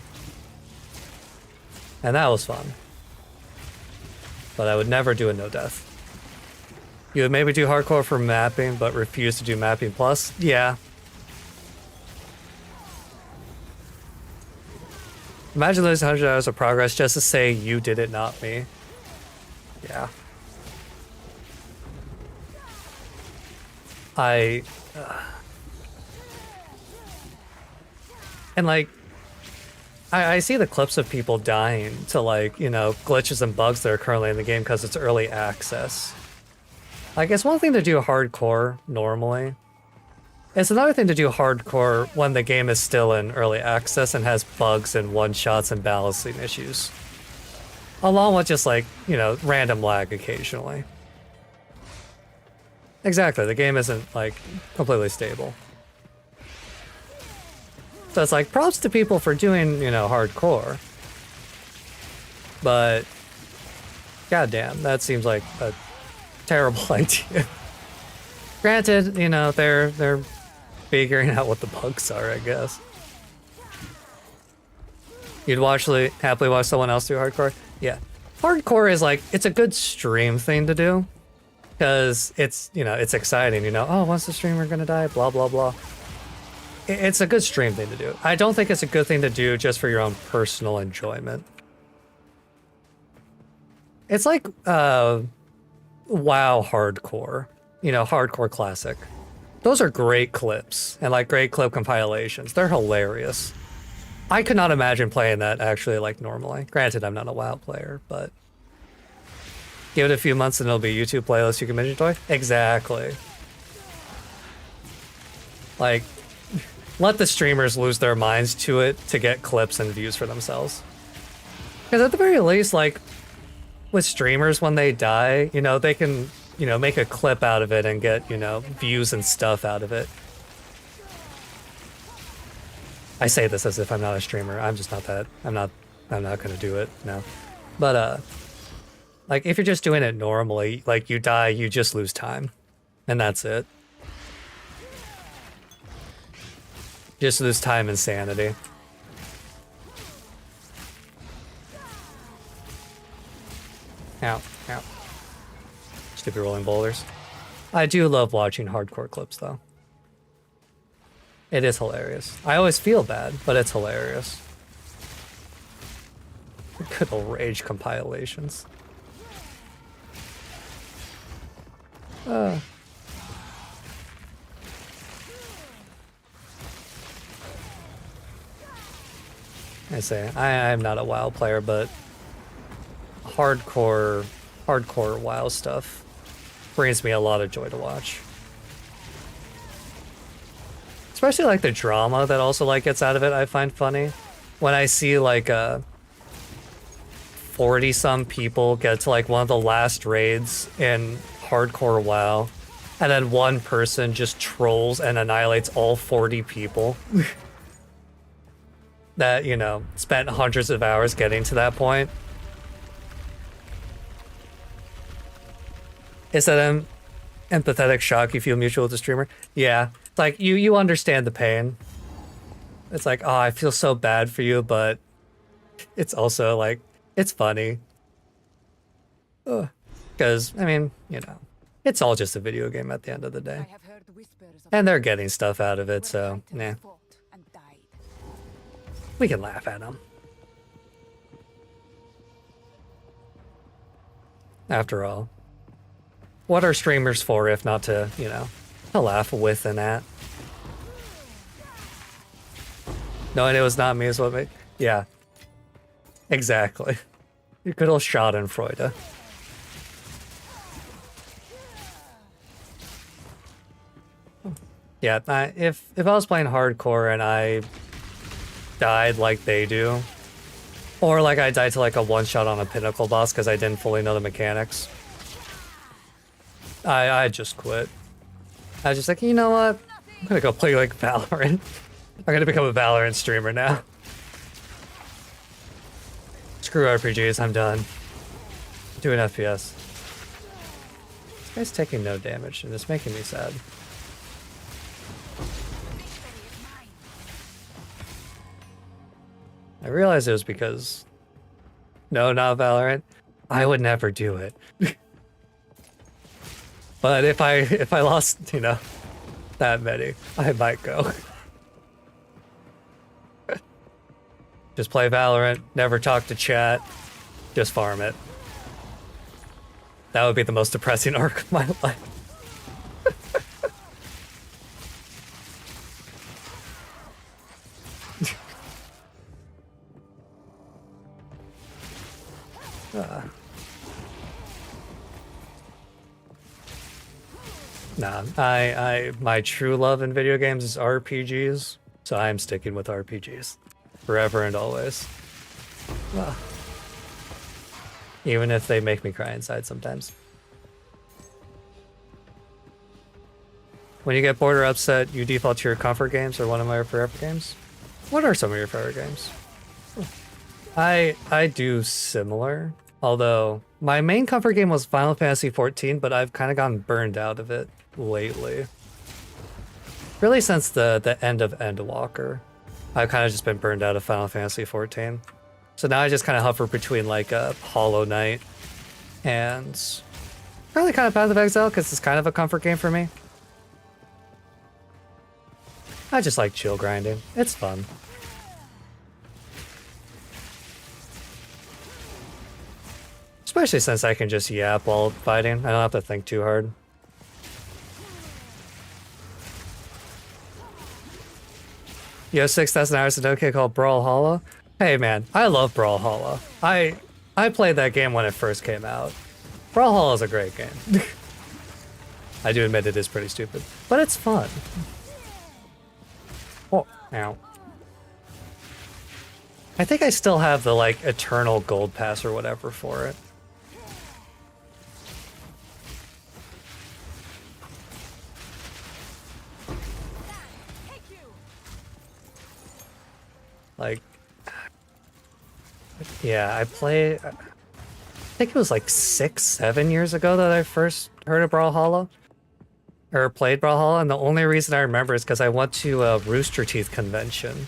A: And that was fun. But I would never do a no death. You would maybe do hardcore for mapping, but refuse to do mapping plus? Yeah. Imagine losing 100 hours of progress just to say you did it, not me. Yeah. And like, I see the clips of people dying to, like, you know, glitches and bugs that are currently in the game because it's early access. Like, it's one thing to do hardcore normally. It's another thing to do hardcore when the game is still in early access and has bugs and one-shots and balancing issues. Along with just, like, you know, random lag occasionally. Exactly, the game isn't, like, completely stable. So it's like, props to people for doing, you know, hardcore. But, goddamn, that seems like a terrible idea. Granted, you know, they're figuring out what the bugs are, I guess. You'd happily watch someone else do hardcore? Yeah. Hardcore is like, it's a good stream thing to do. Because it's, you know, it's exciting, you know, oh, when's the streamer gonna die? Blah, blah, blah. It's a good stream thing to do. I don't think it's a good thing to do just for your own personal enjoyment. It's like, WoW hardcore. You know, hardcore classic. Those are great clips, and like great clip compilations. They're hilarious. I could not imagine playing that actually like normally. Granted, I'm not a WoW player, but give it a few months and it'll be a YouTube playlist you can binge enjoy. Exactly. Like, let the streamers lose their minds to it to get clips and views for themselves. Because at the very least, like, with streamers, when they die, you know, they can, you know, make a clip out of it and get, you know, views and stuff out of it. I say this as if I'm not a streamer. I'm just not that. I'm not gonna do it, no. But, like, if you're just doing it normally, like, you die, you just lose time. And that's it. Just lose time and sanity. Ow, ow. Stupid rolling boulders. I do love watching hardcore clips, though. It is hilarious. I always feel bad, but it's hilarious. Good old rage compilations. I say, I'm not a WoW player, but hardcore WoW stuff brings me a lot of joy to watch. Especially like the drama that also like gets out of it, I find funny. When I see like 40 some people get to like one of the last raids in hardcore WoW and then one person just trolls and annihilates all 40 people that, you know, spent hundreds of hours getting to that point. Is that an empathetic shock you feel mutual with the streamer? Yeah. Like, you understand the pain. It's like, oh, I feel so bad for you, but it's also like, it's funny. Because, I mean, you know, it's all just a video game at the end of the day.
C: I have heard whispers of
A: And they're getting stuff out of it, so, nah.
C: Titans fought and died.
A: We can laugh at them. After all, what are streamers for if not to, you know, to laugh with and at? Knowing it was not me is what made... Yeah. Exactly. You could have shot in Freude. Yeah, if I was playing hardcore and I died like they do, or like I died to like a one-shot on a pinnacle boss because I didn't fully know the mechanics, I just quit. I was just like, you know what? I'm gonna go play like Valorant. I'm gonna become a Valorant streamer now. Screw RPGs, I'm done. Doing FPS. This guy's taking no damage and it's making me sad. I realized it was because... No, not Valorant. I would never do it. But if I lost, you know, that many, I might go. Just play Valorant, never talk to chat, just farm it. That would be the most depressing arc of my life. Nah, my true love in video games is RPGs, so I'm sticking with RPGs. Forever and always. Well, even if they make me cry inside sometimes. When you get bored or upset, you default to your comfort games or one of my forever games? What are some of your favorite games? I do similar, although my main comfort game was Final Fantasy XIV, but I've kind of gotten burned out of it lately. Really since the end of Endwalker. I've kind of just been burned out of Final Fantasy XIV. So now I just kind of hover between like a Hollow Knight and probably kind of Path of Exile because it's kind of a comfort game for me. I just like chill grinding. It's fun. Especially since I can just yap while fighting. I don't have to think too hard. You have 6,000 hours of OK called Brawlhalla? Hey man, I love Brawlhalla. I played that game when it first came out. Brawlhalla is a great game. I do admit it is pretty stupid, but it's fun. Oh, ow. I think I still have the like Eternal Gold Pass or whatever for it. Like, yeah, I think it was like 6-7 years ago that I first heard of Brawlhalla. Or played Brawlhalla, and the only reason I remember is because I went to a Rooster Teeth convention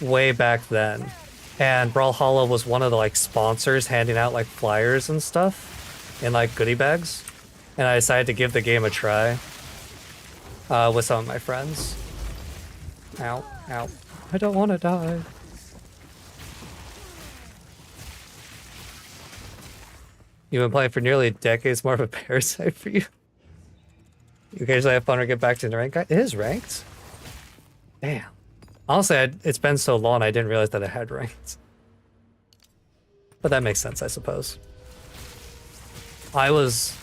A: way back then. And Brawlhalla was one of the like sponsors handing out like flyers and stuff in like goodie bags. And I decided to give the game a try with some of my friends. Ow, ow. I don't want to die. You've been playing for nearly a decade. It's more of a parasite for you. You occasionally have fun or get back to the rank. It is ranked? Damn. Honestly, it's been so long I didn't realize that it had ranked. But that makes sense, I suppose. I was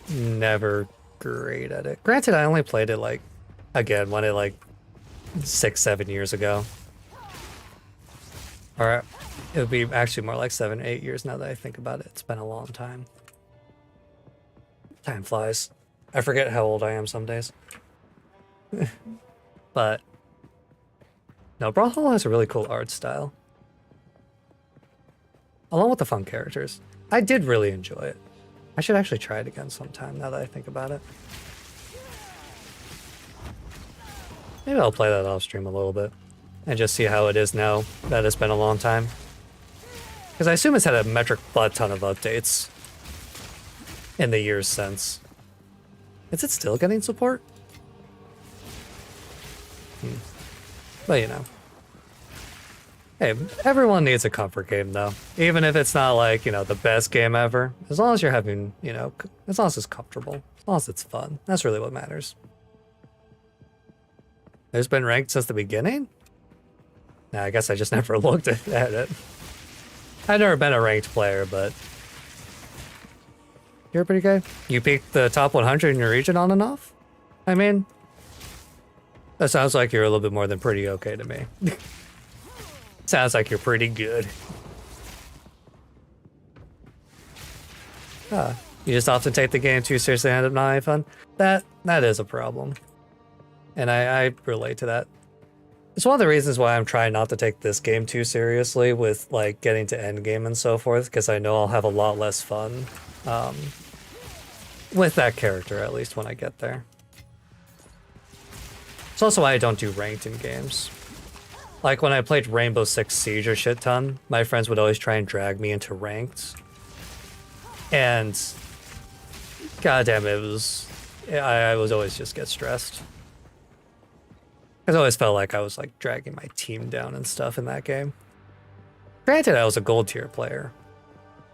A: never great at it. Granted, I only played it like, again, when it like 6-7 years ago. Or it would be actually more like 7-8 years now that I think about it. It's been a long time. Time flies. I forget how old I am some days. But no, Brawlhalla has a really cool art style. Along with the fun characters. I did really enjoy it. I should actually try it again sometime now that I think about it. Maybe I'll play that off stream a little bit and just see how it is now that it's been a long time. Because I assume it's had a metric butt ton of updates in the years since. Is it still getting support? But you know. Hey, everyone needs a comfort game though. Even if it's not like, you know, the best game ever. As long as you're having, you know, as long as it's comfortable. As long as it's fun. That's really what matters. There's been ranked since the beginning? Nah, I guess I just never looked at it. I've never been a ranked player, but you're pretty good. You peaked the top 100 in your region on and off? I mean, that sounds like you're a little bit more than pretty okay to me. Sounds like you're pretty good. You just often take the game too seriously and end up not having fun? That is a problem. And I relate to that. It's one of the reasons why I'm trying not to take this game too seriously with like getting to endgame and so forth, because I know I'll have a lot less fun with that character, at least when I get there. It's also why I don't do ranked in games. Like when I played Rainbow Six Siege a shit ton, my friends would always try and drag me into ranked. And goddamn, I was always just get stressed. I always felt like I was like dragging my team down and stuff in that game. Granted, I was a gold tier player,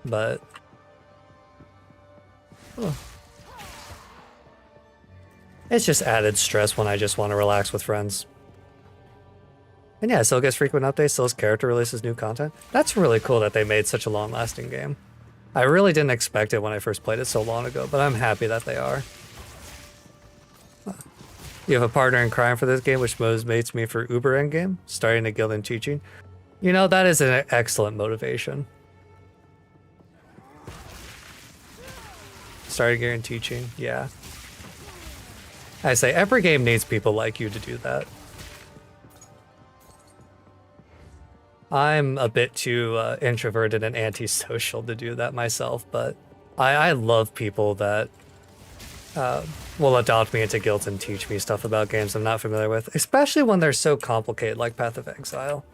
A: but it's just added stress when I just want to relax with friends. And yeah, it still gets frequent updates, still has character releases, new content. That's really cool that they made such a long-lasting game. I really didn't expect it when I first played it so long ago, but I'm happy that they are. You have a partner in crime for this game, which motivates me for Uber endgame, starting a guild and teaching. You know, that is an excellent motivation. Starting a guild and teaching, yeah. I say every game needs people like you to do that. I'm a bit too introverted and antisocial to do that myself, but I love people that will adopt me into guilds and teach me stuff about games I'm not familiar with, especially when they're so complicated like Path of Exile.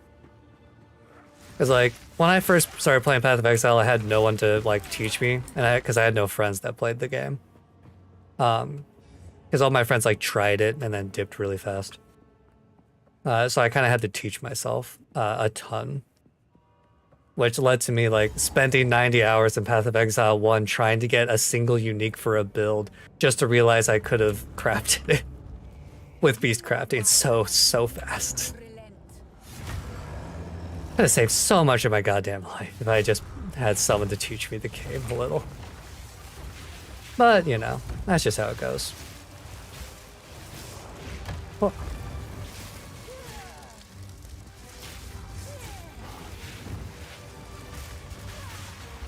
A: Because like, when I first started playing Path of Exile, I had no one to like teach me, and because I had no friends that played the game. Because all my friends like tried it and then dipped really fast. So I kind of had to teach myself a ton, which led to me like spending 90 hours in Path of Exile 1 trying to get a single unique for a build just to realize I could have crafted it with beast crafting so fast. Could have saved so much of my goddamn life if I just had someone to teach me the game a little. But, you know, that's just how it goes.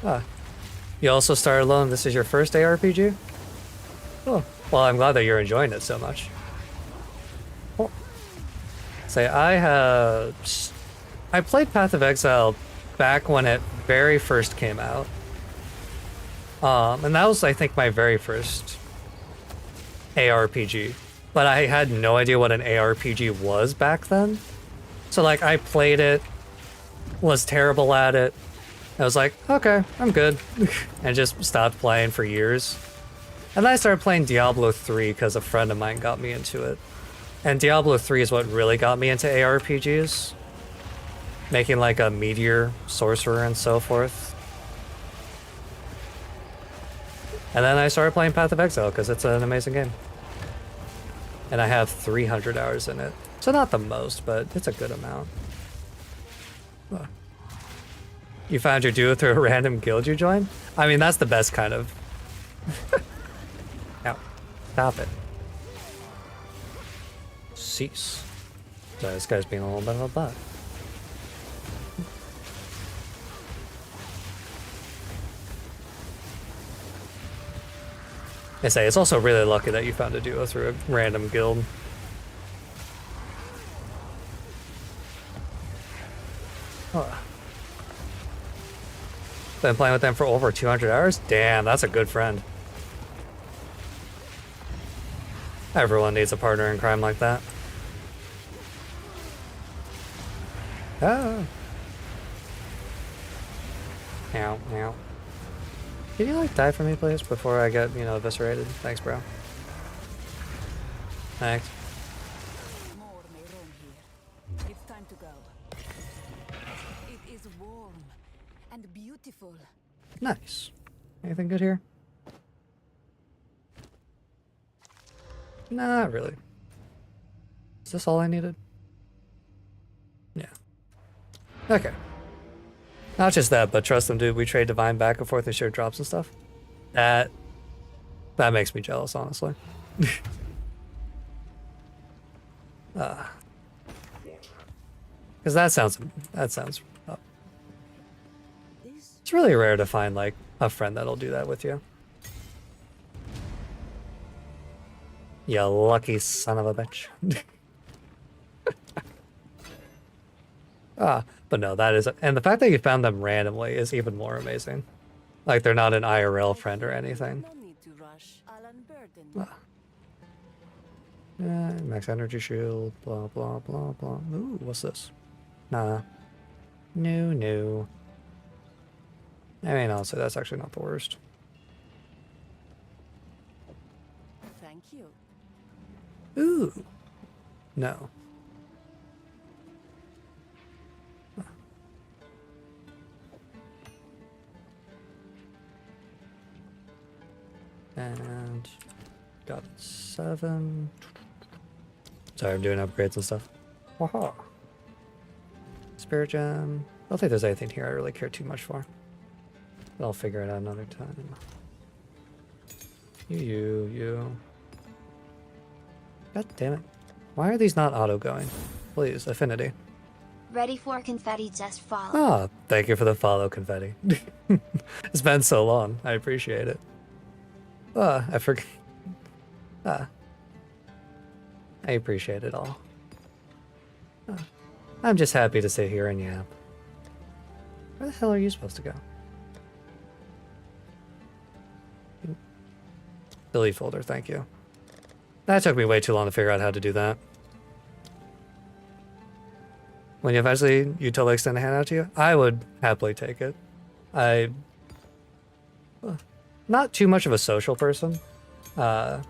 A: Well, you also started alone. This is your first ARPG? Oh, well, I'm glad that you're enjoying it so much. Well, say I played Path of Exile back when it very first came out. And that was, I think, my very first ARPG. But I had no idea what an ARPG was back then. So, like, I played it, was terrible at it. I was like, okay, I'm good. And just stopped playing for years. And then I started playing Diablo 3 because a friend of mine got me into it. And Diablo 3 is what really got me into ARPGs. Making like a meteor sorcerer and so forth. And then I started playing Path of Exile because it's an amazing game. And I have 300 hours in it. So not the most, but it's a good amount. You found your duo through a random guild you joined? I mean, that's the best kind of... Ow. Stop it. Cease. Sorry, this guy's being a little bit of a butt. I say it's also really lucky that you found a duo through a random guild. Oh. Been playing with them for over 200 hours? Damn, that's a good friend. Everyone needs a partner in crime like that. Ah. Ow, ow. Can you like die for me, please, before I get, you know, eviscerated? Thanks, bro. Thanks.
E: More may roam here. It's time to go. It is warm and beautiful.
A: Nice. Anything good here? Not really. Is this all I needed? Yeah. Okay. Not just that, but trust them, dude. We trade Divine back and forth and share drops and stuff. That makes me jealous, honestly. Because that sounds rough. It's really rare to find like a friend that'll do that with you. You lucky son of a bitch. But no, that is, and the fact that you found them randomly is even more amazing. Like they're not an IRL friend or anything.
E: No need to rush. I'll unburden you.
A: Max energy shield, blah blah blah blah. Ooh, what's this? Nah. No. I mean, honestly, that's actually not the worst.
E: Thank you.
A: Ooh. No. And got 7. Sorry, I'm doing upgrades and stuff. Waha. Spirit gem. I don't think there's anything here I really care too much for. But I'll figure it out another time. You. God damn it. Why are these not auto going? Please, affinity.
G: Ready for confetti, just follow.
A: Ah, thank you for the follow, confetti. It's been so long. I appreciate it. I forgot. I appreciate it all. I'm just happy to sit here and yap. Where the hell are you supposed to go? Delete folder, thank you. That took me way too long to figure out how to do that. When you eventually totally extend a hand out to you, I would happily take it. Not too much of a social person, but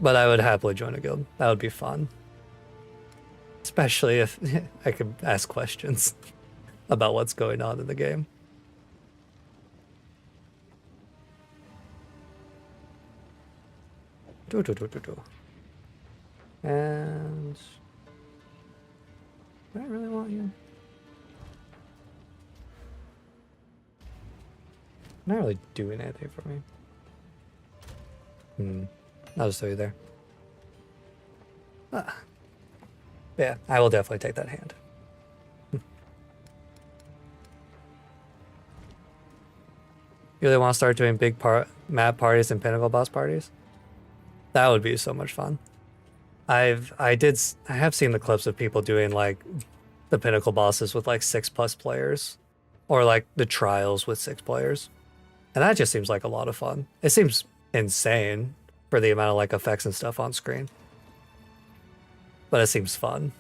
A: I would happily join a guild. That would be fun. Especially if I could ask questions about what's going on in the game. And do I really want you? Not really doing anything for me. I'll just throw you there. Yeah, I will definitely take that hand. You really want to start doing big map parties and pinnacle boss parties? That would be so much fun. I have seen the clips of people doing like the pinnacle bosses with like 6+ players, or like the trials with 6 players, and that just seems like a lot of fun. It seems insane for the amount of like effects and stuff on screen, but it seems fun.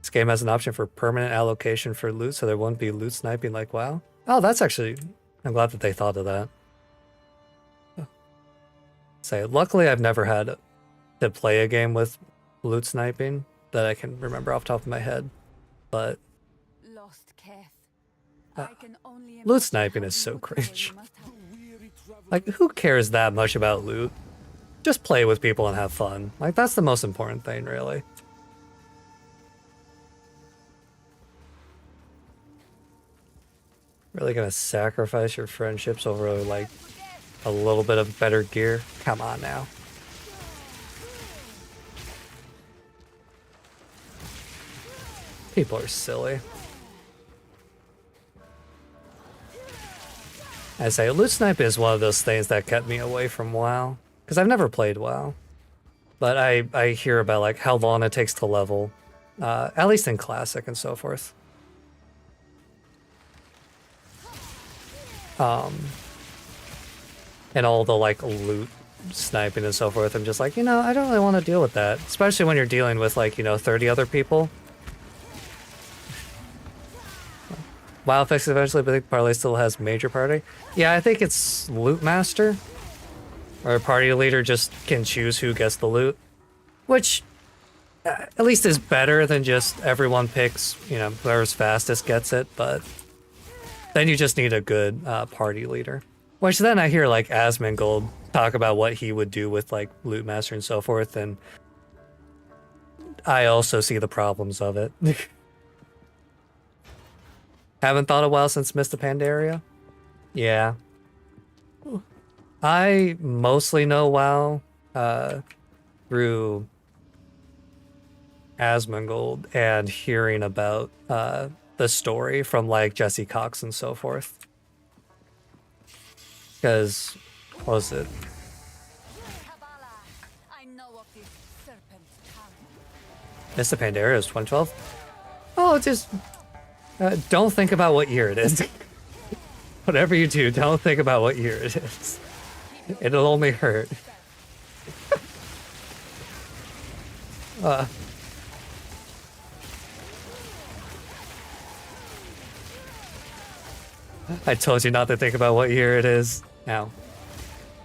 A: This game has an option for permanent allocation for loot, so there won't be loot sniping like WoW. Oh, that's actually, I'm glad that they thought of that. Say, luckily I've never had to play a game with loot sniping that I can remember off the top of my head, but
E: Lost Keth. I can only
A: loot sniping is so
E: beautiful
A: cringe.
E: you must have.
A: Like, who cares that much about loot? Just play with people and have fun. Like, that's the most important thing, really. Really gonna sacrifice your friendships over, like, a little bit of better gear? Come on now. People are silly. I say loot snipe is one of those things that kept me away from WoW because I've never played WoW, but I hear about like how long it takes to level, at least in classic and so forth. And all the like loot sniping and so forth. I'm just like, I don't really want to deal with that, especially when you're dealing with like 30 other people. WoW fixed eventually, but I think Parlay still has major party. Yeah, I think it's Loot Master. Or a party leader just can choose who gets the loot. Which, at least is better than just everyone picks, whoever's fastest gets it. But then you just need a good party leader. Which then I hear like Asmongold talk about what he would do with like Loot Master and so forth. And I also see the problems of it. Haven't thought a while since Mr. Pandaria? Yeah. I mostly know WoW through Asmongold and hearing about the story from like Jesse Cox and so forth. Because, what was it?
E: I know of this serpent's tongue.
A: Mr. Pandaria is 2012? Oh, just don't think about what year it is. Whatever you do, don't think about what year it is. It'll only hurt. I told you not to think about what year it is. Now,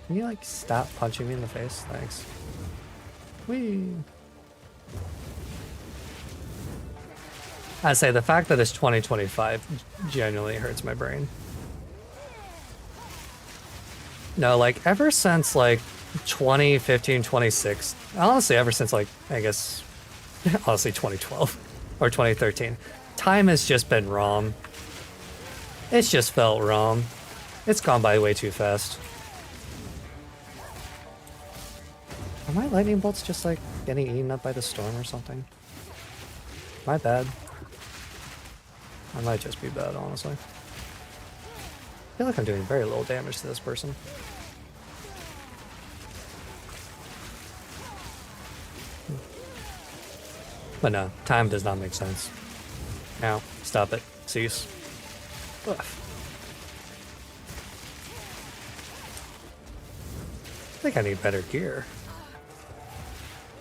A: can you like stop punching me in the face? Thanks. Whee. I say the fact that it's 2025 genuinely hurts my brain. No, like ever since like 2015, 26, honestly, ever since like, I guess, honestly 2012 or 2013, time has just been wrong. It's just felt wrong. It's gone by way too fast. Are my lightning bolts just like getting eaten up by the storm or something? My bad. I might just be bad, honestly. I feel like I'm doing very little damage to this person. But no, time does not make sense. Now, stop it. Cease. Ugh. I think I need better gear.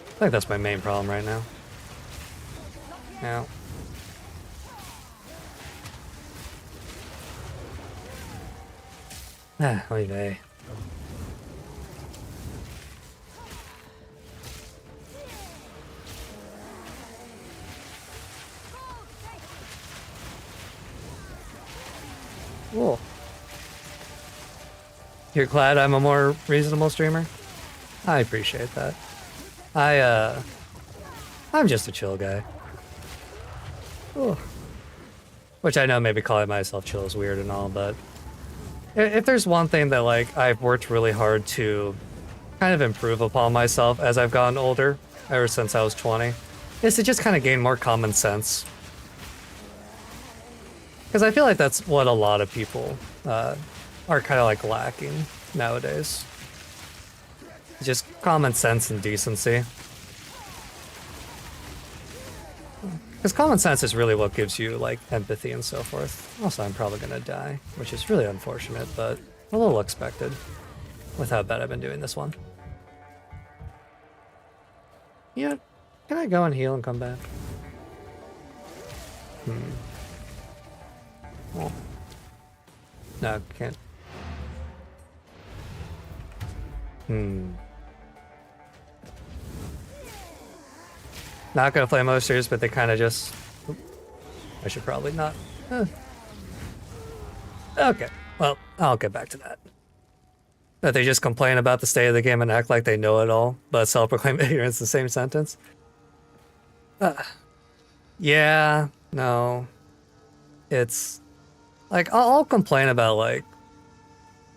A: I think that's my main problem right now. Now. Ah, oy vey. Cool. You're glad I'm a more reasonable streamer? I appreciate that. I'm just a chill guy. Ooh. Which I know maybe calling myself chill is weird and all, but if there's one thing that like I've worked really hard to kind of improve upon myself as I've gotten older, ever since I was 20, is to just kind of gain more common sense. Because I feel like that's what a lot of people are kind of like lacking nowadays. Just common sense and decency. Because common sense is really what gives you like empathy and so forth. Also, I'm probably gonna die, which is really unfortunate, but a little expected with how bad I've been doing this one. Yeah, can I go and heal and come back? Oh. No, can't. Not gonna play Mosters, but they kind of just... I should probably not. Okay, well, I'll get back to that. That they just complain about the state of the game and act like they know it all, but self-proclaim ignorance in the same sentence. Yeah, no. It's... Like, I'll complain about, like,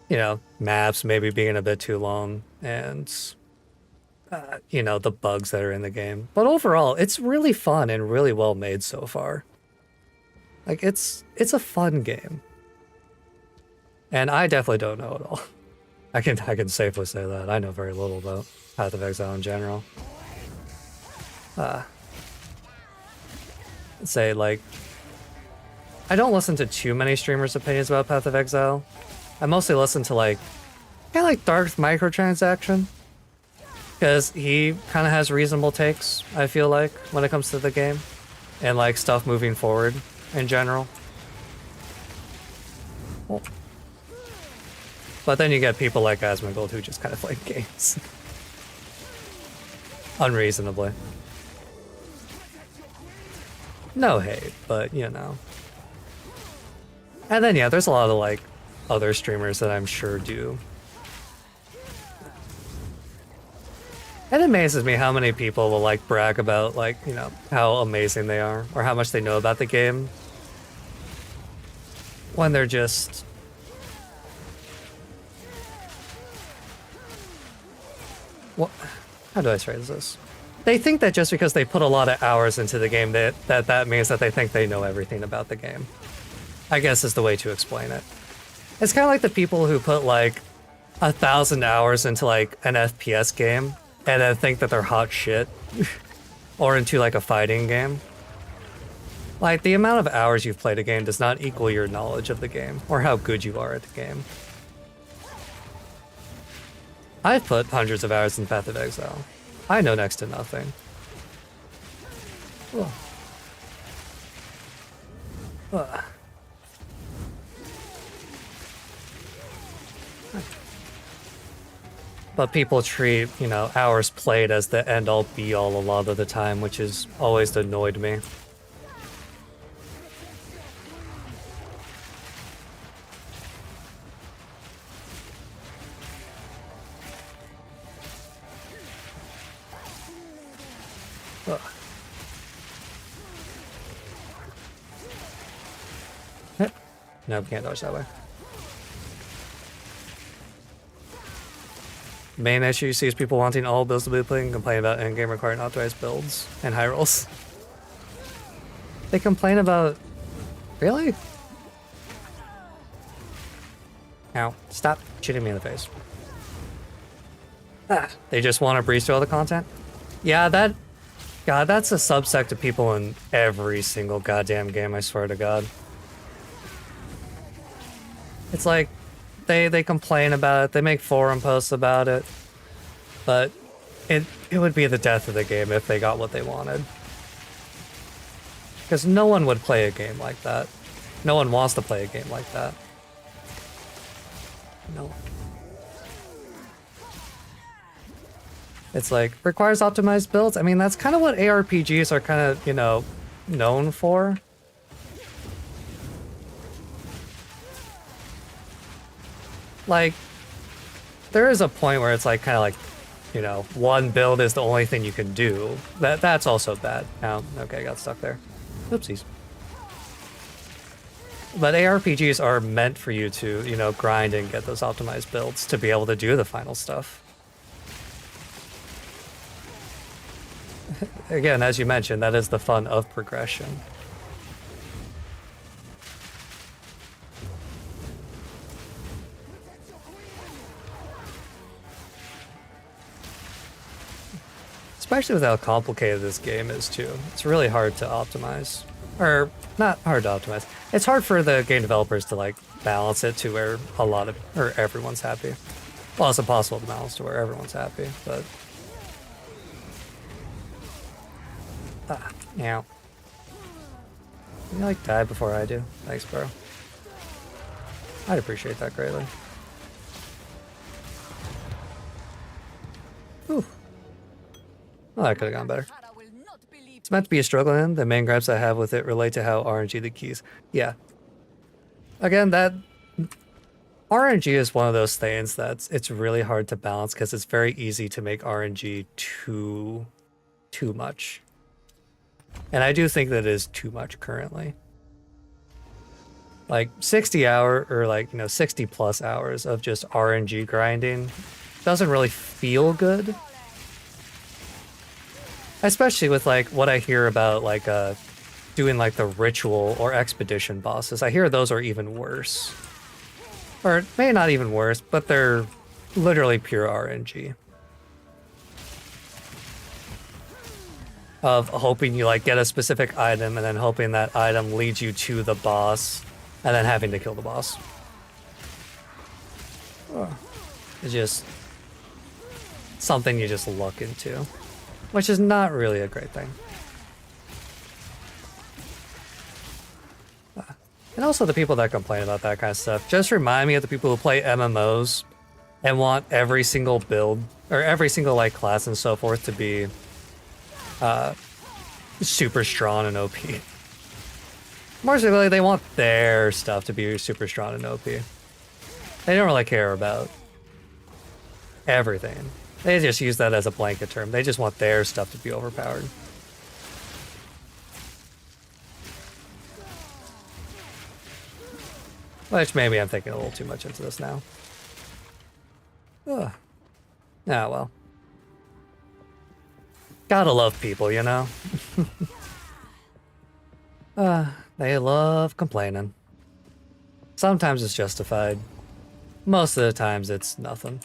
A: you know, maps maybe being a bit too long, and... you know, the bugs that are in the game. But overall, it's really fun and really well made so far. Like, it's a fun game. And I definitely don't know at all. I can safely say that. I know very little about Path of Exile in general. Say, like, I don't listen to too many streamers' opinions about Path of Exile. I mostly listen to, like, kind of like Dark's microtransaction. Because he kind of has reasonable takes, I feel like, when it comes to the game. And, like, stuff moving forward in general. Well, but then you get people like Asmongold who just kind of play games. Unreasonably. No hate, but, you know. And then, yeah, there's a lot of, like, other streamers that I'm sure do. It amazes me how many people will, like, brag about, like, you know, how amazing they are, or how much they know about the game, when they're just... What? How do I phrase this? They think that just because they put a lot of hours into the game, that means that they think they know everything about the game. I guess is the way to explain it. It's kind of like the people who put like 1,000 hours into like an FPS game and then think that they're hot shit. Or into like a fighting game. Like, the amount of hours you've played a game does not equal your knowledge of the game or how good you are at the game. I've put hundreds of hours in Path of Exile. I know next to nothing. Ugh. Ugh. But people treat, you know, hours played as the end-all be-all a lot of the time, which has always annoyed me. Ugh. Nope, can't dodge that way. Main issue you see is people wanting all builds to be played and complain about in-game requiring authorized builds and high rolls. They complain about... Really? Ow. Stop shooting me in the face. Ah, they just want to breeze through all the content? Yeah, that... God, that's a subsect of people in every single goddamn game, I swear to God. It's like... They complain about it, they make forum posts about it, but it would be the death of the game if they got what they wanted. Because no one would play a game like that. No one wants to play a game like that. No. It's like, requires optimized builds? I mean, that's kind of what ARPGs are kind of, you know, known for. Like, there is a point where it's like kind of like, you know, one build is the only thing you can do. That's also bad. Oh, okay, I got stuck there. Oopsies. But ARPGs are meant for you to, you know, grind and get those optimized builds to be able to do the final stuff. Again, as you mentioned, that is the fun of progression. Especially with how complicated this game is, too. It's really hard to optimize. Or, not hard to optimize. It's hard for the game developers to, like, balance it to where or everyone's happy. Well, it's impossible to balance to where everyone's happy, but... Ow. Can you, like, die before I do? Thanks, bro. I'd appreciate that greatly. Whew. Well, that could have gone better. It's meant to be a struggle, and the main gripes I have with it relate to how RNG the keys. Yeah. Again, that RNG is one of those things it's really hard to balance because it's very easy to make RNG too much. And I do think that it is too much currently. Like 60 hour or like, you know, 60 plus hours of just RNG grinding doesn't really feel good. Especially with like what I hear about like doing like the ritual or expedition bosses. I hear those are even worse. Or maybe not even worse, but they're literally pure RNG. Of hoping you like get a specific item and then hoping that item leads you to the boss and then having to kill the boss. It's just something you just luck into, which is not really a great thing. And also the people that complain about that kind of stuff, just remind me of the people who play MMOs and want every single build or every single like class and so forth to be super strong and OP. More specifically, they want their stuff to be super strong and OP. They don't really care about everything. They just use that as a blanket term. They just want their stuff to be overpowered. Which maybe I'm thinking a little too much into this now. Ugh. Ah, well. Gotta love people, you know? They love complaining. Sometimes it's justified. Most of the times it's nothing.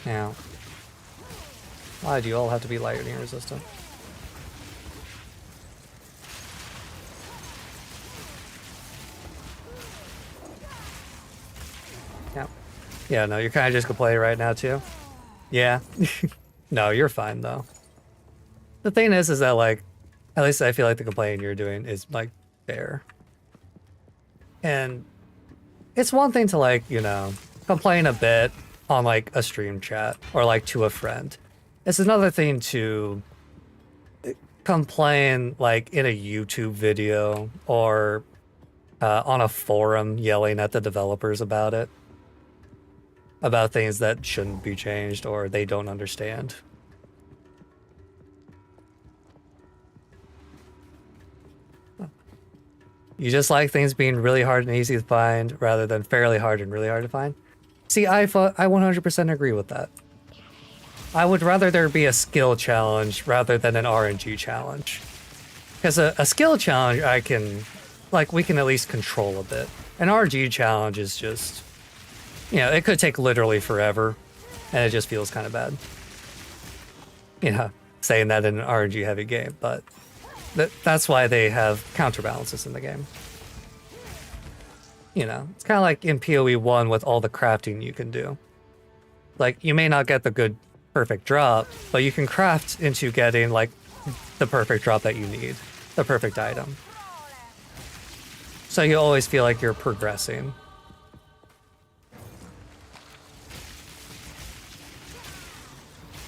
A: Now, why do you all have to be lightning resistant? Yeah. Yeah, no, you're kind of just complaining right now too. Yeah. No, you're fine though. The thing is that like, at least I feel like the complaining you're doing is like fair. And it's one thing to like, you know, complain a bit on like a stream chat or like to a friend. It's another thing to complain like in a YouTube video or on a forum yelling at the developers about it. About things that shouldn't be changed or they don't understand. You just like things being really hard and easy to find rather than fairly hard and really hard to find? See, I 100% agree with that. I would rather there be a skill challenge rather than an RNG challenge. Because a skill challenge I can, like, we can at least control a bit. An RNG challenge is just, you know, it could take literally forever and it just feels kind of bad. You know, saying that in an RNG heavy game, but that's why they have counterbalances in the game. You know, it's kind of like in PoE 1 with all the crafting you can do. Like, you may not get the good perfect drop, but you can craft into getting, like, the perfect drop that you need. The perfect item. So you always feel like you're progressing.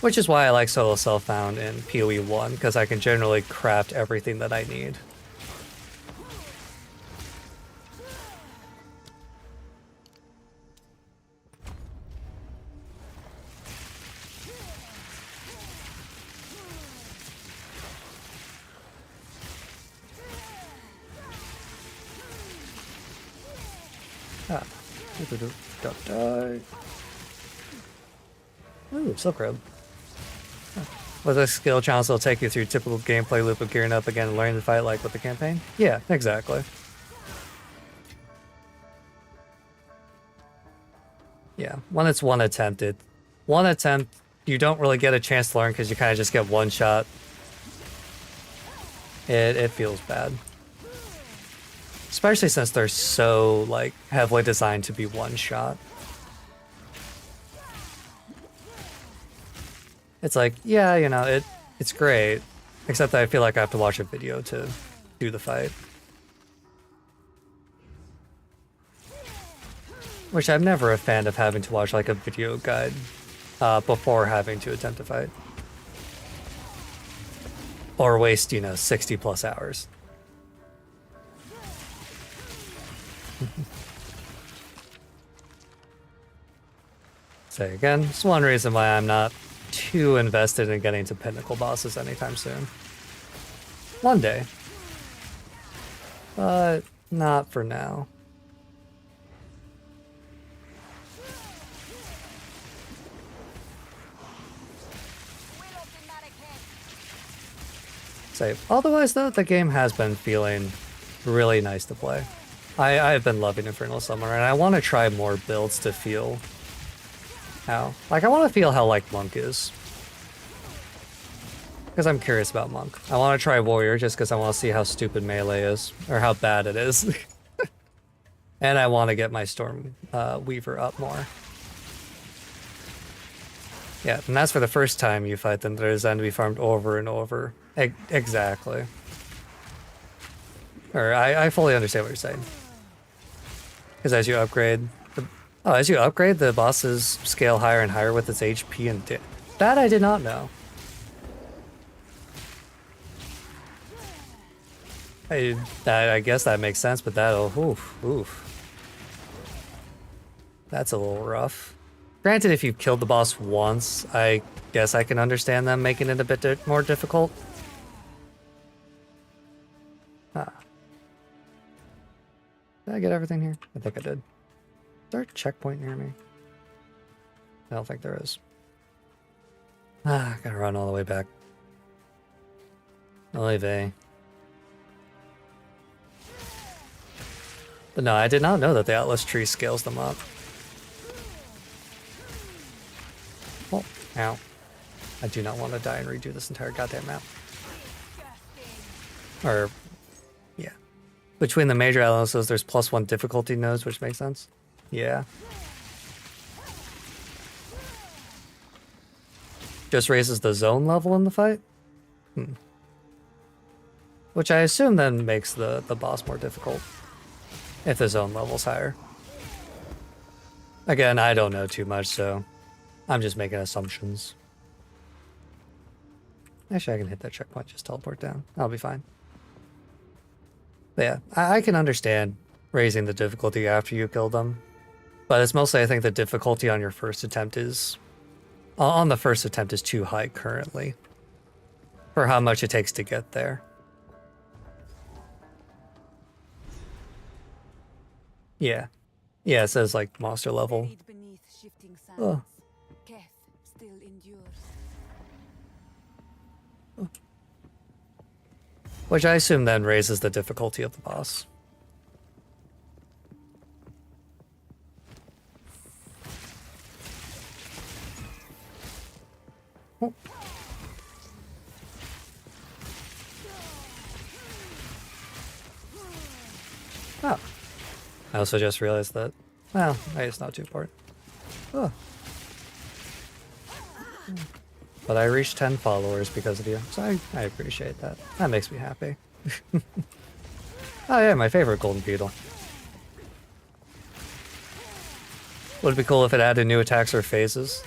A: Which is why I like solo self-found in PoE 1, because I can generally craft everything that I need. Ah. Don't die. Ooh, Silk Robe. With a skill challenge, it'll take you through typical gameplay loop of gearing up again and learning to fight like with the campaign? Yeah, exactly. Yeah, when it's one attempt, you don't really get a chance to learn because you kind of just get one shot. It feels bad. Especially since they're so, like, heavily designed to be one shot. It's like, yeah, you know, it's great, except that I feel like I have to watch a video to do the fight. Which I'm never a fan of having to watch like a video guide before having to attempt a fight. Or waste, you know, 60 plus hours. Say again, it's one reason why I'm not too invested in getting to pinnacle bosses anytime soon. One day. But not for now. Say, otherwise though, the game has been feeling really nice to play. I've been loving Infernal Summoner, and I want to try more builds to feel how... Like, I want to feel how, like, Monk is. Because I'm curious about Monk. I want to try Warrior just because I want to see how stupid melee is, or how bad it is. And I want to get my Stormweaver up more. Yeah, and that's for the first time you fight them. There's then to be farmed over and over. Exactly. Or I fully understand what you're saying. Because as you upgrade... as you upgrade, the bosses scale higher and higher with its HP and... That I did not know. I guess that makes sense, but that'll... Oof. That's a little rough. Granted, if you've killed the boss once, I guess I can understand them making it a bit more difficult. Did I get everything here? I think I did. Is there a checkpoint near me? I don't think there is. I gotta run all the way back. Olive. But no, I did not know that the Atlas tree scales them up. Oh, ow. I do not want to die and redo this entire goddamn map. Or, yeah. Between the major atlases, there's +1 difficulty nodes, which makes sense. Yeah. Just raises the zone level in the fight? Which I assume then makes the boss more difficult. If the zone level's higher. Again, I don't know too much, so I'm just making assumptions. Actually, I can hit that checkpoint, just teleport down. I'll be fine. But yeah, I can understand raising the difficulty after you kill them. But it's mostly, I think, the difficulty on your first attempt is... On the first attempt is too high currently. For how much it takes to get there. Yeah. Yeah, it says like monster level. Oh.
E: Still endures.
A: Which I assume then raises the difficulty of the boss. Oh. Oh. I also just realized that, well, it's not too important. Oh. But I reached 10 followers because of you, so I appreciate that. That makes me happy. Oh yeah, my favorite golden beetle. Would it be cool if it added new attacks or phases?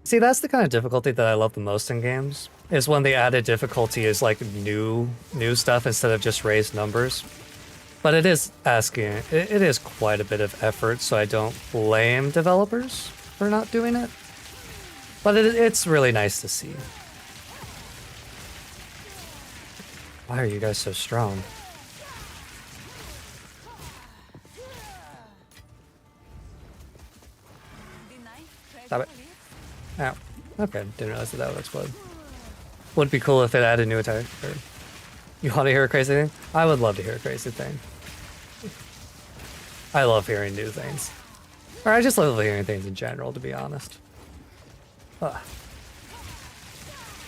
A: See, that's the kind of difficulty that I love the most in games, is when the added difficulty is like new stuff instead of just raised numbers. But it is asking, it is quite a bit of effort, so I don't blame developers for not doing it. But it's really nice to see. Why are you guys so strong? Stop it. Ow. Okay, didn't realize that would explode. Would be cool if it added new attack. Or... You want to hear a crazy thing? I would love to hear a crazy thing. I love hearing new things. Or I just love hearing things in general, to be honest. Ugh.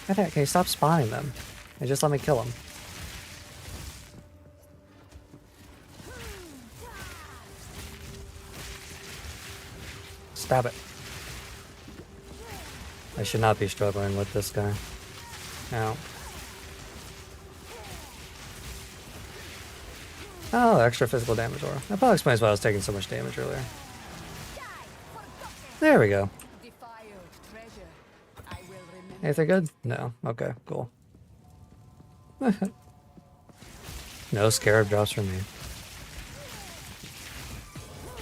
A: Can you stop spawning them? And just let me kill them. Stab it. I should not be struggling with this guy. Ow. Oh, extra physical damage aura. That probably explains why I was taking so much damage earlier. There we go. Anything good? No. Okay, cool. No scarab drops from me.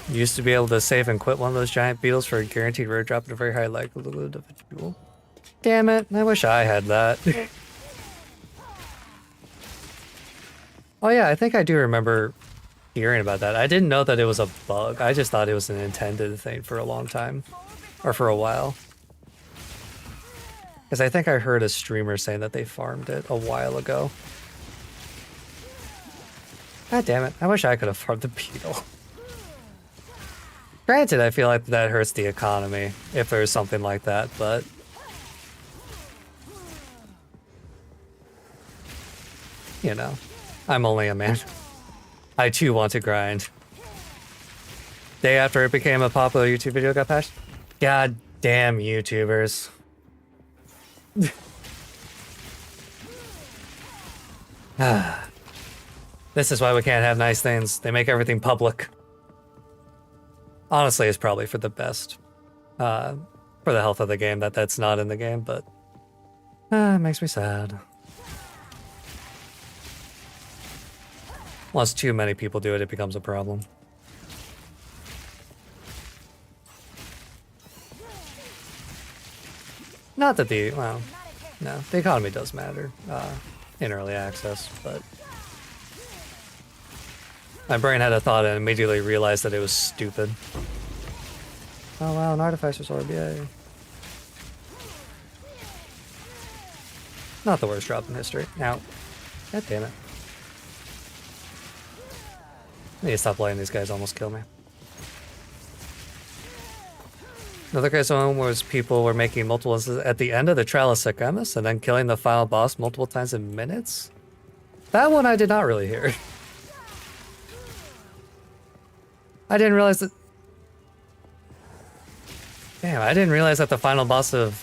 A: Used to be able to save and quit one of those giant beetles for a guaranteed rare drop at a very high likelihood of a jewel. Damn it, I wish I had that. Oh yeah, I think I do remember hearing about that. I didn't know that it was a bug. I just thought it was an intended thing for a long time. Or for a while. Because I think I heard a streamer saying that they farmed it a while ago. God damn it. I wish I could have farmed the beetle. Granted, I feel like that hurts the economy if there's something like that, but... You know, I'm only a man. I too want to grind. Day after it became a popular YouTube video got patched? God damn YouTubers. This is why we can't have nice things. They make everything public. Honestly, it's probably for the best. For the health of the game that that's not in the game, but... it makes me sad. Once too many people do it, it becomes a problem. Not that the, well, no, the economy does matter in early access, but my brain had a thought and immediately realized that it was stupid. Oh wow, an artificer's orb, yay. Not the worst drop in history. Now, god damn it. I need to stop letting these guys almost kill me. Another case one was people were making multiple at the end of the Trial of Secamus and then killing the final boss multiple times in minutes. That one I did not really hear. I didn't realize that... Damn, I didn't realize that the final boss of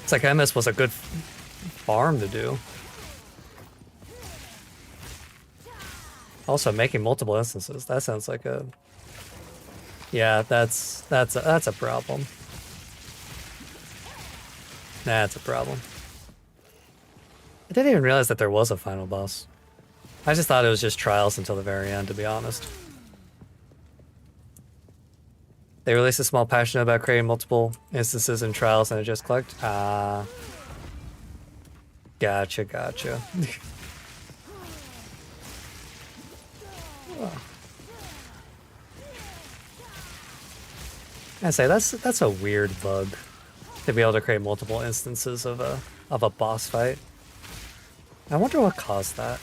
A: Secamus was a good farm to do. Also, making multiple instances. That sounds like a... Yeah, that's a problem. That's a problem. I didn't even realize that there was a final boss. I just thought it was just trials until the very end, to be honest. They released a small patch note about creating multiple instances in trials and it just clicked. Ah. Gotcha, gotcha. I say that's a weird bug to be able to create multiple instances of a boss fight. I wonder what caused that.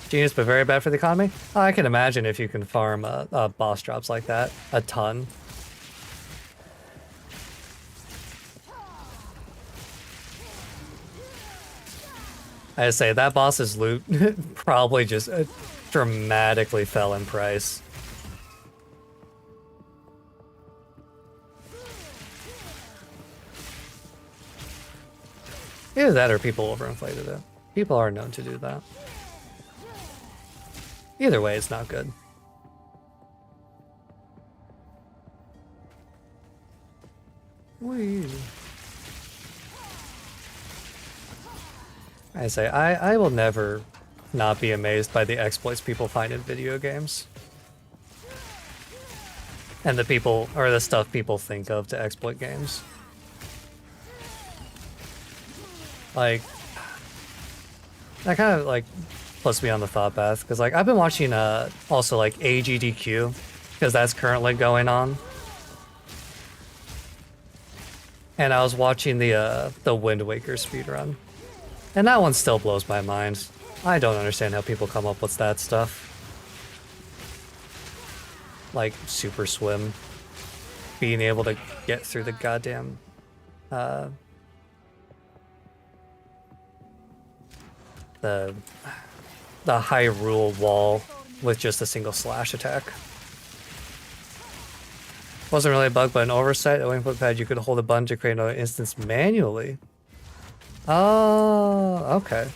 A: Genius, but very bad for the economy. Oh, I can imagine if you can farm boss drops like that a ton. I say that boss's loot probably just dramatically fell in price. Either that or people overinflated it. People are known to do that. Either way, it's not good. Whee. I say, I will never not be amazed by the exploits people find in video games. And the people, or the stuff people think of to exploit games. Like, that kind of like puts me on the thought path, because like I've been watching also like AGDQ, because that's currently going on. And I was watching the Wind Waker speedrun. And that one still blows my mind. I don't understand how people come up with that stuff. Like super swim, being able to get through the goddamn the Hyrule wall with just a single slash attack. Wasn't really a bug, but an oversight. A input pad, you could hold a button to create another instance manually. Oh, okay.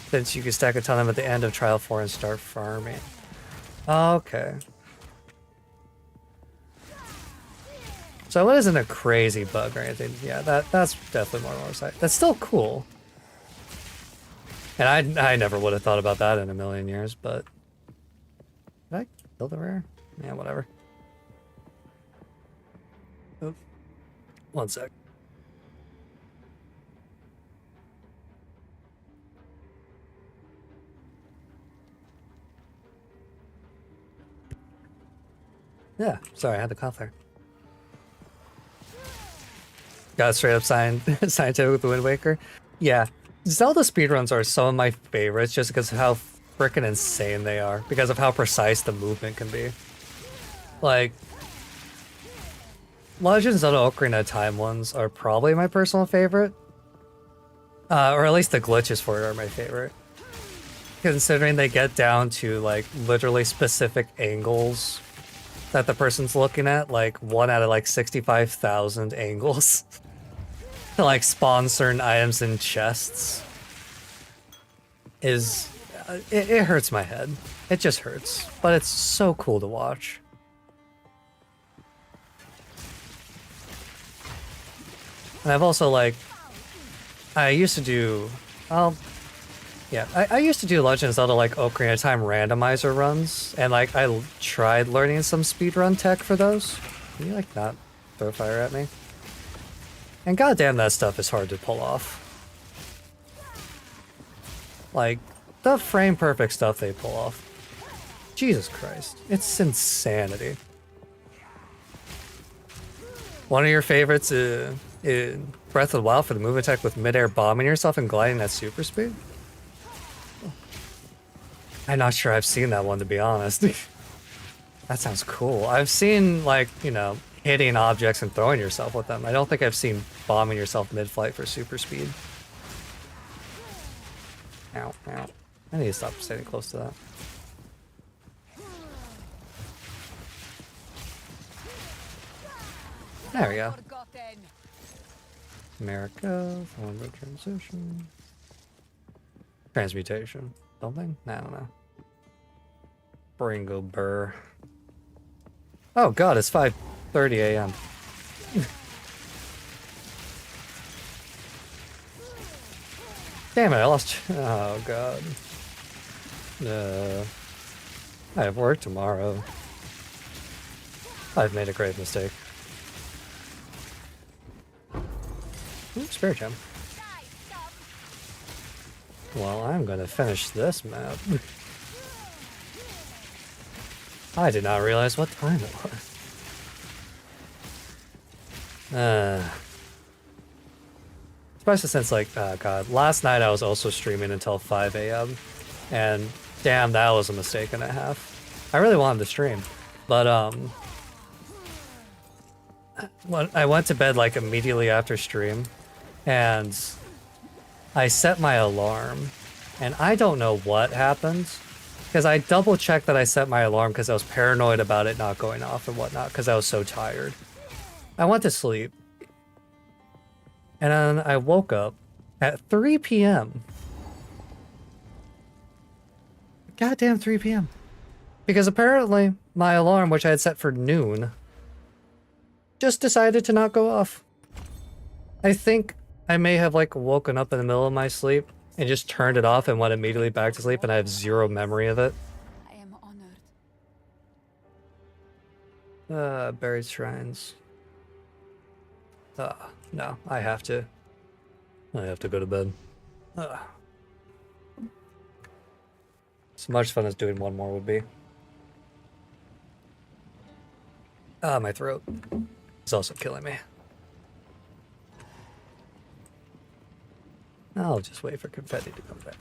A: Since you could stack a ton of them at the end of Trial 4 and start farming. Okay. So it isn't a crazy bug or anything. Yeah, that's definitely more oversight. That's still cool. And I never would have thought about that in a million years, but... Did I kill the rare? Yeah, whatever. Oop. One sec. Yeah, sorry, I had the cough there. Got straight up scientific with the Wind Waker. Yeah, Zelda speedruns are some of my favorites just because of how freaking insane they are because of how precise the movement can be. Like, Legends of Ocarina of Time ones are probably my personal favorite. Or at least the glitches for it are my favorite. Considering they get down to, like, literally specific angles that the person's looking at, like, 1 out of, like, 65,000 angles. To, like, spawn certain items in chests. Is... it hurts my head. It just hurts. But it's so cool to watch. And I've also, like, I used to do, yeah, I used to do Legend of Zelda, like, Ocarina of Time randomizer runs, and, like, I tried learning some speedrun tech for those. Can you, like, not throw fire at me? And goddamn, that stuff is hard to pull off. Like, the frame-perfect stuff they pull off. Jesus Christ. It's insanity. One of your favorites is Breath of the Wild for the move attack with midair bombing yourself and gliding at super speed? I'm not sure I've seen that one, to be honest. That sounds cool. I've seen, like, you know, hitting objects and throwing yourself with them. I don't think I've seen bombing yourself mid-flight for super speed. Ow, ow. I need to stop standing close to that. There we go. America, forward transition. Transmutation. Something? I don't know. Bringo Burr. Oh god, it's 5:30 a.m. Damn it, I lost. Oh god. I have work tomorrow. I've made a grave mistake. Ooh, spare gem. Well, I'm gonna finish this map. I did not realize what time it was. Especially since, like, oh god, last night I was also streaming until 5 a.m. And damn, that was a mistake and a half. I really wanted to stream, but when I went to bed, like, immediately after stream, and I set my alarm, and I don't know what happened, because I double checked that I set my alarm because I was paranoid about it not going off and whatnot, because I was so tired. I went to sleep, and then I woke up at 3 p.m. Goddamn 3 p.m. Because apparently my alarm, which I had set for noon, just decided to not go off. I think I may have, like, woken up in the middle of my sleep and just turned it off and went immediately back to sleep, and I have zero memory of it.
E: I am honored.
A: Buried shrines. No, I have to go to bed. As much fun as doing one more would be. My throat is also killing me. I'll just wait for confetti to come back.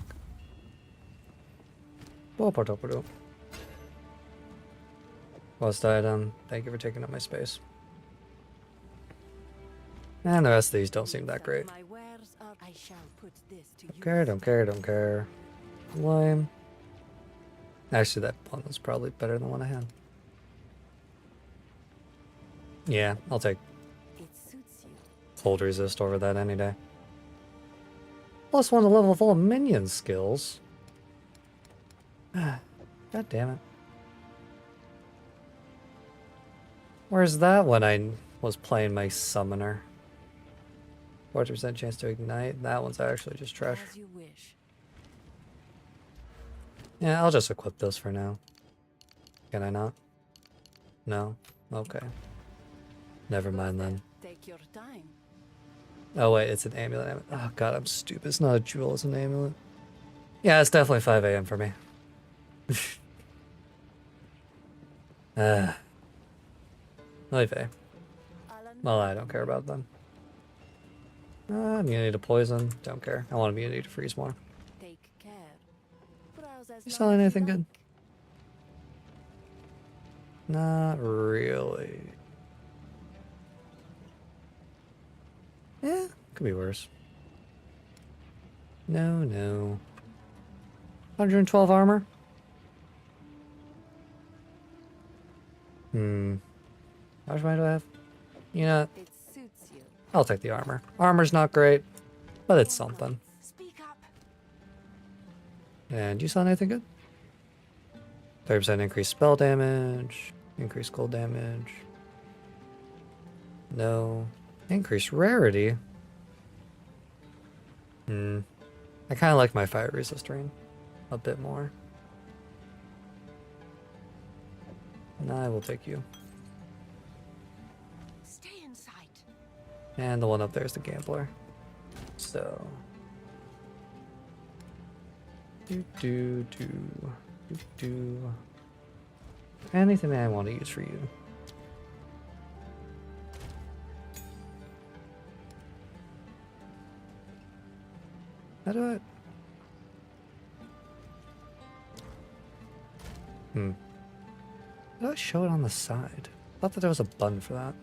A: Lost item. Thank you for taking up my space. And the rest of these don't seem that great. Don't care. Lame. Actually, that one was probably better than the one I had. Yeah, I'll take cold resist over that any day. +1 to level of all minion skills. God damn it. Where's that when I was playing my summoner? 40% chance to ignite. That one's actually just trash. Yeah, I'll just equip this for now. Can I not? No? Okay. Never mind then.
E: Take your time.
A: Oh wait, it's an amulet. Oh god, I'm stupid. It's not a jewel, it's an amulet. Yeah, it's definitely 5 a.m. for me. Okay. Well, I don't care about them. Immunity to poison. Don't care. I want immunity to freeze more.
E: Take care. Browse as
A: You
E: long
A: selling
E: as
A: anything
E: like.
A: good? Not really. Yeah, could be worse. No, no. 112 armor? How much money do I have? You know,
E: It suits you.
A: I'll take the armor. Armor's not great, but it's something.
E: Speak up.
A: And you selling anything good? 30% increased spell damage, increased cold damage. No. Increased rarity. I kind of like my fire resist ring a bit more. And I will take you.
E: Stay in sight.
A: And the one up there is the gambler. So. Do. Anything that I want to use for you. How do I? How do I show it on the side? I thought that there was a button for that.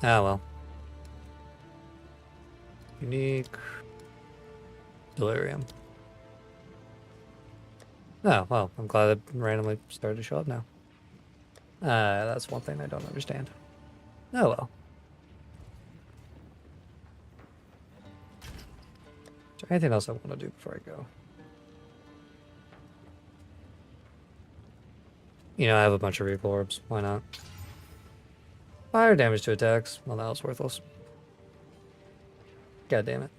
A: Ah, well. Unique. Delirium. Oh, well, I'm glad it randomly started to show up now. That's one thing I don't understand. Oh, well. Is there anything else I want to do before I go? You know, I have a bunch of reap orbs. Why not? Fire damage to attacks. Well, that was worthless. God damn it.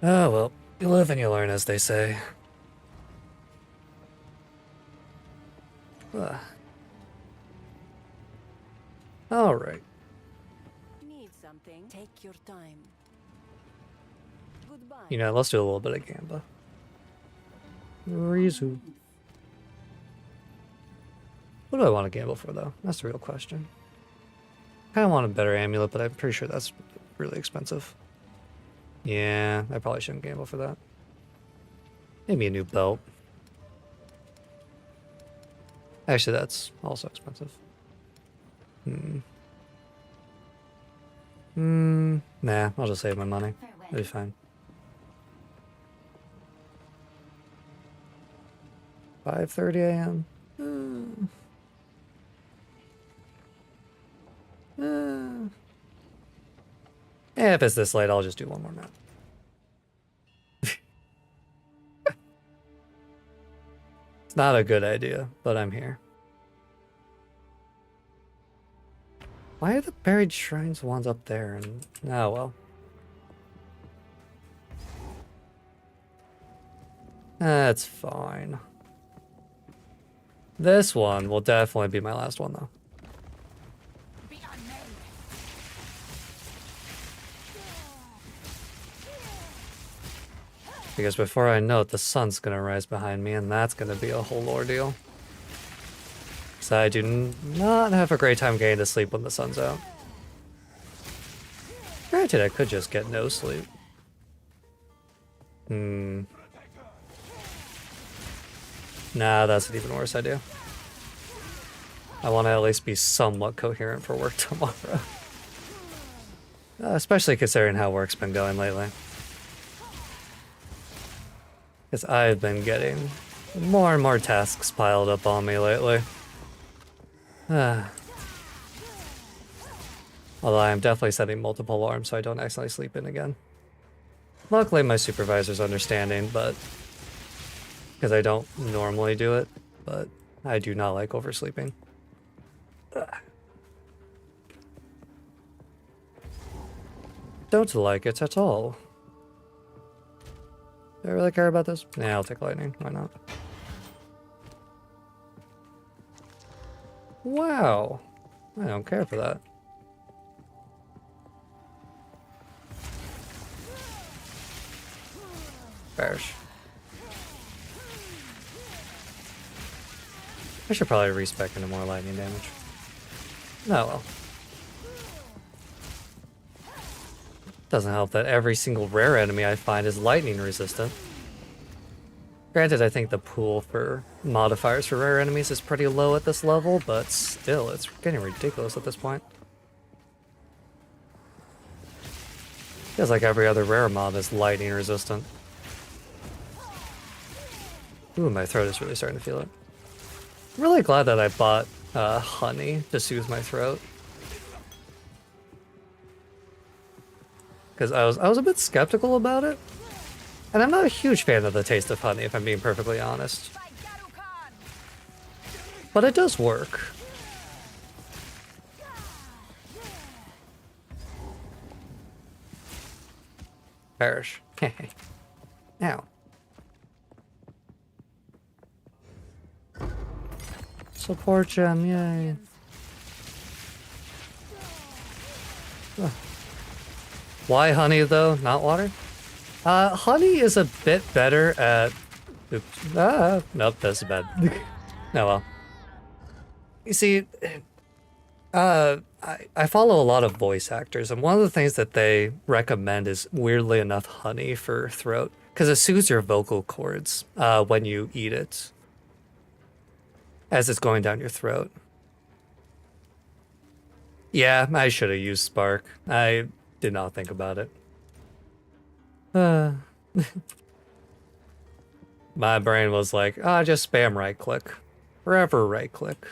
A: Oh, well. You live and you learn, as they say. Alright.
E: Need something? Take your time. Goodbye.
A: You know, let's do a little bit of Gamba. Rizu. What do I want to gamble for, though? That's the real question. I kind of want a better amulet, but I'm pretty sure that's really expensive. Yeah, I probably shouldn't gamble for that. Maybe a new belt. Actually, that's also expensive. Nah, I'll just save my money. It'll be fine. 5:30 a.m. Yeah, if it's this late, I'll just do one more map. It's not a good idea, but I'm here. Why are the buried shrines ones up there? And oh well. That's fine. This one will definitely be my last one, though. Because before I know it, the sun's gonna rise behind me, and that's gonna be a whole ordeal. So I do not have a great time getting to sleep when the sun's out. Granted, I could just get no sleep. Nah, that's an even worse idea. I want to at least be somewhat coherent for work tomorrow. Especially considering how work's been going lately. Because I've been getting more and more tasks piled up on me lately. Although I am definitely setting multiple alarms so I don't accidentally sleep in again. Luckily my supervisor's understanding, but because I don't normally do it, but I do not like oversleeping. Don't like it at all. Do I really care about this? Yeah, I'll take lightning. Why not? Wow. I don't care for that. Bearish. I should probably respec into more lightning damage. Oh well. Doesn't help that every single rare enemy I find is lightning resistant. Granted, I think the pool for modifiers for rare enemies is pretty low at this level, but still, it's getting ridiculous at this point. Feels like every other rare mob is lightning resistant. Ooh, my throat is really starting to feel it. I'm really glad that I bought honey to soothe my throat. Because I was a bit skeptical about it. And I'm not a huge fan of the taste of honey, if I'm being perfectly honest. But it does work. Perish. Ow. Support gem, yay. Ugh. Why honey though, not water? Honey is a bit better at... Oops. Nope, that's bad. Oh well. You see, I follow a lot of voice actors, and one of the things that they recommend is, weirdly enough, honey for throat, because it soothes your vocal cords when you eat it, as it's going down your throat. Yeah, I should have used Spark. I did not think about it. My brain was like, just spam right click. Forever right click.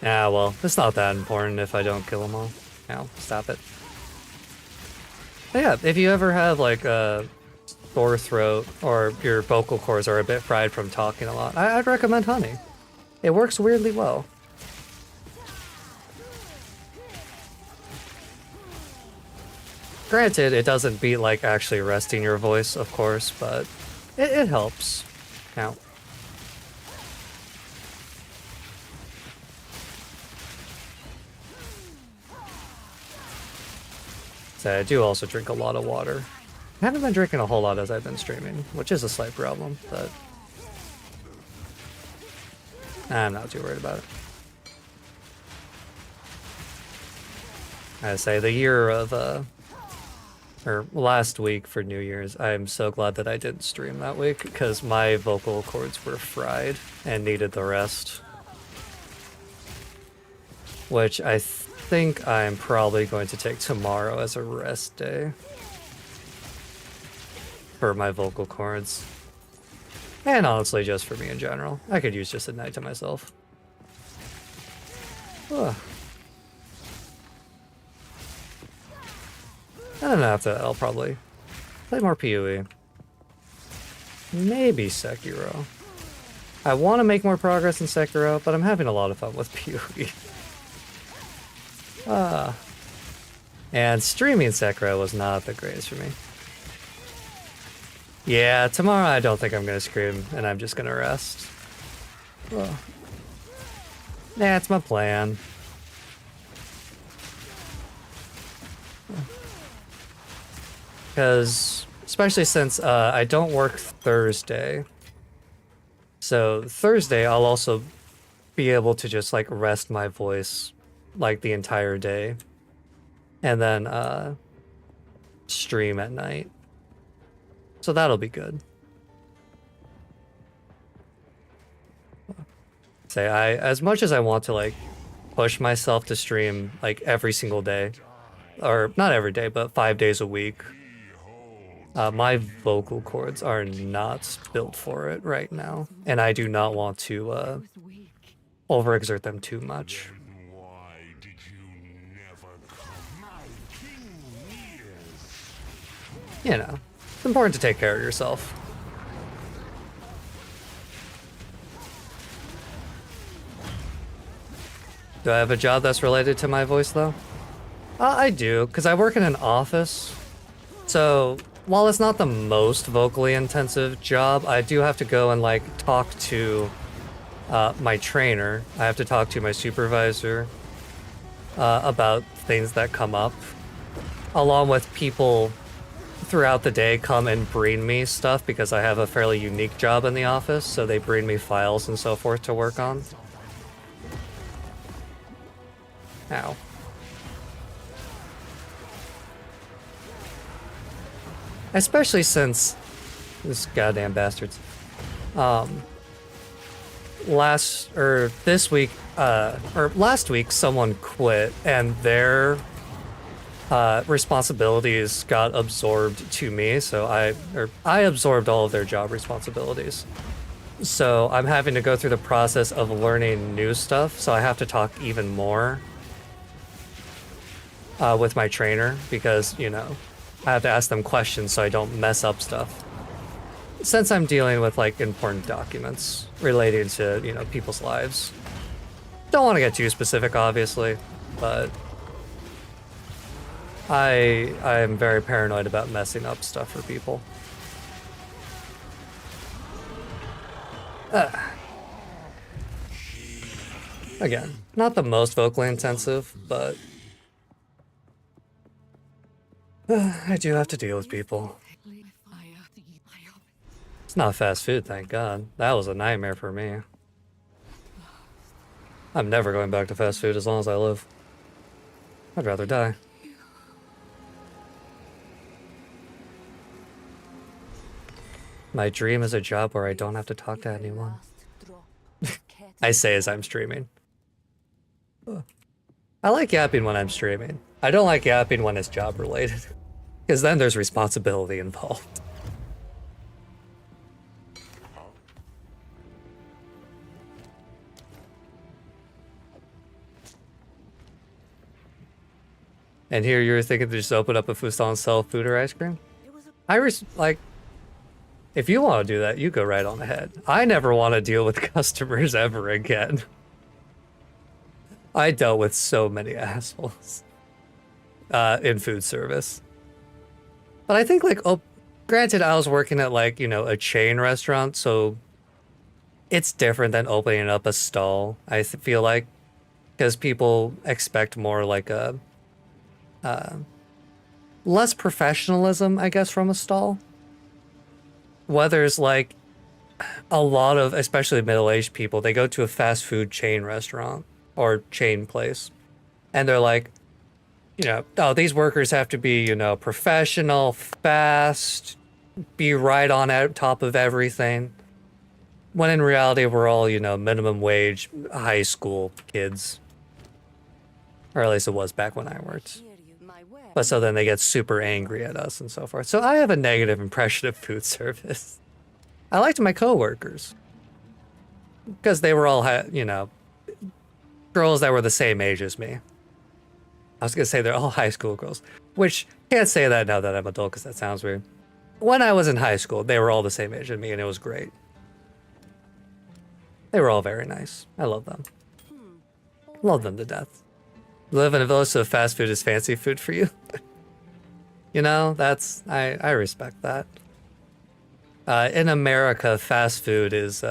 A: Ah, well, it's not that important if I don't kill them all. Now, stop it. But yeah, if you ever have like a sore throat or your vocal cords are a bit fried from talking a lot, I'd recommend honey. It works weirdly well. Granted, it doesn't beat like actually resting your voice, of course, but it helps. Now. So I do also drink a lot of water. I haven't been drinking a whole lot as I've been streaming, which is a slight problem, but I'm not too worried about it. I say the year of or last week for New Year's, I'm so glad that I didn't stream that week because my vocal cords were fried and needed the rest. Which I think I'm probably going to take tomorrow as a rest day for my vocal cords. And honestly, just for me in general. I could use just a night to myself. Ugh. I don't know, after that I'll probably play more PoE. Maybe Sekiro. I want to make more progress in Sekiro, but I'm having a lot of fun with PoE. And streaming Sekiro was not the greatest for me. Yeah, tomorrow I don't think I'm going to stream, and I'm just going to rest. Well, that's my plan. Because, especially since I don't work Thursday. So Thursday I'll also be able to just like rest my voice like the entire day. And then stream at night. So that'll be good. Say as much as I want to like push myself to stream like every single day, or not every day, but 5 days a week. My vocal cords are not built for it right now, and I do not want to overexert them too much.
D: Why did you never come?
A: You know, it's important to take care of yourself. Do I have a job that's related to my voice, though? I do, because I work in an office. So, while it's not the most vocally intensive job, I do have to go and, like, talk to my trainer. I have to talk to my supervisor about things that come up. Along with people throughout the day come and bring me stuff because I have a fairly unique job in the office, so they bring me files and so forth to work on. Ow. Especially since this goddamn bastards. Last week someone quit and their responsibilities got absorbed to me, so I absorbed all of their job responsibilities. So I'm having to go through the process of learning new stuff, so I have to talk even more with my trainer because, you know, I have to ask them questions so I don't mess up stuff. Since I'm dealing with like important documents relating to, you know, people's lives. Don't want to get too specific, obviously, but I am very paranoid about messing up stuff for people. Again, not the most vocally intensive, but I do have to deal with people. It's not fast food, thank God. That was a nightmare for me. I'm never going back to fast food as long as I live. I'd rather die. My dream is a job where I don't have to talk to anyone. I say as I'm streaming. I like yapping when I'm streaming. I don't like yapping when it's job related. Because then there's responsibility involved. And here you're thinking to just open up a food stall and sell food or ice cream? Like, if you want to do that, you go right on ahead. I never want to deal with customers ever again. I dealt with so many assholes in food service. But I think, like, oh, granted, I was working at, like, you know, a chain restaurant, so it's different than opening up a stall, I feel like. Because people expect more, like, a less professionalism, I guess, from a stall. Whether it's like a lot of, especially middle-aged people, they go to a fast food chain restaurant or chain place, and they're like, you know, oh, these workers have to be, you know, professional, fast, be right on top of everything. When in reality, we're all, you know, minimum wage, high school kids. Or at least it was back when I worked. But so then they get super angry at us and so forth. So I have a negative impression of food service. I liked my coworkers. Because they were all, you know, girls that were the same age as me. I was going to say they're all high school girls. Which, can't say that now that I'm adult because that sounds weird. When I was in high school, they were all the same age as me and it was great. They were all very nice. I love them. Love them to death. Live in a village so fast food is fancy food for you. You know, that's, I respect that. In America, fast food is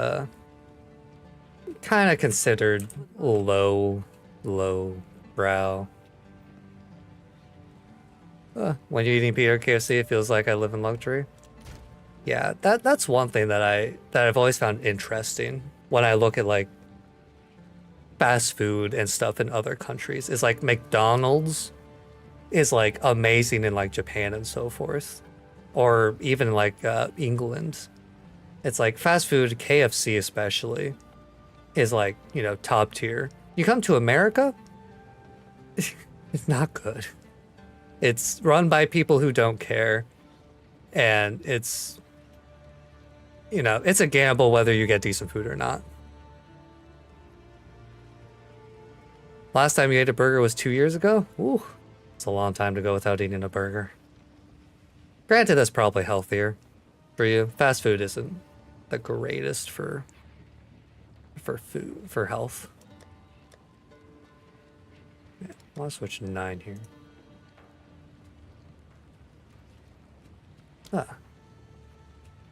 A: kind of considered low brow. When you're eating pizza or KFC, it feels like I live in luxury. Yeah, that's one thing that I've always found interesting when I look at like fast food and stuff in other countries. Is like McDonald's is like amazing in like Japan and so forth, or even like England. It's like fast food, KFC especially, is like, you know, top tier. You come to America, it's not good. It's run by people who don't care, and it's, you know, it's a gamble whether you get decent food or not. Last time you ate a burger was 2 years ago? Ooh, it's a long time to go without eating a burger. Granted, that's probably healthier for you. Fast food isn't the greatest for food, for health. Yeah, I want to switch to 9 here.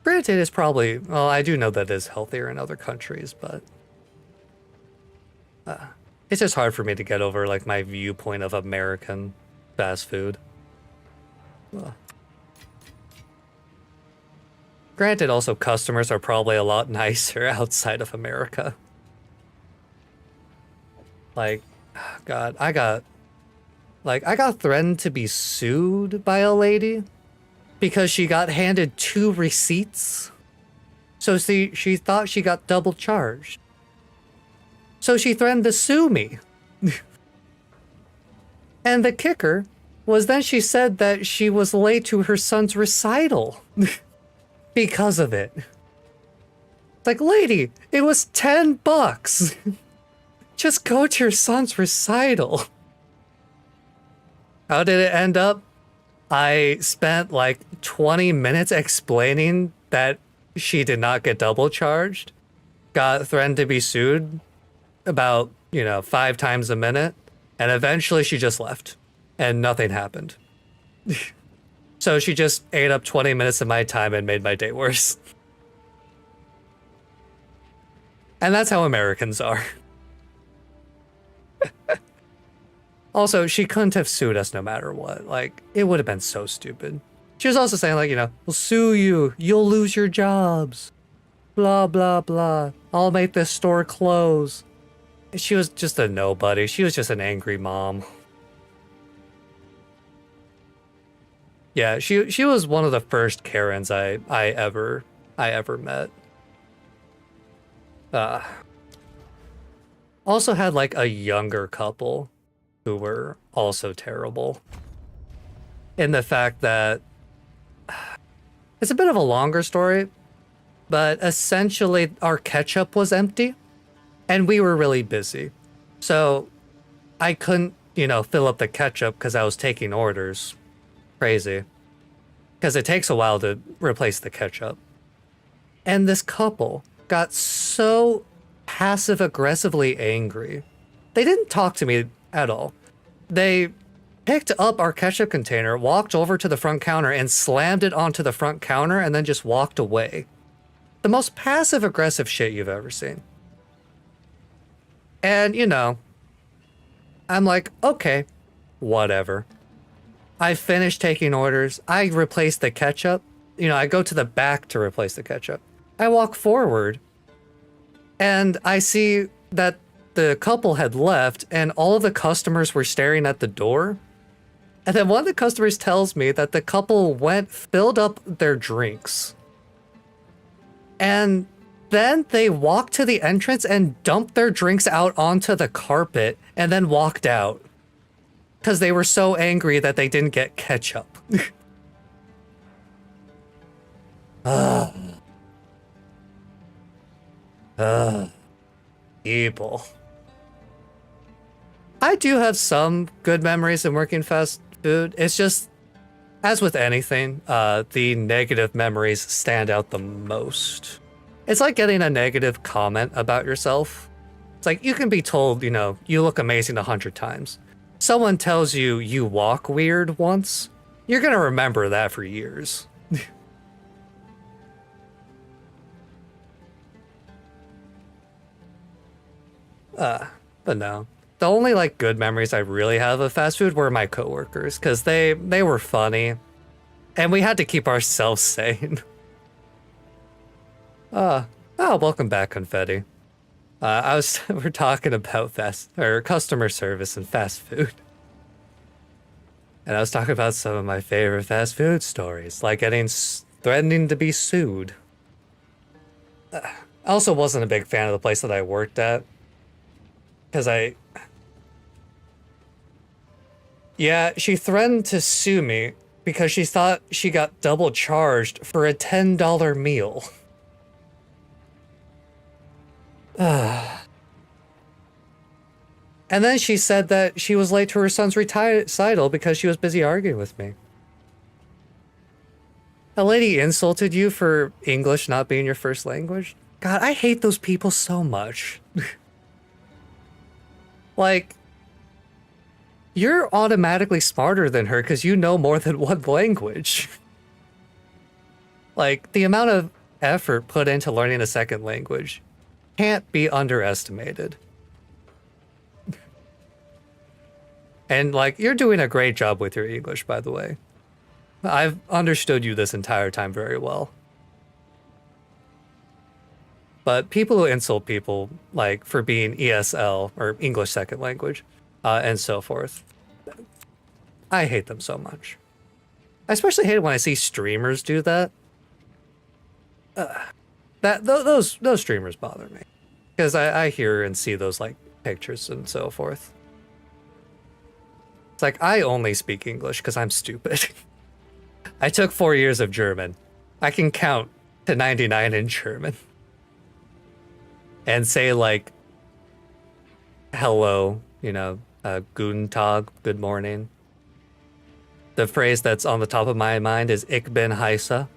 A: Granted, it's probably, well, I do know that it is healthier in other countries, but it's just hard for me to get over like my viewpoint of American fast food. Granted, also customers are probably a lot nicer outside of America. Like, God, I got threatened to be sued by a lady because she got handed 2 receipts. So she thought she got double charged. So she threatened to sue me. And the kicker was then she said that she was late to her son's recital because of it. Like, lady, it was $10. Just go to your son's recital. How did it end up? I spent like 20 minutes explaining that she did not get double charged, got threatened to be sued about, 5 times a minute, and eventually she just left and nothing happened. So she just ate up 20 minutes of my time and made my day worse. And that's how Americans are. Also, she couldn't have sued us no matter what. Like, it would have been so stupid. She was also saying, like, we'll sue you. You'll lose your jobs. Blah, blah, blah. I'll make this store close. She was just a nobody. She was just an angry mom. Yeah, she was one of the first Karens I ever met. Also had, like, a younger couple who were also terrible. In the fact that it's a bit of a longer story, but essentially our ketchup was empty and we were really busy. So I couldn't, fill up the ketchup because I was taking orders. Crazy. Because it takes a while to replace the ketchup. And this couple got so passive aggressively angry. They didn't talk to me at all. They picked up our ketchup container, walked over to the front counter and slammed it onto the front counter and then just walked away. The most passive aggressive shit you've ever seen. And, I'm like, okay, whatever. I finished taking orders. I replaced the ketchup. I go to the back to replace the ketchup. I walk forward and I see that the couple had left and all of the customers were staring at the door. And then one of the customers tells me that the couple filled up their drinks. And then they walked to the entrance and dumped their drinks out onto the carpet and then walked out. Because they were so angry that they didn't get ketchup. People. I do have some good memories in working fast food. It's just, as with anything, the negative memories stand out the most. It's like getting a negative comment about yourself. It's like you can be told, you look amazing 100 times. Someone tells you you walk weird once, you're gonna remember that for years. But no. The only, good memories I really have of fast food were my coworkers, because they were funny, and we had to keep ourselves sane. Welcome back, Confetti. We're talking about customer service and fast food. And I was talking about some of my favorite fast food stories, like threatening to be sued. I also wasn't a big fan of the place that I worked at. Because yeah, she threatened to sue me because she thought she got double charged for a $10 meal. And then she said that she was late to her son's recital because she was busy arguing with me. A lady insulted you for English not being your first language? God, I hate those people so much. Like, you're automatically smarter than her because you know more than one language. Like, the amount of effort put into learning a second language can't be underestimated. And, you're doing a great job with your English, by the way. I've understood you this entire time very well. But people who insult people, for being ESL, or English Second Language, and so forth. I hate them so much. I especially hate it when I see streamers do that. Those streamers bother me because I hear and see those like pictures and so forth. It's like I only speak English because I'm stupid. I took 4 years of German. I can count to 99 in German and say like hello, you know, guten Tag, good morning. The phrase that's on the top of my mind is Ich bin heiße,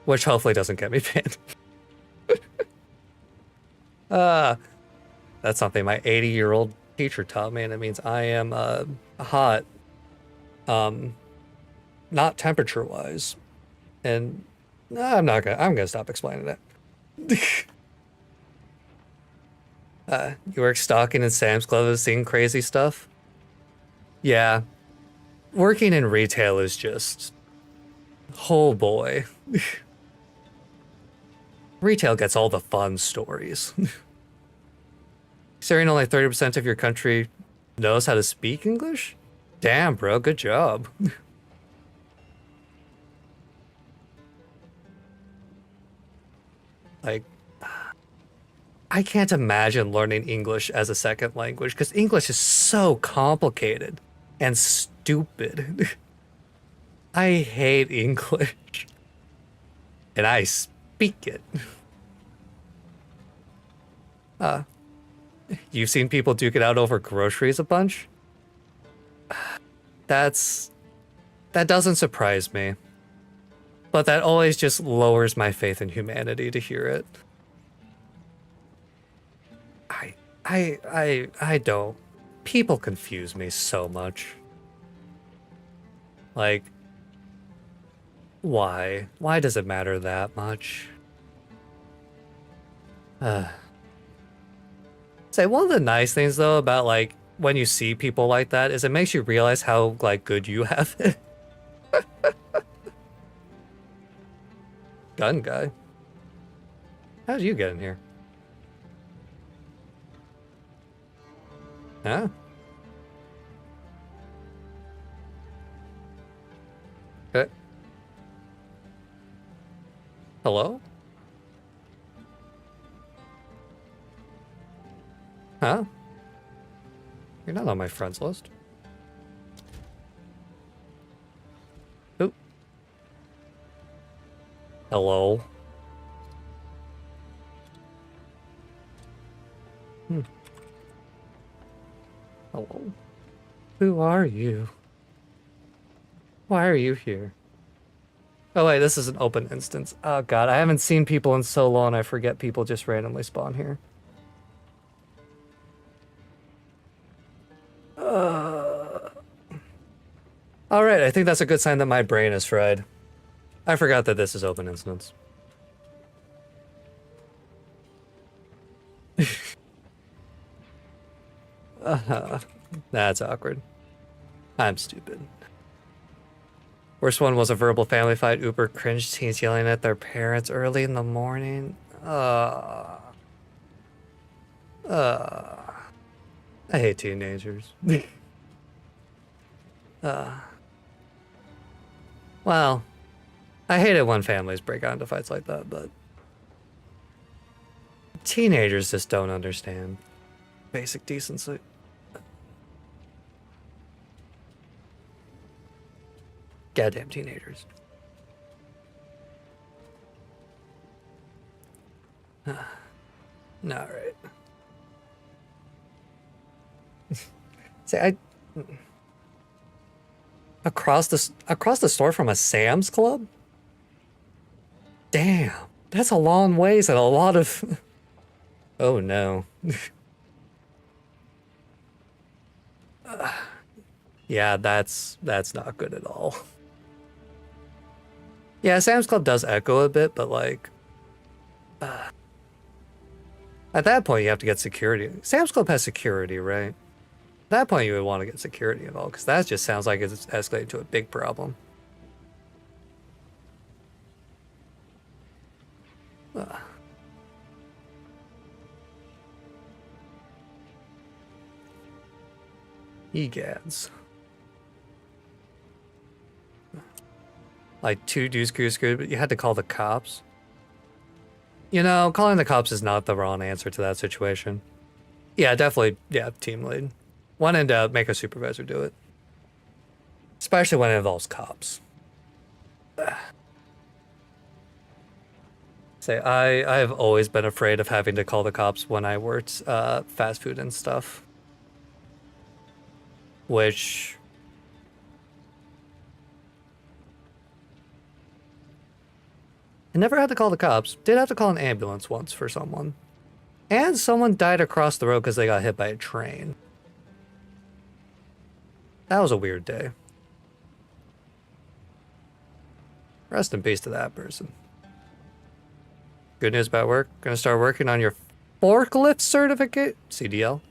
A: which hopefully doesn't get me banned. That's something my 80-year-old teacher taught me, and it means I am hot, not temperature-wise. And I'm gonna stop explaining that. You work stocking in Sam's Club and seeing crazy stuff? Yeah. Working in retail is just... oh boy. Retail gets all the fun stories. Considering only 30% of your country knows how to speak English? Damn, bro, good job. Like, I can't imagine learning English as a second language because English is so complicated and stupid. I hate English. And I speak it. You've seen people duke it out over groceries a bunch? That doesn't surprise me. But that always just lowers my faith in humanity to hear it. I don't. People confuse me so much. Like, why? Why does it matter that much? Say, one of the nice things though about like when you see people like that is it makes you realize how like good you have it. Gun guy. How did you get in here? Huh? Okay. Hello? Huh? You're not on my friends list. Oop. Hello? Hello? Who are you? Why are you here? Oh wait, this is an open instance. Oh god, I haven't seen people in so long I forget people just randomly spawn here. Alright, I think that's a good sign that my brain is fried. I forgot that this is open instance. That's awkward. I'm stupid. Worst one was a verbal family fight. Uber cringe teens yelling at their parents early in the morning. I hate teenagers. Well, I hate it when families break out into fights like that, but teenagers just don't understand basic decency. Goddamn teenagers. Alright. See, across the store from a Sam's Club? Damn, that's a long ways and a lot of... oh no. Yeah, that's not good at all. Yeah, Sam's Club does echo a bit, but like... at that point, you have to get security. Sam's Club has security, right? At that point, you would want to get security involved, because that just sounds like it's escalating to a big problem. Egads. Like 2 dudes screwed, but you had to call the cops. You know, calling the cops is not the wrong answer to that situation. Yeah, definitely, yeah, team lead. One and make a supervisor do it. Especially when it involves cops. Say, I have always been afraid of having to call the cops when I worked fast food and stuff. Which... I never had to call the cops. Did have to call an ambulance once for someone. And someone died across the road because they got hit by a train. That was a weird day. Rest in peace to that person. Good news about work. Gonna start working on your forklift certificate? CDL.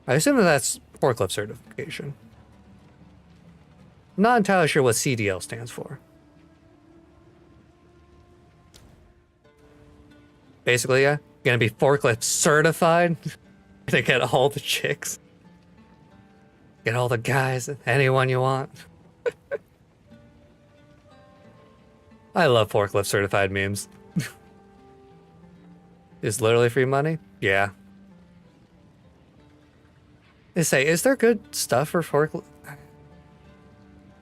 A: I assume that's forklift certification. Not entirely sure what CDL stands for. Basically, yeah. Gonna be forklift certified. Gonna get all the chicks. Get all the guys, anyone you want. I love forklift certified memes. Is literally free money? Yeah. They say, is there good stuff for forklift?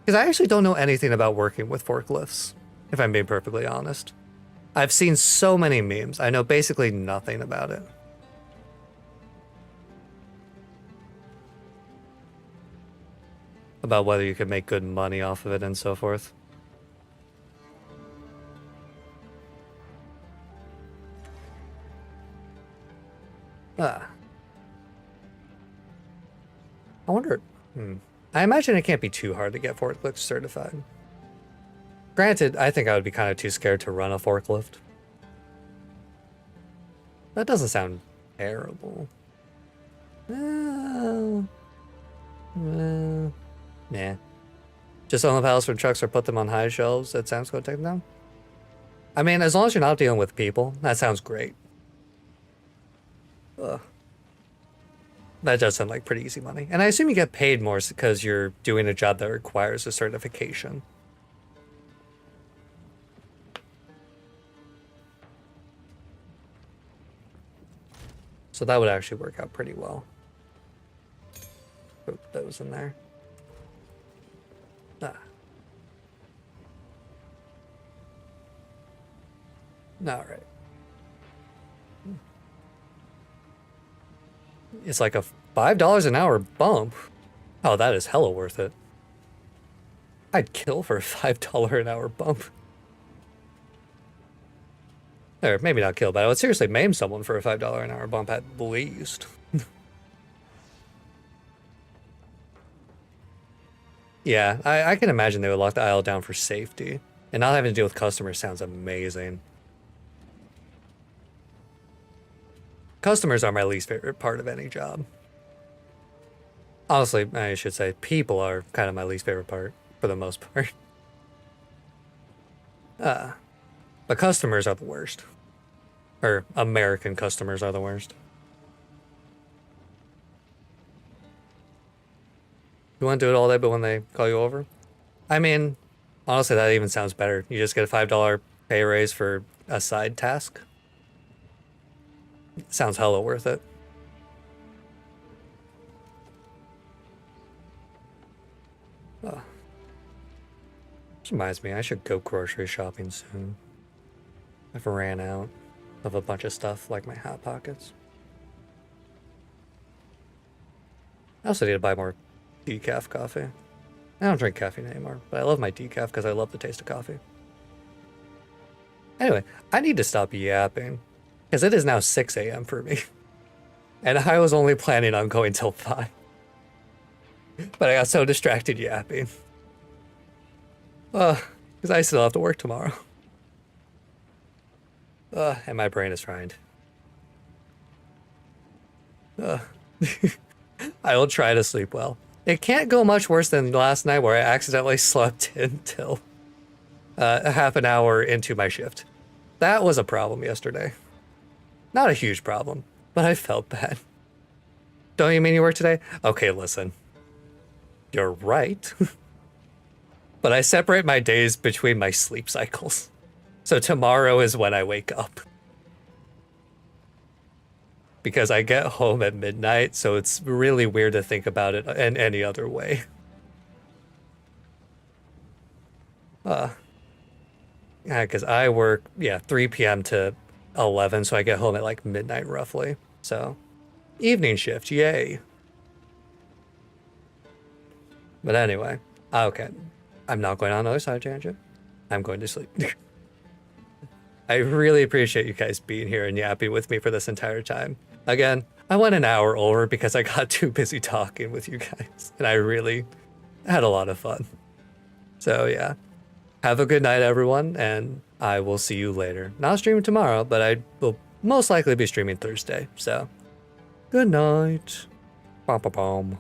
A: Because I actually don't know anything about working with forklifts, if I'm being perfectly honest. I've seen so many memes. I know basically nothing about it. About whether you could make good money off of it and so forth. I wonder... I imagine it can't be too hard to get forklift certified. Granted, I think I would be kind of too scared to run a forklift. That doesn't sound terrible. Nah. Just own the pallets for trucks or put them on high shelves at Sam's Club, take them down? I mean, as long as you're not dealing with people, that sounds great. Ugh. That does sound like pretty easy money. And I assume you get paid more because you're doing a job that requires a certification. So that would actually work out pretty well. Put those in there. All right. It's like a $5 an hour bump. Oh, that is hella worth it. I'd kill for a $5 an hour bump. Or maybe not kill, but I would seriously maim someone for a $5 an hour bump at least. Yeah, I can imagine they would lock the aisle down for safety. And not having to deal with customers sounds amazing. Customers are my least favorite part of any job. Honestly, I should say people are kind of my least favorite part, for the most part. But customers are the worst. Or American customers are the worst. You want to do it all day, but when they call you over? I mean, honestly, that even sounds better. You just get a $5 pay raise for a side task. Sounds hella worth it. Oh. This reminds me, I should go grocery shopping soon. I've ran out of a bunch of stuff like my Hot Pockets. I also need to buy more decaf coffee. I don't drink caffeine anymore, but I love my decaf because I love the taste of coffee. Anyway, I need to stop yapping. Because it is now 6 a.m. for me. And I was only planning on going till 5. But I got so distracted yapping. Because I still have to work tomorrow. And my brain is fried. I will try to sleep well. It can't go much worse than last night where I accidentally slept until a half an hour into my shift. That was a problem yesterday. Not a huge problem, but I felt bad. Don't you mean you work today? Okay, listen. you're right. But I separate my days between my sleep cycles. So tomorrow is when I wake up. Because I get home at midnight, so it's really weird to think about it in any other way. Yeah, because I work, 3 p.m. to 11, so I get home at like midnight roughly. So, evening shift, yay. But anyway, okay. I'm not going on another side tangent. I'm going to sleep. I really appreciate you guys being here and yapping with me for this entire time. Again, I went an hour over because I got too busy talking with you guys, and I really had a lot of fun. So yeah, have a good night, everyone, and I will see you later. Not streaming tomorrow, but I will most likely be streaming Thursday. So, good night. Bom, bom, bom.